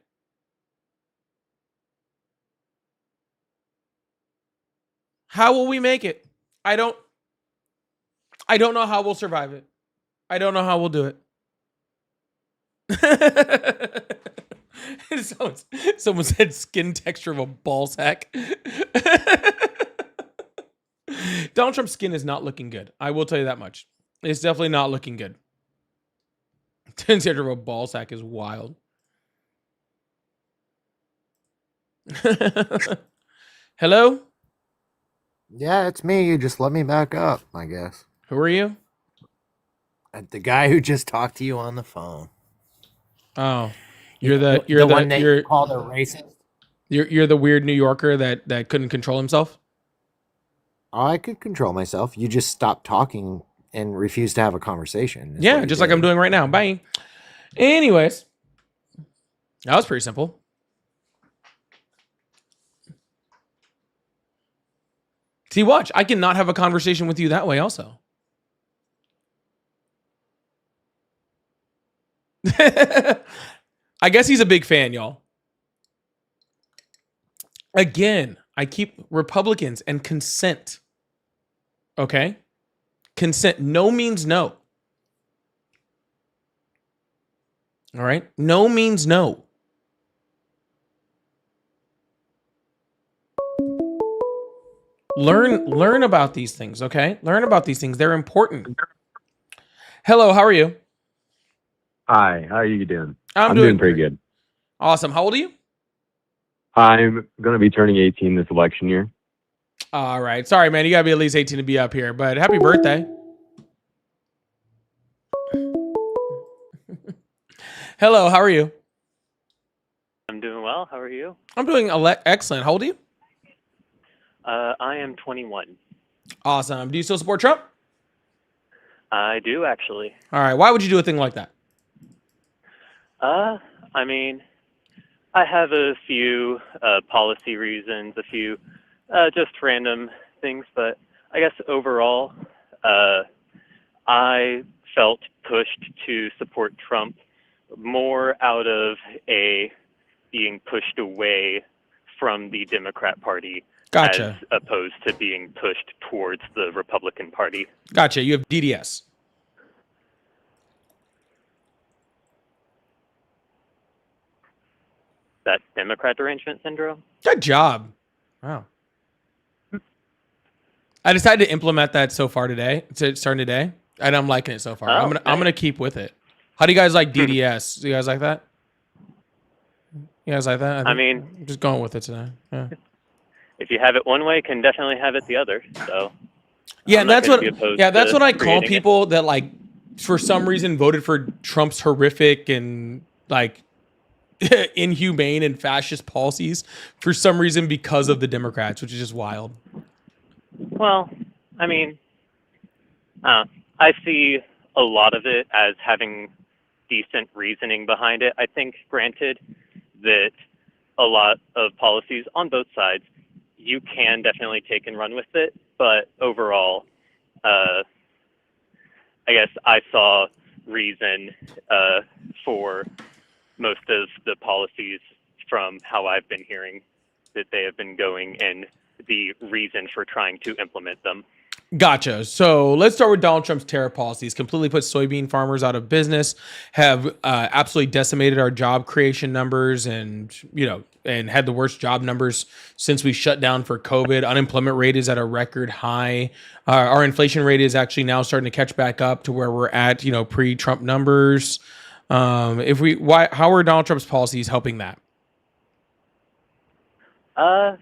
How will we make it? I don't know how we'll survive it. I don't know how we'll do it. Someone said skin texture of a ball sack. Donald Trump's skin is not looking good. I will tell you that much. It's definitely not looking good. Texture of a ball sack is wild. Hello? Yeah, it's me. You just let me back up, I guess. Who are you? The guy who just talked to you on the phone. Oh, you're the one that you called a racist. You're the weird New Yorker that couldn't control himself. Oh, I could control myself. You just stopped talking and refused to have a conversation. Yeah, just like I'm doing right now. Bye. Anyways, that was pretty simple. See, watch. I cannot have a conversation with you that way also. I guess he's a big fan, y'all. Again, I keep Republicans and consent. Okay? Consent. No means no. All right? No means no. Learn about these things, okay? Learn about these things. They're important. Hello, how are you? Hi, how are you doing? I'm doing pretty good. Awesome. How old are you? I'm going to be turning 18 this election year. All right. Sorry, man. You got to be at least 18 to be up here, but happy birthday. Hello, how are you? I'm doing well. How are you? I'm doing excellent. How old are you? I am 21. Awesome. Do you still support Trump? I do, actually. All right. Why would you do a thing like that? I mean, I have a few policy reasons, a few just random things, but I guess overall, I felt pushed to support Trump more out of being pushed away from the Democrat Party. Gotcha. As opposed to being pushed towards the Republican Party. Gotcha. You have DDS. That Democrat derangement syndrome? Good job. Wow. I decided to implement that so far today, starting today, and I'm liking it so far. I'm gonna keep with it. How do you guys like DDS? Do you guys like that? You guys like that? I mean, I'm just going with it today. Yeah. if you have it one way, can definitely have it the other. So Yeah, I'm and not that's gonna what. be opposed Yeah, that's to what I call creating it. people that like, for some reason, voted for Trump's horrific and like inhumane and fascist policies for some reason because of the Democrats, which is just wild. Well, I mean, I see a lot of it as having decent reasoning behind it. I think, granted, that a lot of policies on both sides, you can definitely take and run with it, but overall, I guess I saw reason for most of the policies from how I've been hearing that they have been going and the reason for trying to implement them. Gotcha. So let's start with Donald Trump's tariff policies. Completely put soybean farmers out of business, have absolutely decimated our job creation numbers, and and had the worst job numbers since we shut down for COVID. Unemployment rate is at a record high. Our inflation rate is actually now starting to catch back up to where we're at, pre-Trump numbers. How are Donald Trump's policies helping that? I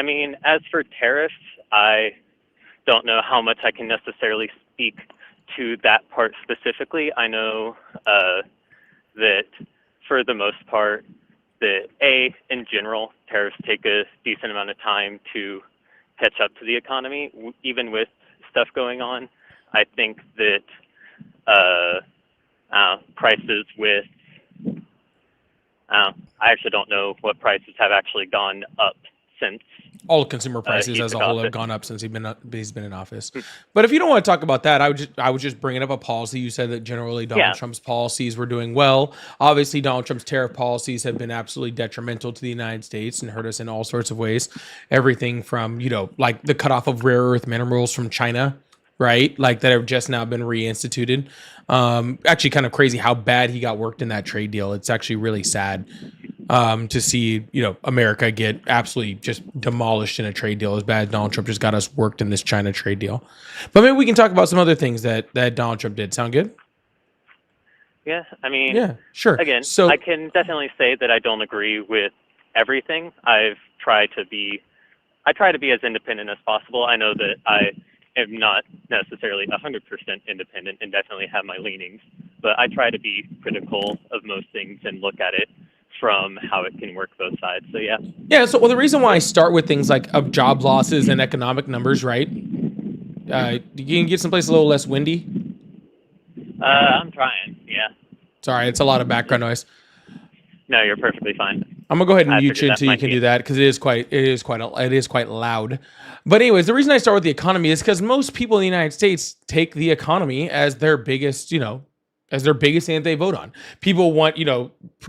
mean, as for tariffs, I don't know how much I can necessarily speak to that part specifically. I know that for the most part, in general, tariffs take a decent amount of time to catch up to the economy, even with stuff going on. I think that prices with, I actually don't know what prices have actually gone up since. All consumer prices he as a took whole have office. gone up since he's been in office. But if you don't want to talk about that, I would just bring up a policy. You said that generally Donald Trump's policies were doing well. Obviously, Donald Trump's tariff policies have been absolutely detrimental to the United States and hurt us in all sorts of ways. Everything from, like the cutoff of rare earth minerals from China, right? Like that have just now been reinstituted. Actually kind of crazy how bad he got worked in that trade deal. It's actually really sad to see, America get absolutely just demolished in a trade deal as bad as Donald Trump just got us worked in this China trade deal. But maybe we can talk about some other things that Donald Trump did. Sound good? Yeah, I mean, Yeah, sure. Again, So I can definitely say that I don't agree with everything. I try to be as independent as possible. I know that I am not necessarily 100% independent and definitely have my leanings, but I try to be critical of most things and look at it from how it can work both sides. So yeah. Yeah, so the reason why I start with things like of job losses and economic numbers, right? You can get someplace a little less windy. I'm trying. Yeah. Sorry, it's a lot of background noise. No, you're perfectly fine. I'm gonna go ahead and I mute figured you that until you might can be do that because it is quite loud. But anyways, the reason I start with the economy is because most people in the United States take the economy as their biggest, as their biggest thing that they vote on. People want,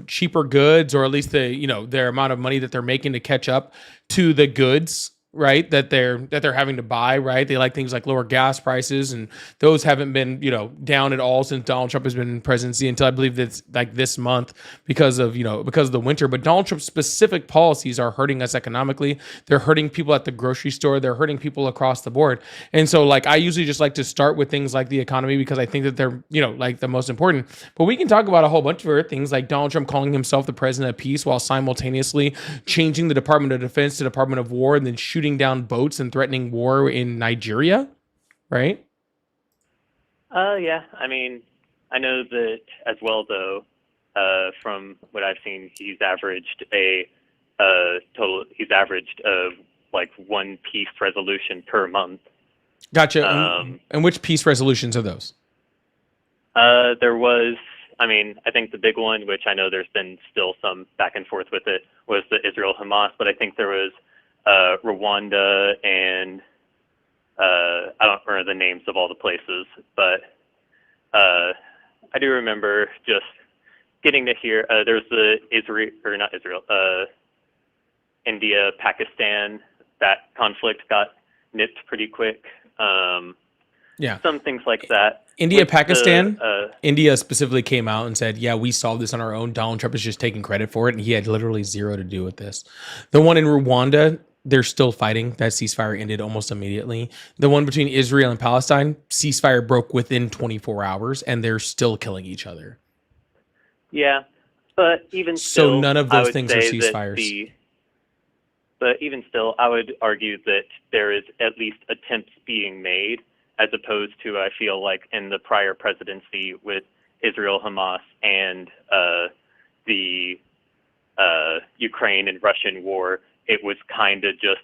cheaper goods, or at least their amount of money that they're making to catch up to the goods, right? That they're having to buy, right? They like things like lower gas prices, and those haven't been, down at all since Donald Trump has been in presidency until I believe that's like this month because of the winter. But Donald Trump's specific policies are hurting us economically. They're hurting people at the grocery store. They're hurting people across the board. And so like, I usually just like to start with things like the economy because I think that they're, like the most important, but we can talk about a whole bunch of other things like Donald Trump calling himself the president of peace while simultaneously changing the Department of Defense to Department of War and then shooting down boats and threatening war in Nigeria, right? Yeah. I mean, I know that as well, though, from what I've seen, he's averaged like one peace resolution per month. Gotcha. And which peace resolutions are those? There was, I think the big one, which I know there's been still some back and forth with it, was the Israel-Hamas, but I think there was Rwanda and I don't remember the names of all the places, but I do remember just getting to hear there's the India, Pakistan, that conflict got nipped pretty quick. Yeah. Some things like that. India, With Pakistan, the, India specifically came out and said, yeah, we solved this on our own. Donald Trump is just taking credit for it. And he had literally zero to do with this. The one in Rwanda, they're still fighting. That ceasefire ended almost immediately. The one between Israel and Palestine, ceasefire broke within 24 hours and they're still killing each other. Yeah. But even So still, none of I those would things are say that ceasefires. but even still, I would argue that there is at least attempts being made, as opposed to, I feel like, in the prior presidency with Israel, Hamas, and the Ukraine and Russian war, it was kind of just,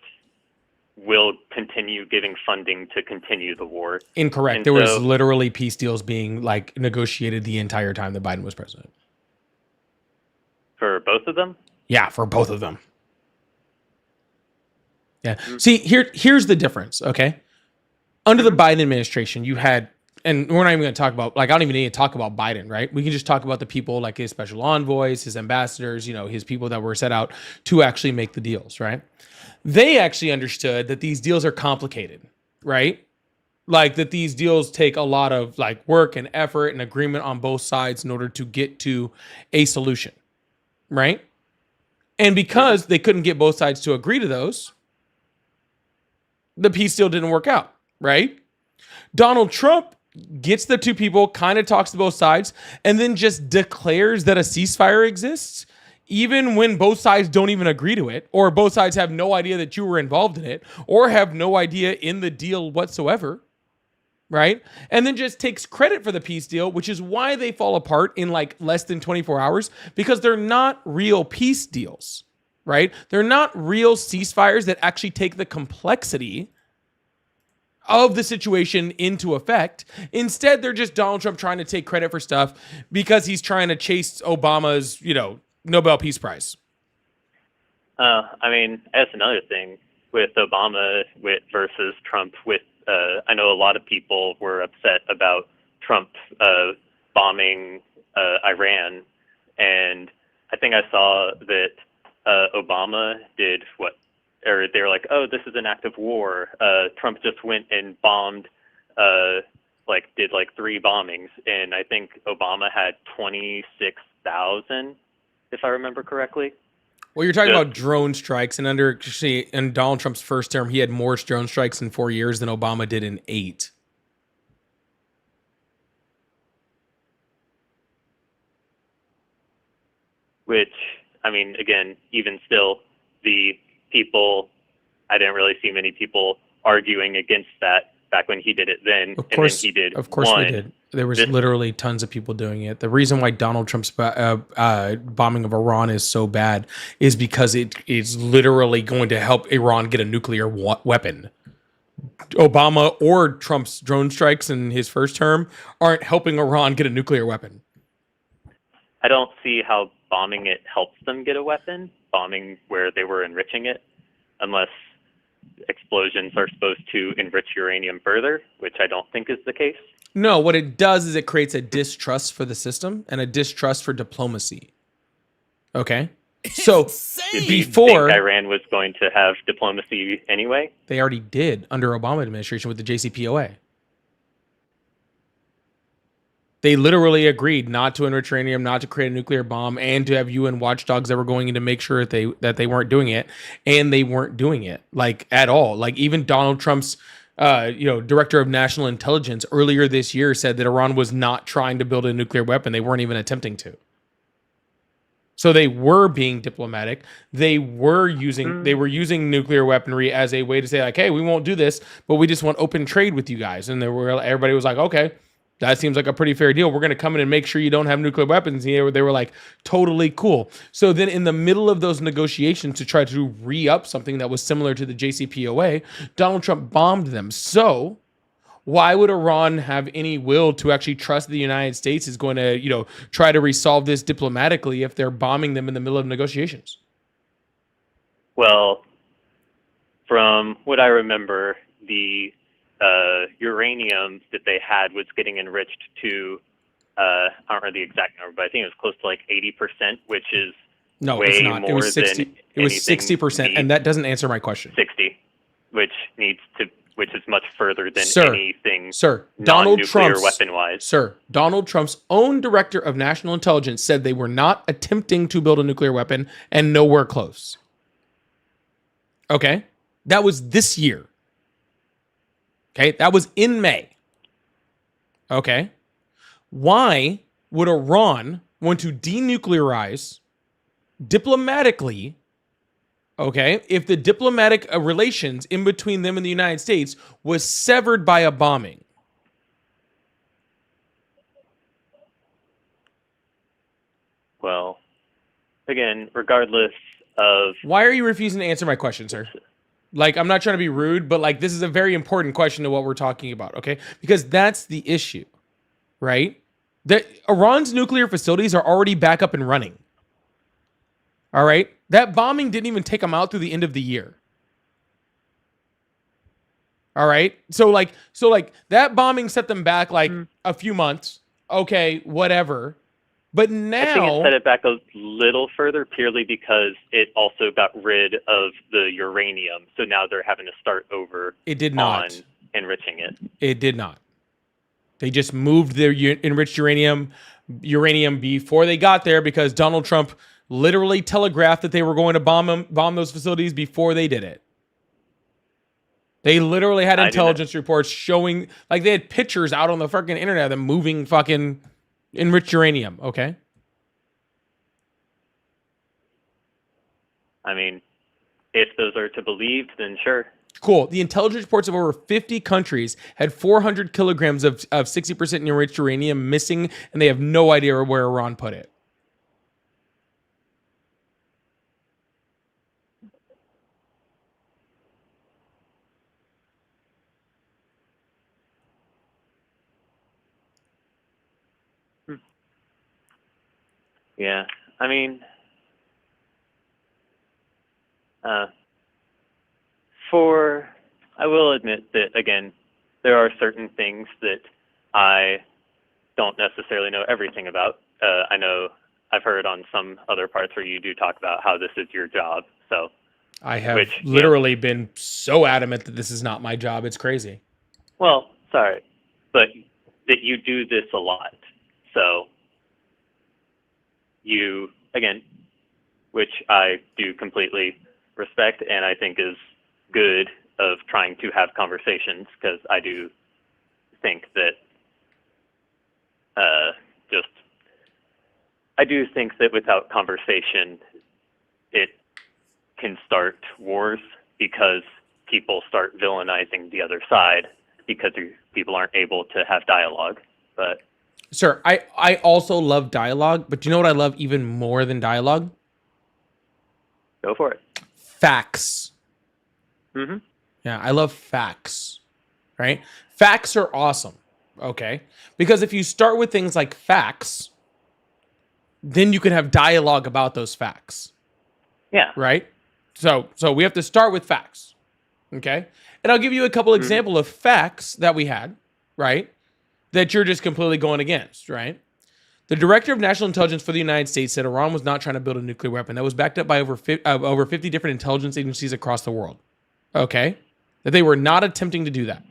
will continue giving funding to continue the war. Incorrect. And There was so- literally peace deals being like negotiated the entire time that Biden was president. For both of them? Yeah, for both of them. Yeah. See, here's the difference, okay? Under the Biden administration, you had, and we're not even going to talk about, like, I don't even need to talk about Biden, right? We can just talk about the people like his special envoys, his ambassadors, you know, his people that were set out to actually make the deals, right? They actually understood that these deals are complicated, right? Like that these deals take a lot of like work and effort and agreement on both sides in order to get to a solution, right? And because they couldn't get both sides to agree to those, the peace deal didn't work out, right? Donald Trump gets the two people, kind of talks to both sides, and then just declares that a ceasefire exists, even when both sides don't even agree to it, or both sides have no idea that you were involved in it, or have no idea in the deal whatsoever, right? And then just takes credit for the peace deal, which is why they fall apart in like less than 24 hours, because they're not real peace deals, right? They're not real ceasefires that actually take the complexity of the situation into effect. Instead, they're just Donald Trump trying to take credit for stuff because he's trying to chase Obama's, you know, Nobel Peace Prize. I mean, that's another thing with Obama versus Trump. I know a lot of people were upset about Trump bombing Iran, and I think I saw that Obama did or they were like, oh, this is an act of war. Trump just went and bombed, did 3 bombings, and I think Obama had 26,000, if I remember correctly. Well, you're talking about drone strikes, and in Donald Trump's first term, he had more drone strikes in 4 years than Obama did in 8. Which, I mean, again, even still, the people, I didn't really see many people arguing against that back when he did it then. Of course, and then he did of course one. we did. There was literally tons of people doing it. The reason why Donald Trump's bombing of Iran is so bad is because it is literally going to help Iran get a nuclear weapon. Obama or Trump's drone strikes in his first term aren't helping Iran get a nuclear weapon. I don't see how bombing it helps them get a weapon, bombing where they were enriching it, unless explosions are supposed to enrich uranium further, which I don't think is the case. No, what it does is it creates a distrust for the system and a distrust for diplomacy. Okay? So before think Iran was going to have diplomacy anyway, they already did under Obama administration with the JCPOA. They literally agreed not to enrich uranium, not to create a nuclear bomb, and to have UN watchdogs that were going in to make sure that they weren't doing it, and they weren't doing it like at all. Like even Donald Trump's director of national intelligence earlier this year said that Iran was not trying to build a nuclear weapon. They weren't even attempting to. So they were being diplomatic. They were using nuclear weaponry as a way to say like, hey, we won't do this, but we just want open trade with you guys. And everybody was like, okay, that seems like a pretty fair deal. We're going to come in and make sure you don't have nuclear weapons. They were like, totally cool. So then in the middle of those negotiations to try to re-up something that was similar to the JCPOA, Donald Trump bombed them. So why would Iran have any will to actually trust the United States is going to, try to resolve this diplomatically if they're bombing them in the middle of negotiations? well, from what I remember, the uranium that they had was getting enriched to, I don't remember the exact number, but I think it was close to like 80%, which is No, way it's not. more It was 60. than It was anything 60%, and that doesn't answer my question. 60, which is much further than Sir, anything Donald non-nuclear Trump's weapon-wise. Sir, Donald Trump's own director of national intelligence said they were not attempting to build a nuclear weapon and nowhere close. Okay? That was this year. Okay? That was in May. Okay? Why would Iran want to denuclearize diplomatically, okay, if the diplomatic relations in between them and the United States was severed by a bombing. Well, again, regardless of... Why are you refusing to answer my question, sir? Like, I'm not trying to be rude, but like, this is a very important question to what we're talking about, okay? Because that's the issue, right? That Iran's nuclear facilities are already back up and running. All right? That bombing didn't even take them out through the end of the year. All right? So like that bombing set them back like a few months. Okay, whatever. But now... I think it set it back a little further purely because it also got rid of the uranium. So now they're having to start over It did not. on enriching it. It did not. They just moved their enriched uranium before they got there because Donald Trump literally telegraphed that they were going to bomb those facilities before they did it. They literally had intelligence reports showing, like they had pictures out on the fucking internet of them moving fucking enriched uranium, okay? I mean, if those are to be believed, then sure. Cool. The intelligence reports of over 50 countries had 400 kilograms of 60% enriched uranium missing, and they have no idea where Iran put it. Yeah, I mean, I will admit that, again, there are certain things that I don't necessarily know everything about. I know I've heard on some other parts where you do talk about how this is your job. So I have literally been so adamant that this is not my job. It's crazy. Well, sorry, but that you do this a lot. So you, again, which I do completely respect and I think is good of trying to have conversations, because I do think that I do think that without conversation, it can start wars because people start villainizing the other side because people aren't able to have dialogue. But sir, I also love dialogue, but do you know what I love even more than dialogue? Go for it. Facts. Mm-hmm. Yeah, I love facts, right? Facts are awesome, okay? Because if you start with things like facts, then you can have dialogue about those facts. Yeah. Right? So we have to start with facts, okay? And I'll give you a couple examples of facts that we had, right? That you're just completely going against, right? The director of national intelligence for the United States said Iran was not trying to build a nuclear weapon. That was backed up by over 50 different intelligence agencies across the world, okay? That they were not attempting to do that,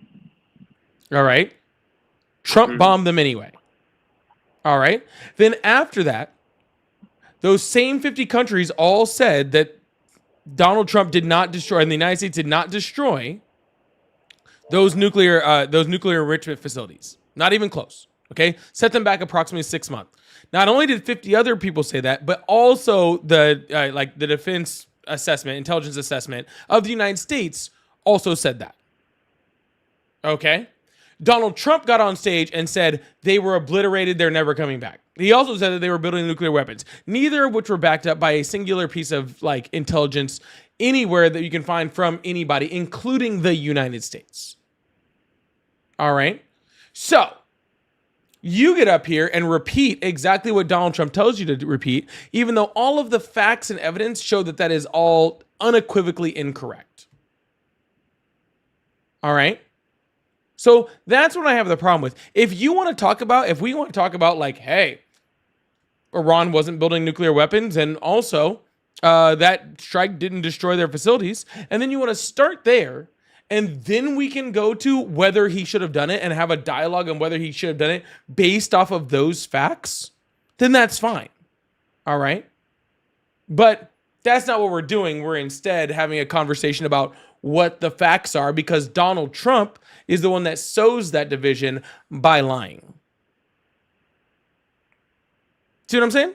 all right? Trump bombed them anyway, all right? Then after that, those same 50 countries all said that Donald Trump did not destroy, and the United States did not destroy those nuclear enrichment facilities. Not even close. Okay, set them back approximately 6 months. Not only did 50 other people say that, but also the defense assessment, intelligence assessment of the United States also said that. Okay, Donald Trump got on stage and said they were obliterated, they're never coming back. He also said that they were building nuclear weapons, neither of which were backed up by a singular piece of like intelligence anywhere that you can find from anybody, including the United States. All right. So you get up here and repeat exactly what Donald Trump tells you to repeat, even though all of the facts and evidence show that that is all unequivocally incorrect. All right. So that's what I have the problem with. If we want to talk about like, hey, Iran wasn't building nuclear weapons, and also that strike didn't destroy their facilities, and then you want to start there, and then we can go to whether he should have done it and have a dialogue on whether he should have done it based off of those facts, then that's fine. All right. But that's not what we're doing. We're instead having a conversation about what the facts are, because Donald Trump is the one that sows that division by lying. See what I'm saying?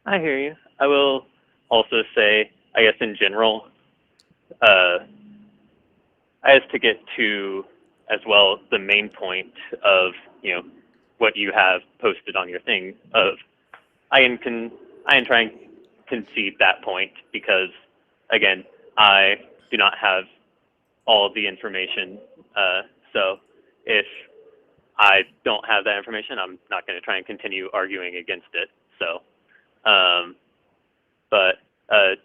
I hear you. I will also say, I guess in general, as to get to as well the main point of what you have posted on your thing of I am trying to concede that point because again I do not have all of the information, so if I don't have that information, I'm not going to try and continue arguing against it. So but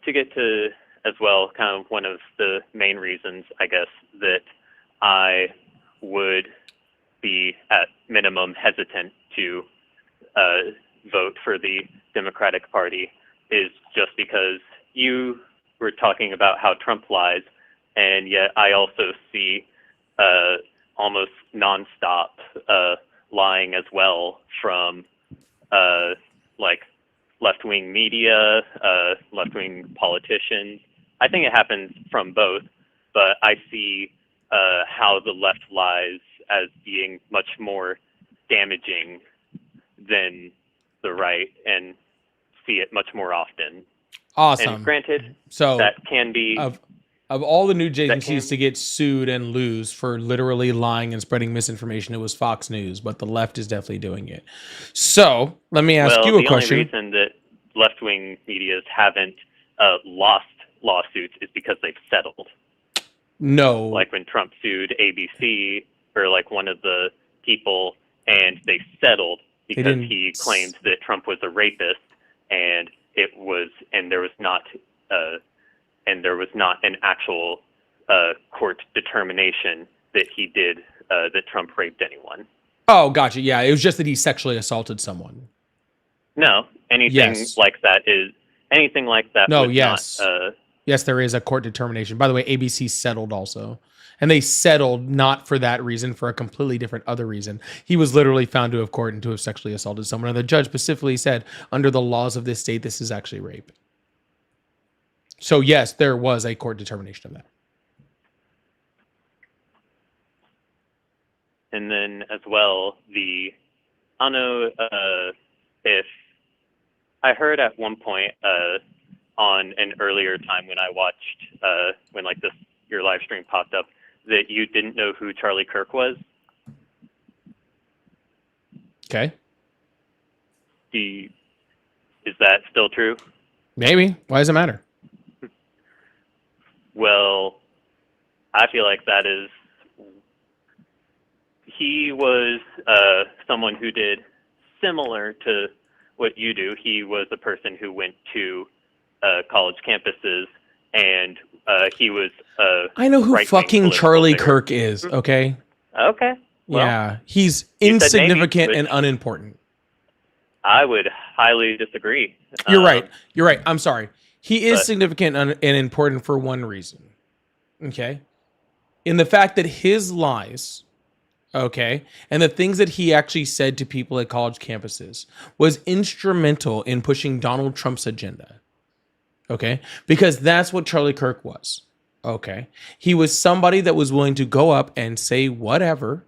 to get to as well, kind of one of the main reasons, I guess, that I would be at minimum hesitant to vote for the Democratic Party is just because you were talking about how Trump lies, and yet I also see almost nonstop lying as well from like left-wing media, left-wing politicians. I think it happens from both, but I see how the left lies as being much more damaging than the right and see it much more often. Awesome. And granted, so that can be... Of all the news agencies to get sued and lose for literally lying and spreading misinformation, it was Fox News, but the left is definitely doing it. So let me ask you a question. The only reason that left-wing medias haven't lost lawsuits is because they've settled. No. Like when Trump sued ABC or like one of the people, and they settled because he claimed that Trump was a rapist, and there was not an actual court determination that he did that Trump raped anyone. Oh, gotcha. Yeah, it was just that he sexually assaulted someone. No, anything like that. No, would yes. not, yes, there is a court determination. By the way, ABC settled also. And they settled not for that reason, for a completely different other reason. He was literally found to have court and to have sexually assaulted someone. And the judge specifically said, under the laws of this state, this is actually rape. So yes, there was a court determination of that. And then as well, I don't know if I heard at one point on an earlier time when I watched when like your live stream popped up that you didn't know who Charlie Kirk was. Okay. Is that still true? Maybe. Why does it matter? Well, I feel like he was someone who did similar to what you do. He was a person who went to college campuses, and he was I know who fucking Charlie Kirk is, okay? Okay. Well, yeah, he's insignificant and unimportant. I would highly disagree. You're right. You're right. I'm sorry. He is significant and important for one reason, okay? In the fact that his lies, okay, and the things that he actually said to people at college campuses was instrumental in pushing Donald Trump's agenda, okay? Because that's what Charlie Kirk was, okay? He was somebody that was willing to go up and say whatever,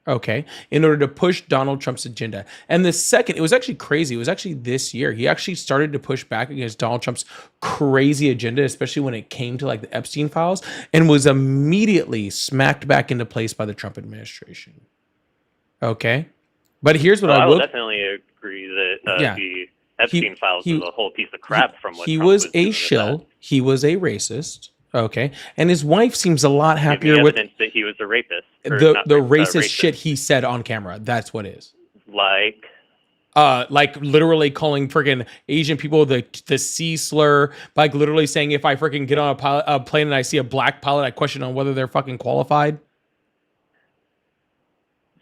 okay, in order to push Donald Trump's agenda. And the second, it was actually crazy. It was actually this year. He actually started to push back against Donald Trump's crazy agenda, especially when it came to like the Epstein files, and was immediately smacked back into place by the Trump administration. Okay. But here's what I will definitely agree that the Epstein files was a whole piece of crap from what he Trump was doing a with shill. that. He was a racist. Okay. And his wife seems a lot happier with evidence that he was a rapist. Or the not racist shit he said on camera. That's what it is. Like literally calling freaking Asian people the C slur, like literally saying if I freaking get on a plane and I see a black pilot, I question on whether they're fucking qualified.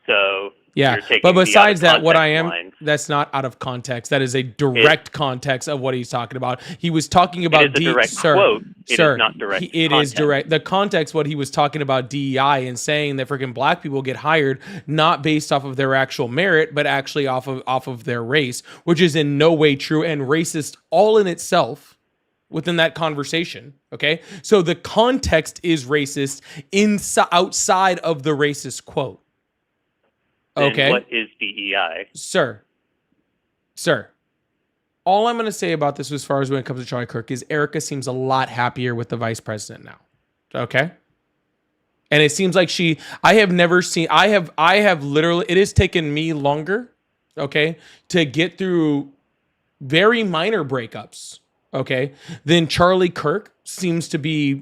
So yeah, but besides that, what I am, that's not out of context. That is a direct context of what he's talking about. He was talking about it is a direct quote. It is not direct. It is direct. The context, what he was talking about DEI and saying that freaking black people get hired not based off of their actual merit, but actually off of their race, which is in no way true and racist all in itself within that conversation. Okay, so the context is racist outside of the racist quote. Then okay. What is DEI? Sir, sir, all I'm going to say about this as far as when it comes to Charlie Kirk is Erica seems a lot happier with the vice president now. Okay? And it seems like I have literally, it has taken me longer, okay, to get through very minor breakups, okay, than Charlie Kirk seems to be,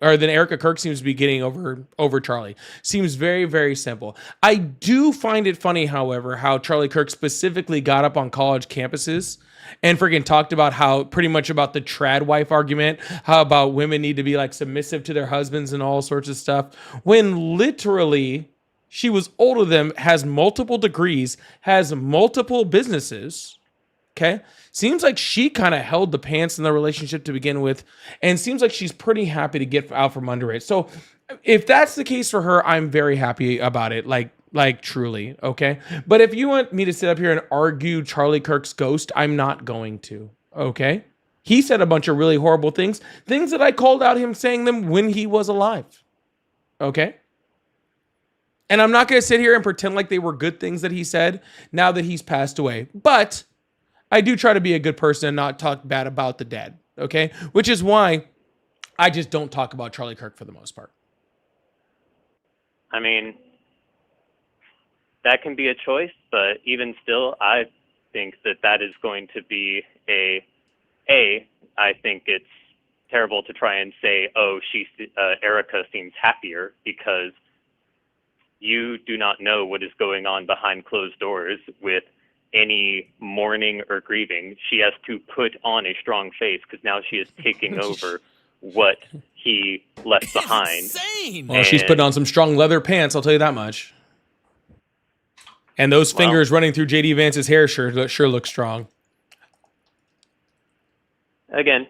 or than Erica Kirk seems to be getting over Charlie. Seems very, very simple. I do find it funny, however, how Charlie Kirk specifically got up on college campuses and freaking talked about how pretty much about the trad wife argument, how about women need to be like submissive to their husbands and all sorts of stuff, when literally she was older than them, has multiple degrees, has multiple businesses. Okay. Seems like she kind of held the pants in the relationship to begin with, and seems like she's pretty happy to get out from under it. So if that's the case for her, I'm very happy about it. Like truly. Okay. But if you want me to sit up here and argue Charlie Kirk's ghost, I'm not going to. Okay. He said a bunch of really horrible things that I called out him saying them when he was alive. Okay. And I'm not going to sit here and pretend like they were good things that he said now that he's passed away. But I do try to be a good person and not talk bad about the dead, okay? Which is why I just don't talk about Charlie Kirk for the most part. I mean, that can be a choice, but even still, I think that is going to be I think it's terrible to try and say, oh, Erica seems happier, because you do not know what is going on behind closed doors with any mourning or grieving. She has to put on a strong face because now she is taking over what he left behind. Insane. Well, she's putting on some strong leather pants, I'll tell you that much. And those fingers running through JD Vance's hair sure look strong. Again,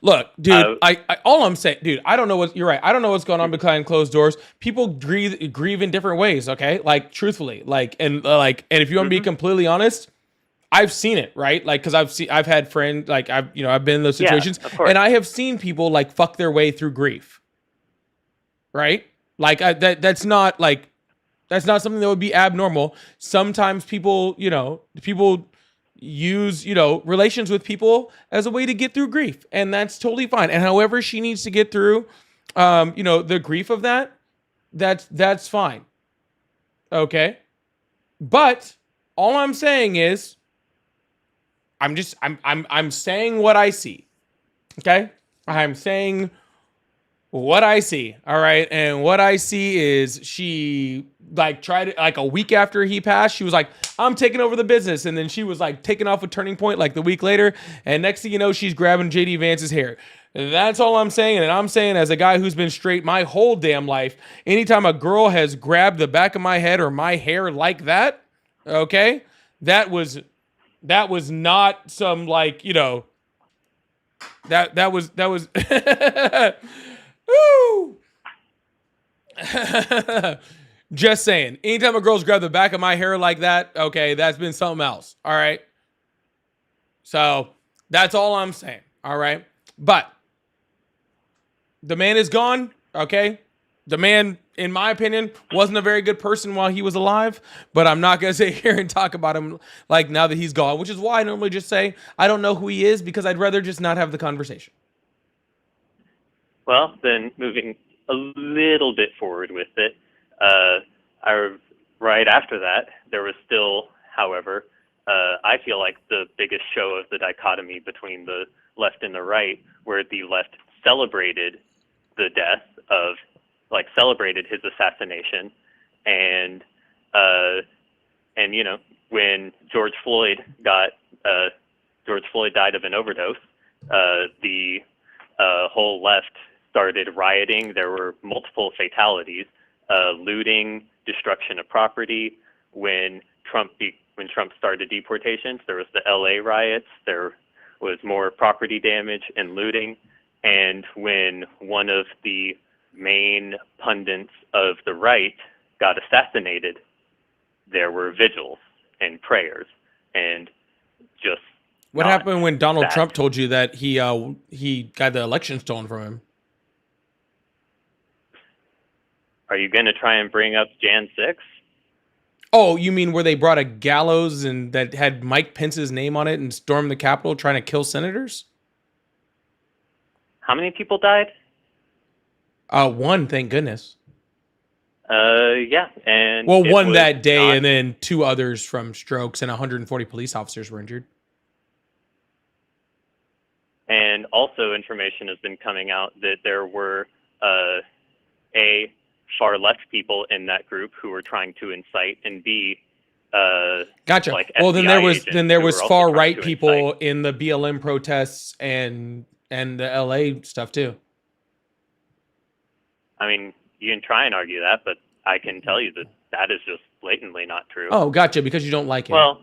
Look, dude, all I'm saying, dude, you're right. I don't know what's going on behind closed doors. People grieve in different ways, okay? Like, truthfully, and if you want to be completely honest, I've seen it, right? Like, cause I've had friends, like I've been in those situations, and I have seen people like fuck their way through grief. Right? Like that's not something that would be abnormal. Sometimes people use relations with people as a way to get through grief, and that's totally fine. And however she needs to get through the grief of that's fine. Okay? But all I'm saying is I'm saying what I see. Okay? I'm saying what I see. All right? And what I see is she tried it like a week after he passed. She was like, I'm taking over the business. And then she was like taking off with Turning Point like the week later. And next thing you know, she's grabbing JD Vance's hair. That's all I'm saying. And I'm saying, as a guy who's been straight my whole damn life, anytime a girl has grabbed the back of my head or my hair like that, okay, that was not some that was woo. Just saying. Anytime a girl's grabbed the back of my hair like that, okay, that's been something else. All right. So that's all I'm saying. All right. But the man is gone. Okay. The man, in my opinion, wasn't a very good person while he was alive, but I'm not going to sit here and talk about him like now that he's gone, which is why I normally just say I don't know who he is, because I'd rather just not have the conversation. Well, then moving a little bit forward with it, right after that, there was still, however, I feel like the biggest show of the dichotomy between the left and the right, where the left celebrated the death of, celebrated his assassination, and when George Floyd died of an overdose, the whole left started rioting. There were multiple fatalities, looting, destruction of property. When Trump started deportations, there was the LA riots. There was more property damage and looting. And when one of the main pundits of the right got assassinated, there were vigils and prayers and just. What happened when Donald Trump told you that he got the election stolen from him? Are you going to try and bring up Jan 6? Oh, you mean where they brought a gallows and that had Mike Pence's name on it and stormed the Capitol trying to kill senators? How many people died? One, thank goodness. Yeah, and Well, it one was that day, not- and then 2 others from strokes, and 140 police officers were injured. And also, information has been coming out that there were A, far left people in that group who were trying to incite, and B, Gotcha. like Well, then there FBI was agents then there who was were also far trying right to people incite. in the BLM protests and the LA stuff too. I mean, you can try and argue that, but I can tell you that that is just blatantly not true. Oh, gotcha. Because you don't like it. Well,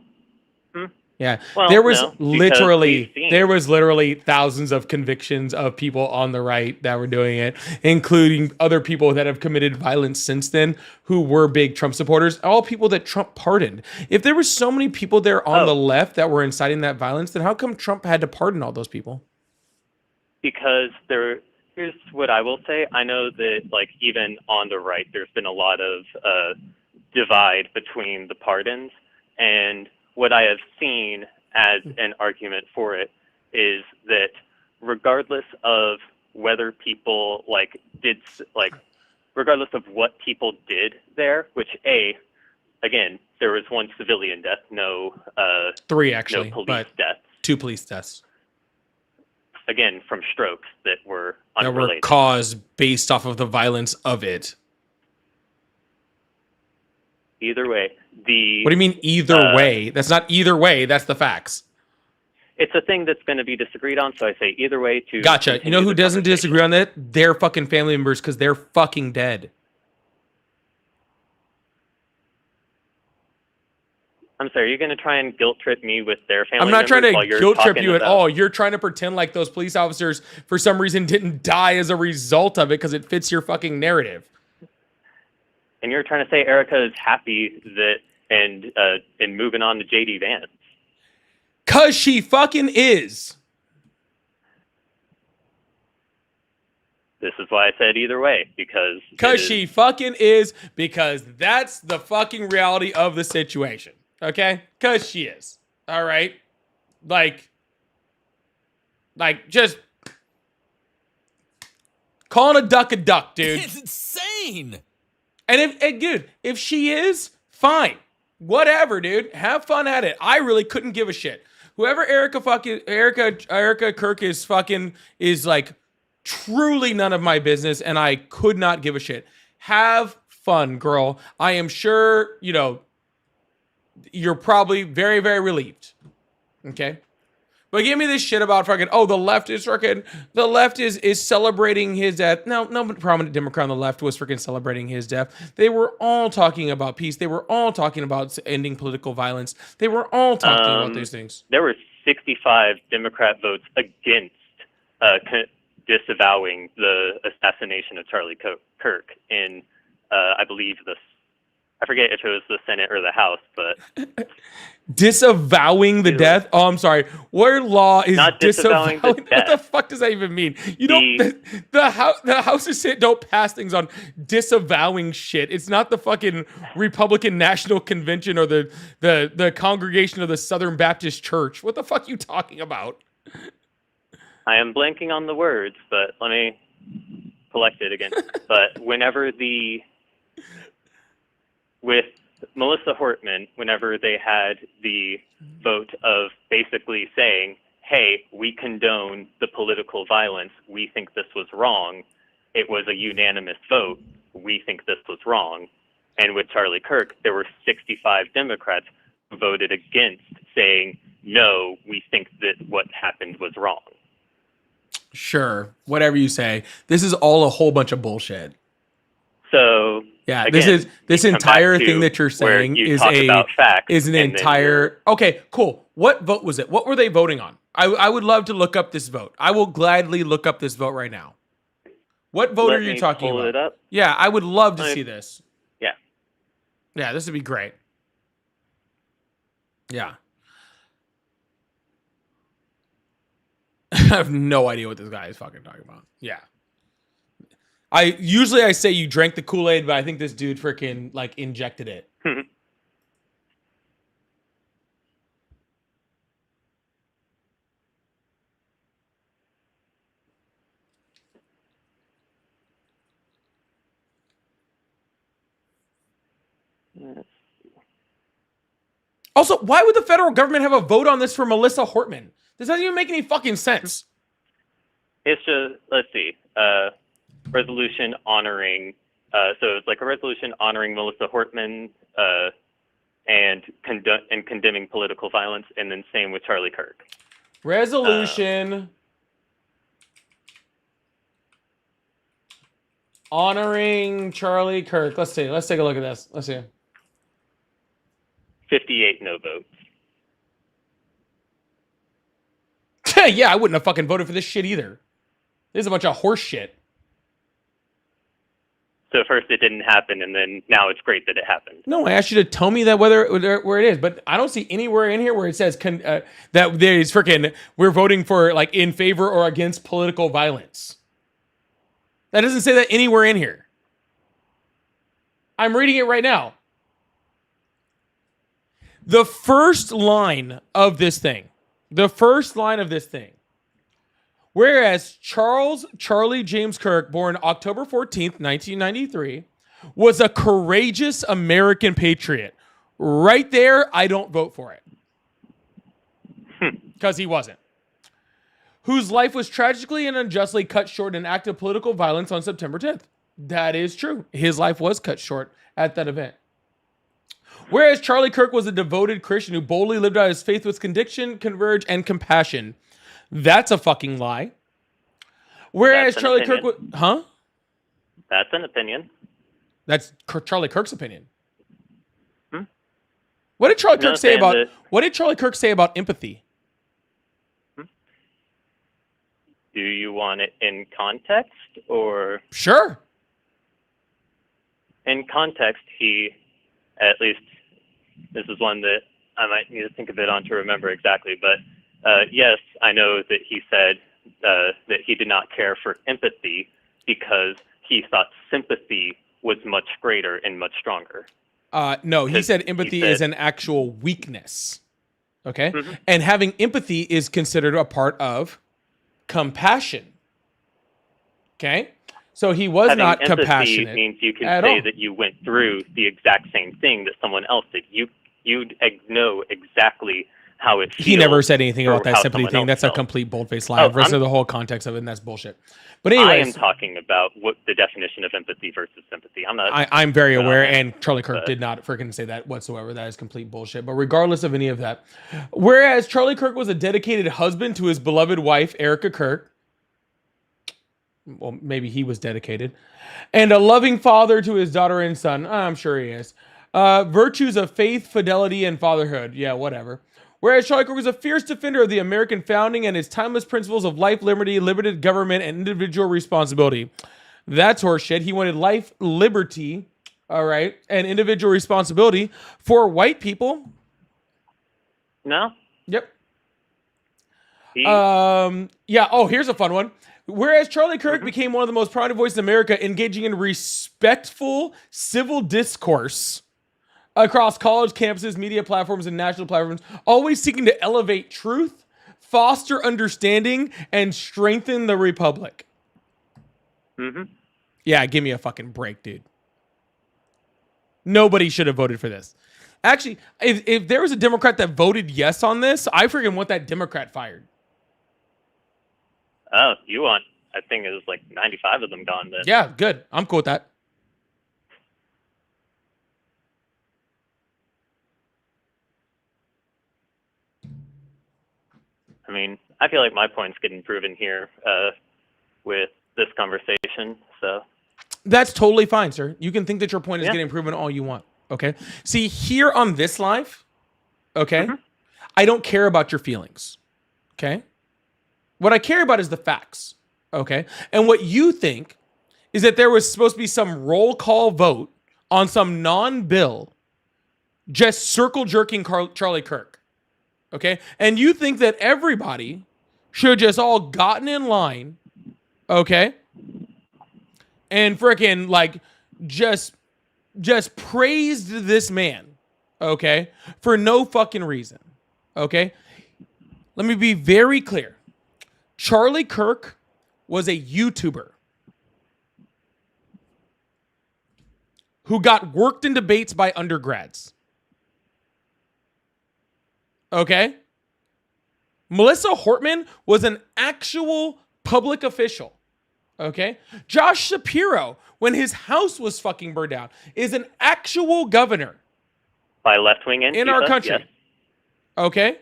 yeah. well, there was no, because literally we've seen- thousands of convictions of people on the right that were doing it, including other people that have committed violence since then who were big Trump supporters, all people that Trump pardoned. If there were so many people there on the left that were inciting that violence, then how come Trump had to pardon all those people? because here's what I will say. I know that, like, even on the right, there's been a lot of divide between the pardons, and what I have seen as an argument for it is that regardless of whether people regardless of what people did there, which again, there was 1 civilian death, no 3 actually, no police but deaths. 2 police deaths Again, from strokes that were that were unrelated. caused based off of the violence of it. Either way, What do you mean either way? That's not either way. That's the facts. it's a thing that's going to be disagreed on, so I say either way to Gotcha. You know continue who the doesn't disagree on that? Their fucking family members, because they're fucking dead. I'm sorry, you're going to try and guilt trip me with their family I'm not trying members while to you're guilt trip talking you at about- all. You're trying to pretend like those police officers, for some reason, didn't die as a result of it because it fits your fucking narrative. And you're trying to say Erica is happy that and moving on to JD Vance. Cause she fucking is. This is why I said either way, because Cause she fucking is, because that's the fucking reality of the situation. Okay? Cause she is. All right? Like just calling a duck, dude. It's insane. And dude, if she is, fine. Whatever, dude. Have fun at it. I really couldn't give a shit. Whoever Erica Kirk is fucking is like truly none of my business, and I could not give a shit. Have fun, girl. I am sure, you're probably very, very relieved. Okay? But give me this shit about fucking, the left is celebrating his death. No prominent Democrat on the left was freaking celebrating his death. They were all talking about peace. They were all talking about ending political violence. They were all talking about these things. There were 65 Democrat votes against disavowing the assassination of Charlie Kirk in, I believe, I forget if it was the Senate or the House, but disavowing the death? Oh, I'm sorry. What law is not disavowing the death? What the fuck does that even mean? You don't. The House and Senate don't pass things on disavowing shit. It's not the fucking Republican National Convention or the Congregation of the Southern Baptist Church. What the fuck are you talking about? I am blanking on the words, but let me collect it again. But with Melissa Hortman, whenever they had the vote of basically saying, hey, we condone the political violence, we think this was wrong, it was a unanimous vote, we think this was wrong. And with Charlie Kirk, there were 65 Democrats who voted against, saying, no, we think that what happened was wrong. Sure, whatever you say. This is all a whole bunch of bullshit. So yeah, again, this entire thing that you're saying is an entire. Okay, cool. What vote was it? What were they voting on? I would love to look up this vote. I will gladly look up this vote right now. What vote are you talking about? It up. Yeah, I would love to see this. Yeah. Yeah, this would be great. Yeah. I have no idea what this guy is fucking talking about. Yeah. I say you drank the Kool-Aid, but I think this dude freaking like injected it. Also, why would the federal government have a vote on this for Melissa Hortman? This doesn't even make any fucking sense. It's just, let's see, resolution honoring, so it's like a resolution honoring Melissa Hortman and condemning political violence, and then same with Charlie Kirk. Resolution honoring Charlie Kirk. Let's see. Let's take a look at this. Let's see. 58 no votes. Yeah, I wouldn't have fucking voted for this shit either. This is a bunch of horse shit. So first it didn't happen, and then now it's great that it happened. No, I asked you to tell me that where it is, but I don't see anywhere in here where it says that there's freaking we're voting for like in favor or against political violence. That doesn't say that anywhere in here. I'm reading it right now. The first line of this thing. Whereas Charlie James Kirk, born October 14th, 1993, was a courageous American patriot. Right there, I don't vote for it. Because he wasn't. Whose life was tragically and unjustly cut short in an act of political violence on September 10th. That is true. His life was cut short at that event. Whereas Charlie Kirk was a devoted Christian who boldly lived out his faith with conviction, converge, and compassion. That's a fucking lie. Whereas Charlie Kirk was... Huh? That's an opinion. That's Charlie Kirk's opinion. What did Charlie Kirk say about... What did Charlie Kirk say about empathy? Do you want it in context or... Sure. In context, he, at least, this is one that I might need to think a bit on to remember exactly, but yes, I know that he said that he did not care for empathy because he thought sympathy was much greater and much stronger. No, he said empathy is an actual weakness. Okay? Mm-hmm. And having empathy is considered a part of compassion. Okay? So he was having not empathy compassionate. Means you can say that you went through the exact same thing that someone else did. You'd know exactly how it feels. He never said anything about that sympathy thing. That's a complete bold-faced lie. The rest of the whole context of it, and that's bullshit. But anyways, I am talking about what the definition of empathy versus sympathy. I'm very aware, and Charlie Kirk did not freaking say that whatsoever. That is complete bullshit. But regardless of any of that, whereas Charlie Kirk was a dedicated husband to his beloved wife, Erica Kirk, well, maybe he was dedicated, and a loving father to his daughter and son. I'm sure he is. Virtues of faith, fidelity, and fatherhood. Yeah, whatever. Whereas Charlie Kirk was a fierce defender of the American founding and its timeless principles of life, liberty, limited government, and individual responsibility. That's horseshit. He wanted life, liberty, all right, and individual responsibility for white people. No. Yep. Yeah. Oh, here's a fun one. Whereas Charlie Kirk became one of the most prominent voices in America, engaging in respectful civil discourse across college campuses, media platforms, and national platforms, always seeking to elevate truth, foster understanding, and strengthen the republic. Mm-hmm. Yeah, give me a fucking break, dude. Nobody should have voted for this. Actually, if there was a Democrat that voted yes on this, I freaking want that Democrat fired. Oh, you want? I think it was like 95 of them gone then. Yeah, good. I'm cool with that. I mean, I feel like my point's getting proven here with this conversation. So that's totally fine, sir. You can think that your point is getting proven all you want. Okay. See, here on this live, okay, I don't care about your feelings. Okay. What I care about is the facts. Okay. And what you think is that there was supposed to be some roll call vote on some non-bill just circle jerking Charlie Kirk. Okay, and you think that everybody should have just all gotten in line, okay, and freaking like just praised this man, okay, for no fucking reason, okay? Let me be very clear. Charlie Kirk was a YouTuber who got worked in debates by undergrads. Okay? Melissa Hortman was an actual public official. Okay? Josh Shapiro, when his house was fucking burned down, is an actual governor. By left-wing Antifa, in our country. yes. Okay?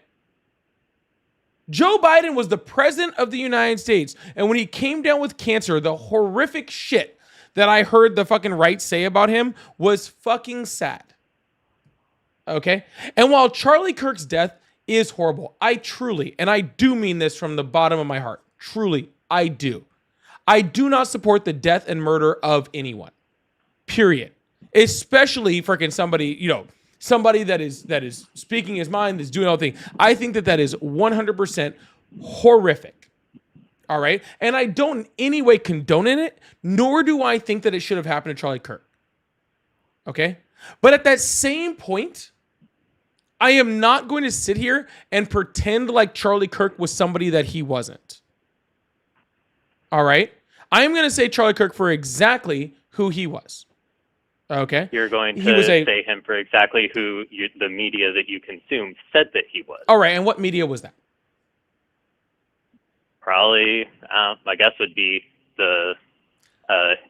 Joe Biden was the president of the United States. And when he came down with cancer, the horrific shit that I heard the fucking right say about him was fucking sad. Okay? And while Charlie Kirk's death is horrible, I truly, and I do mean this from the bottom of my heart, truly, I do not support the death and murder of anyone. Period. Especially freaking somebody, you know, somebody that is speaking his mind, is doing all the thing. I think that is 100% horrific. All right? And I don't in any way condone it, nor do I think that it should have happened to Charlie Kirk. Okay? But at that same point, I am not going to sit here and pretend like Charlie Kirk was somebody that he wasn't. All right? I am going to say Charlie Kirk for exactly who he was. Okay? You're going to say him for exactly who the media that you consumed said that he was. All right, and what media was that? Probably, I guess would be the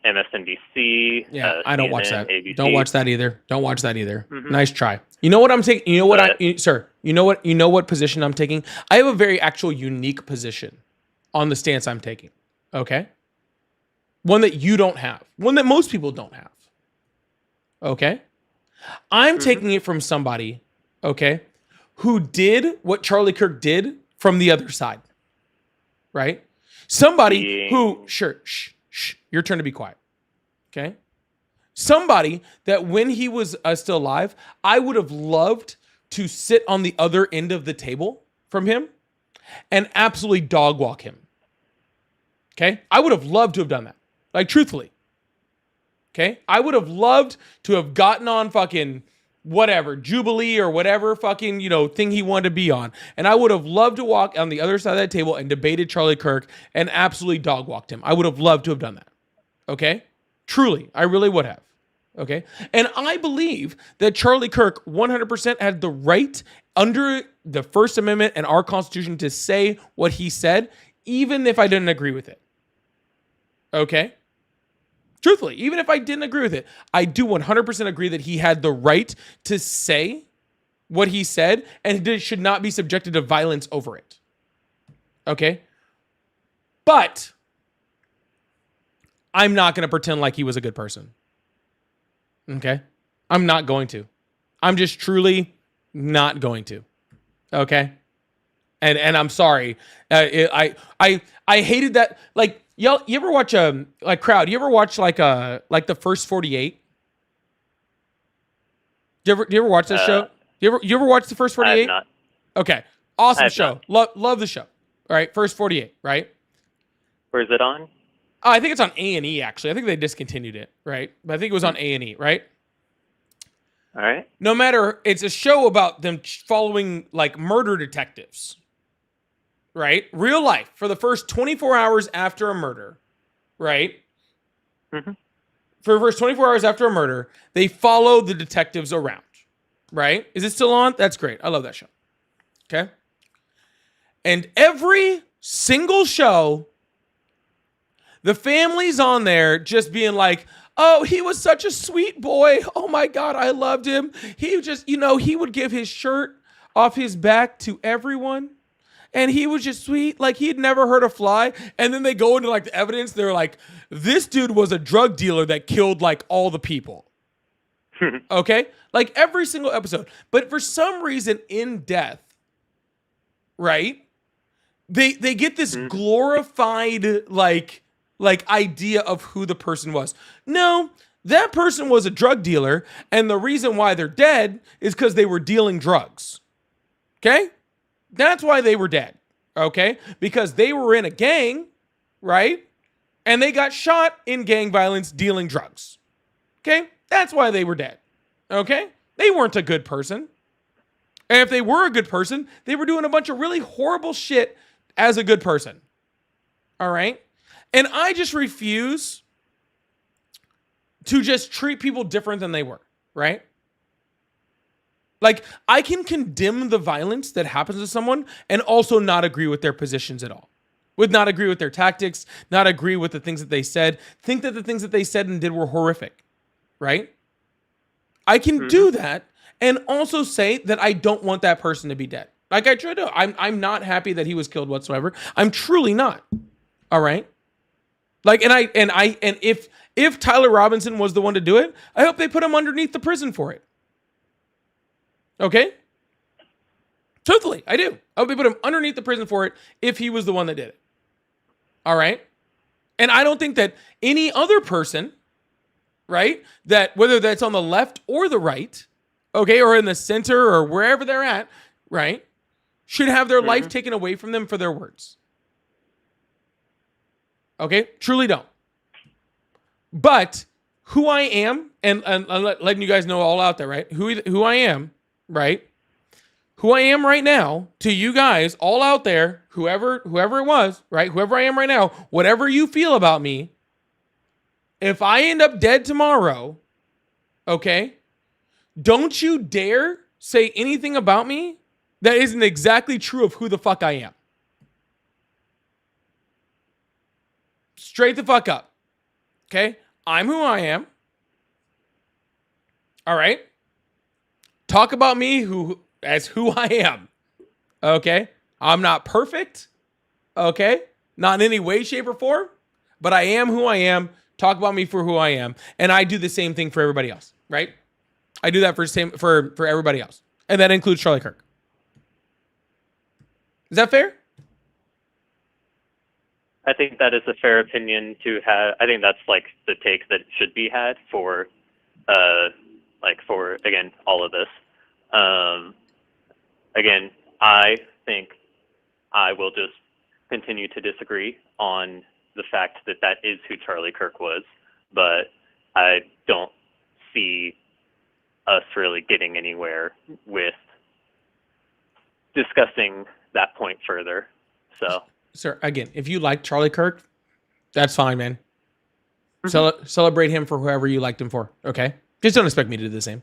MSNBC. Yeah, I don't watch that. ABC. Don't watch that either. Don't watch that either. Mhm. Nice try. You know what I'm taking? You know what sir, you know what position I'm taking? I have a very actual unique position on the stance I'm taking. Okay? One that you don't have. One that most people don't have. Okay? I'm taking it from somebody, okay, who did what Charlie Kirk did from the other side. Right? Somebody who, shh, your turn to be quiet. Okay? Somebody that when he was still alive, I would have loved to sit on the other end of the table from him and absolutely dog walk him. Okay? I would have loved to have done that. Like, truthfully. Okay? I would have loved to have gotten on fucking whatever, Jubilee or whatever fucking, you know, thing he wanted to be on. And I would have loved to walk on the other side of that table and debated Charlie Kirk and absolutely dog walked him. I would have loved to have done that. Okay? Truly, I really would have. Okay? And I believe that Charlie Kirk 100% had the right under the First Amendment and our Constitution to say what he said, even if I didn't agree with it. Okay? Truthfully, even if I didn't agree with it, I do 100% agree that he had the right to say what he said and it should not be subjected to violence over it. Okay? But I'm not going to pretend like he was a good person. Okay? I'm not going to. I'm just truly not going to. Okay? And I'm sorry. I hated that. Like, y'all, you ever watch like Crowd? You ever watch like the First 48? Do you ever watch this show? You ever watch the First 48? I have not. Okay, awesome show. Love the show. All right, First 48. Right? Where's it on? I think it's on A&E actually. I think they discontinued it. Right? But I think it was on A&E. Right? All right. No matter, it's a show about them following like murder detectives. Right? Real life for the first 24 hours after a murder. Right? Mm-hmm. For the first 24 hours after a murder, they follow the detectives around. Right? Is it still on? That's great. I love that show. Okay? And every single show, the family's on there just being like, oh, he was such a sweet boy. Oh my God, I loved him. He just, he would give his shirt off his back to everyone. And he was just sweet. Like, he'd never hurt a fly. And then they go into like the evidence. They're like, this dude was a drug dealer that killed like all the people. Okay? Like every single episode. But for some reason in death, right? They get this glorified like idea of who the person was. No, that person was a drug dealer. And the reason why they're dead is because they were dealing drugs. Okay? That's why they were dead, okay? Because they were in a gang, right? And they got shot in gang violence dealing drugs, okay? That's why they were dead, okay? They weren't a good person. And if they were a good person, they were doing a bunch of really horrible shit as a good person, all right? And I just refuse to just treat people different than they were, right? Like, I can condemn the violence that happens to someone and also not agree with their positions at all. Would not agree with their tactics, not agree with the things that they said, think that the things that they said and did were horrific, right? I can do that and also say that I don't want that person to be dead. Like I try to, I'm not happy that he was killed whatsoever. I'm truly not. All right. Like, and if Tyler Robinson was the one to do it, I hope they put him underneath the prison for it. Okay. Truthfully, I do. I hope they put him underneath the prison for it if he was the one that did it. All right. And I don't think that any other person, right, that whether that's on the left or the right, okay, or in the center or wherever they're at, right, should have their life taken away from them for their words. Okay, truly don't. But who I am, and letting you guys know all out there, right, who I am, right, who I am right now, to you guys all out there, whoever it was, right, whoever I am right now, whatever you feel about me, if I end up dead tomorrow, okay, don't you dare say anything about me that isn't exactly true of who the fuck I am. Straight the fuck up. Okay? I'm who I am. All right? Talk about me as who I am. Okay? I'm not perfect. Okay? Not in any way, shape, or form. But I am who I am. Talk about me for who I am. And I do the same thing for everybody else. Right? I do that for everybody else. And that includes Charlie Kirk. Is that fair? I think that is a fair opinion to have. I think that's like the take that should be had for, again, all of this. Again, I think I will just continue to disagree on the fact that that is who Charlie Kirk was, but I don't see us really getting anywhere with discussing that point further. So, sir, again, if you like Charlie Kirk, that's fine, man. Celebrate him for whoever you liked him for. Okay, just don't expect me to do the same.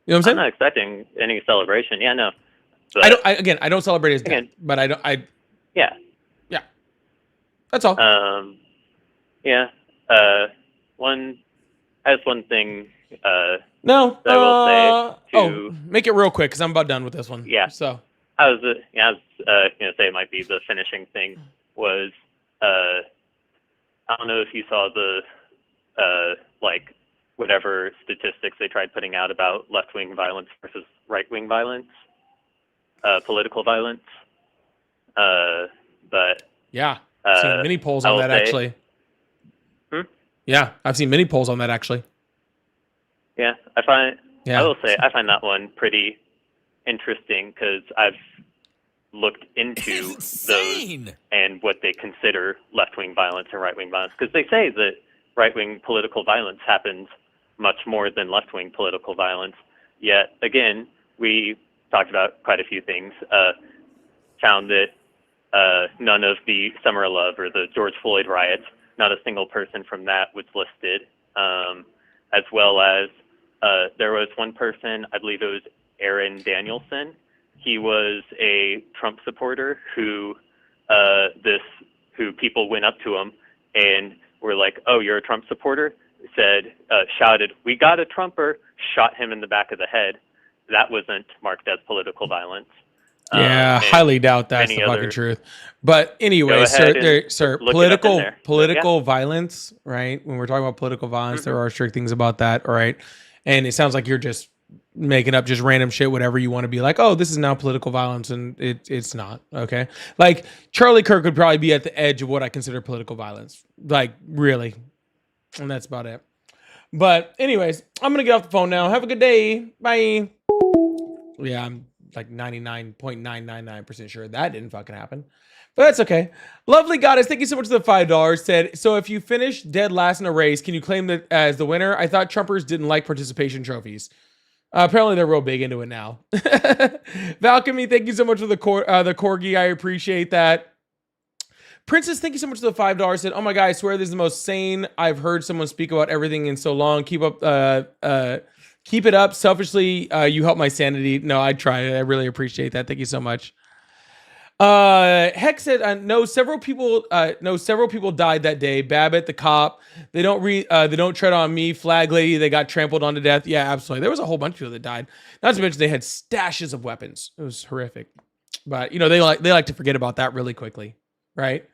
You know what I'm saying? I'm not expecting any celebration. Yeah, no. But I don't celebrate his death, but yeah. That's all. Yeah. One thing. No. That I will say make it real quick because I'm about done with this one. Yeah. So I was gonna say it might be the finishing thing was I don't know if you saw the whatever statistics they tried putting out about left-wing violence versus right-wing violence, political violence. But yeah, I've seen many polls on that actually. Yeah, I've seen many polls on that actually. Yeah, I will say I find that one pretty interesting because I've looked into those and what they consider left-wing violence and right-wing violence, because they say that right-wing political violence happens much more than left-wing political violence. Yet, again, we talked about quite a few things, found that none of the Summer of Love or the George Floyd riots, not a single person from that was listed, as well as there was one person, I believe it was Aaron Danielson. He was a Trump supporter who people went up to him and were like, "Oh, you're a Trump supporter?" Shouted, "We got a Trumper," shot him in the back of the head. That wasn't marked as political violence. Yeah, highly doubt that's the fucking truth. But anyway, sir, political violence, right? When we're talking about political violence, there are strict things about that, all right? And it sounds like you're just making up just random shit, whatever you want to be like, oh, this is now political violence, and it's not, okay? Like, Charlie Kirk would probably be at the edge of what I consider political violence. Like, really. And that's about it. But anyways, I'm going to get off the phone now. Have a good day. Bye. Yeah, I'm like 99.999% sure that didn't fucking happen. But that's okay. Lovely Goddess, thank you so much for the $5. Said, so if you finish dead last in a race, can you claim that as the winner? I thought Trumpers didn't like participation trophies. Apparently they're real big into it now. Valkyrie, thank you so much for the corgi. I appreciate that. Princess, thank you so much for the $5. Said, oh my God, I swear this is the most sane I've heard someone speak about everything in so long. Keep it up. Selfishly, you help my sanity. No, I try. I really appreciate that. Thank you so much. Heck said, no, several people died that day. Babbitt, the cop, they don't tread on me. Flag lady, they got trampled on to death. Yeah, absolutely. There was a whole bunch of people that died. Not to mention they had stashes of weapons. It was horrific. But you know, they like to forget about that really quickly, right?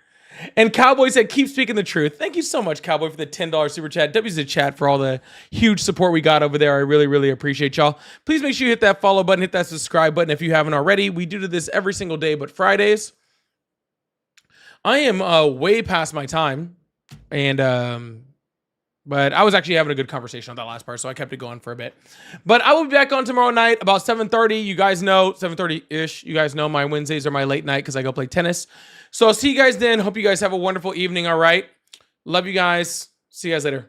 And Cowboy said, keep speaking the truth. Thank you so much, Cowboy, for the $10 super chat. W's the chat for all the huge support we got over there. I really, really appreciate y'all. Please make sure you hit that follow button, hit that subscribe button if you haven't already. We do this every single day, but Fridays. I am way past my time. And but I was actually having a good conversation on that last part, so I kept it going for a bit. But I will be back on tomorrow night about 7:30. You guys know, 7:30-ish. You guys know my Wednesdays are my late night because I go play tennis. So I'll see you guys then. Hope you guys have a wonderful evening, all right? Love you guys. See you guys later.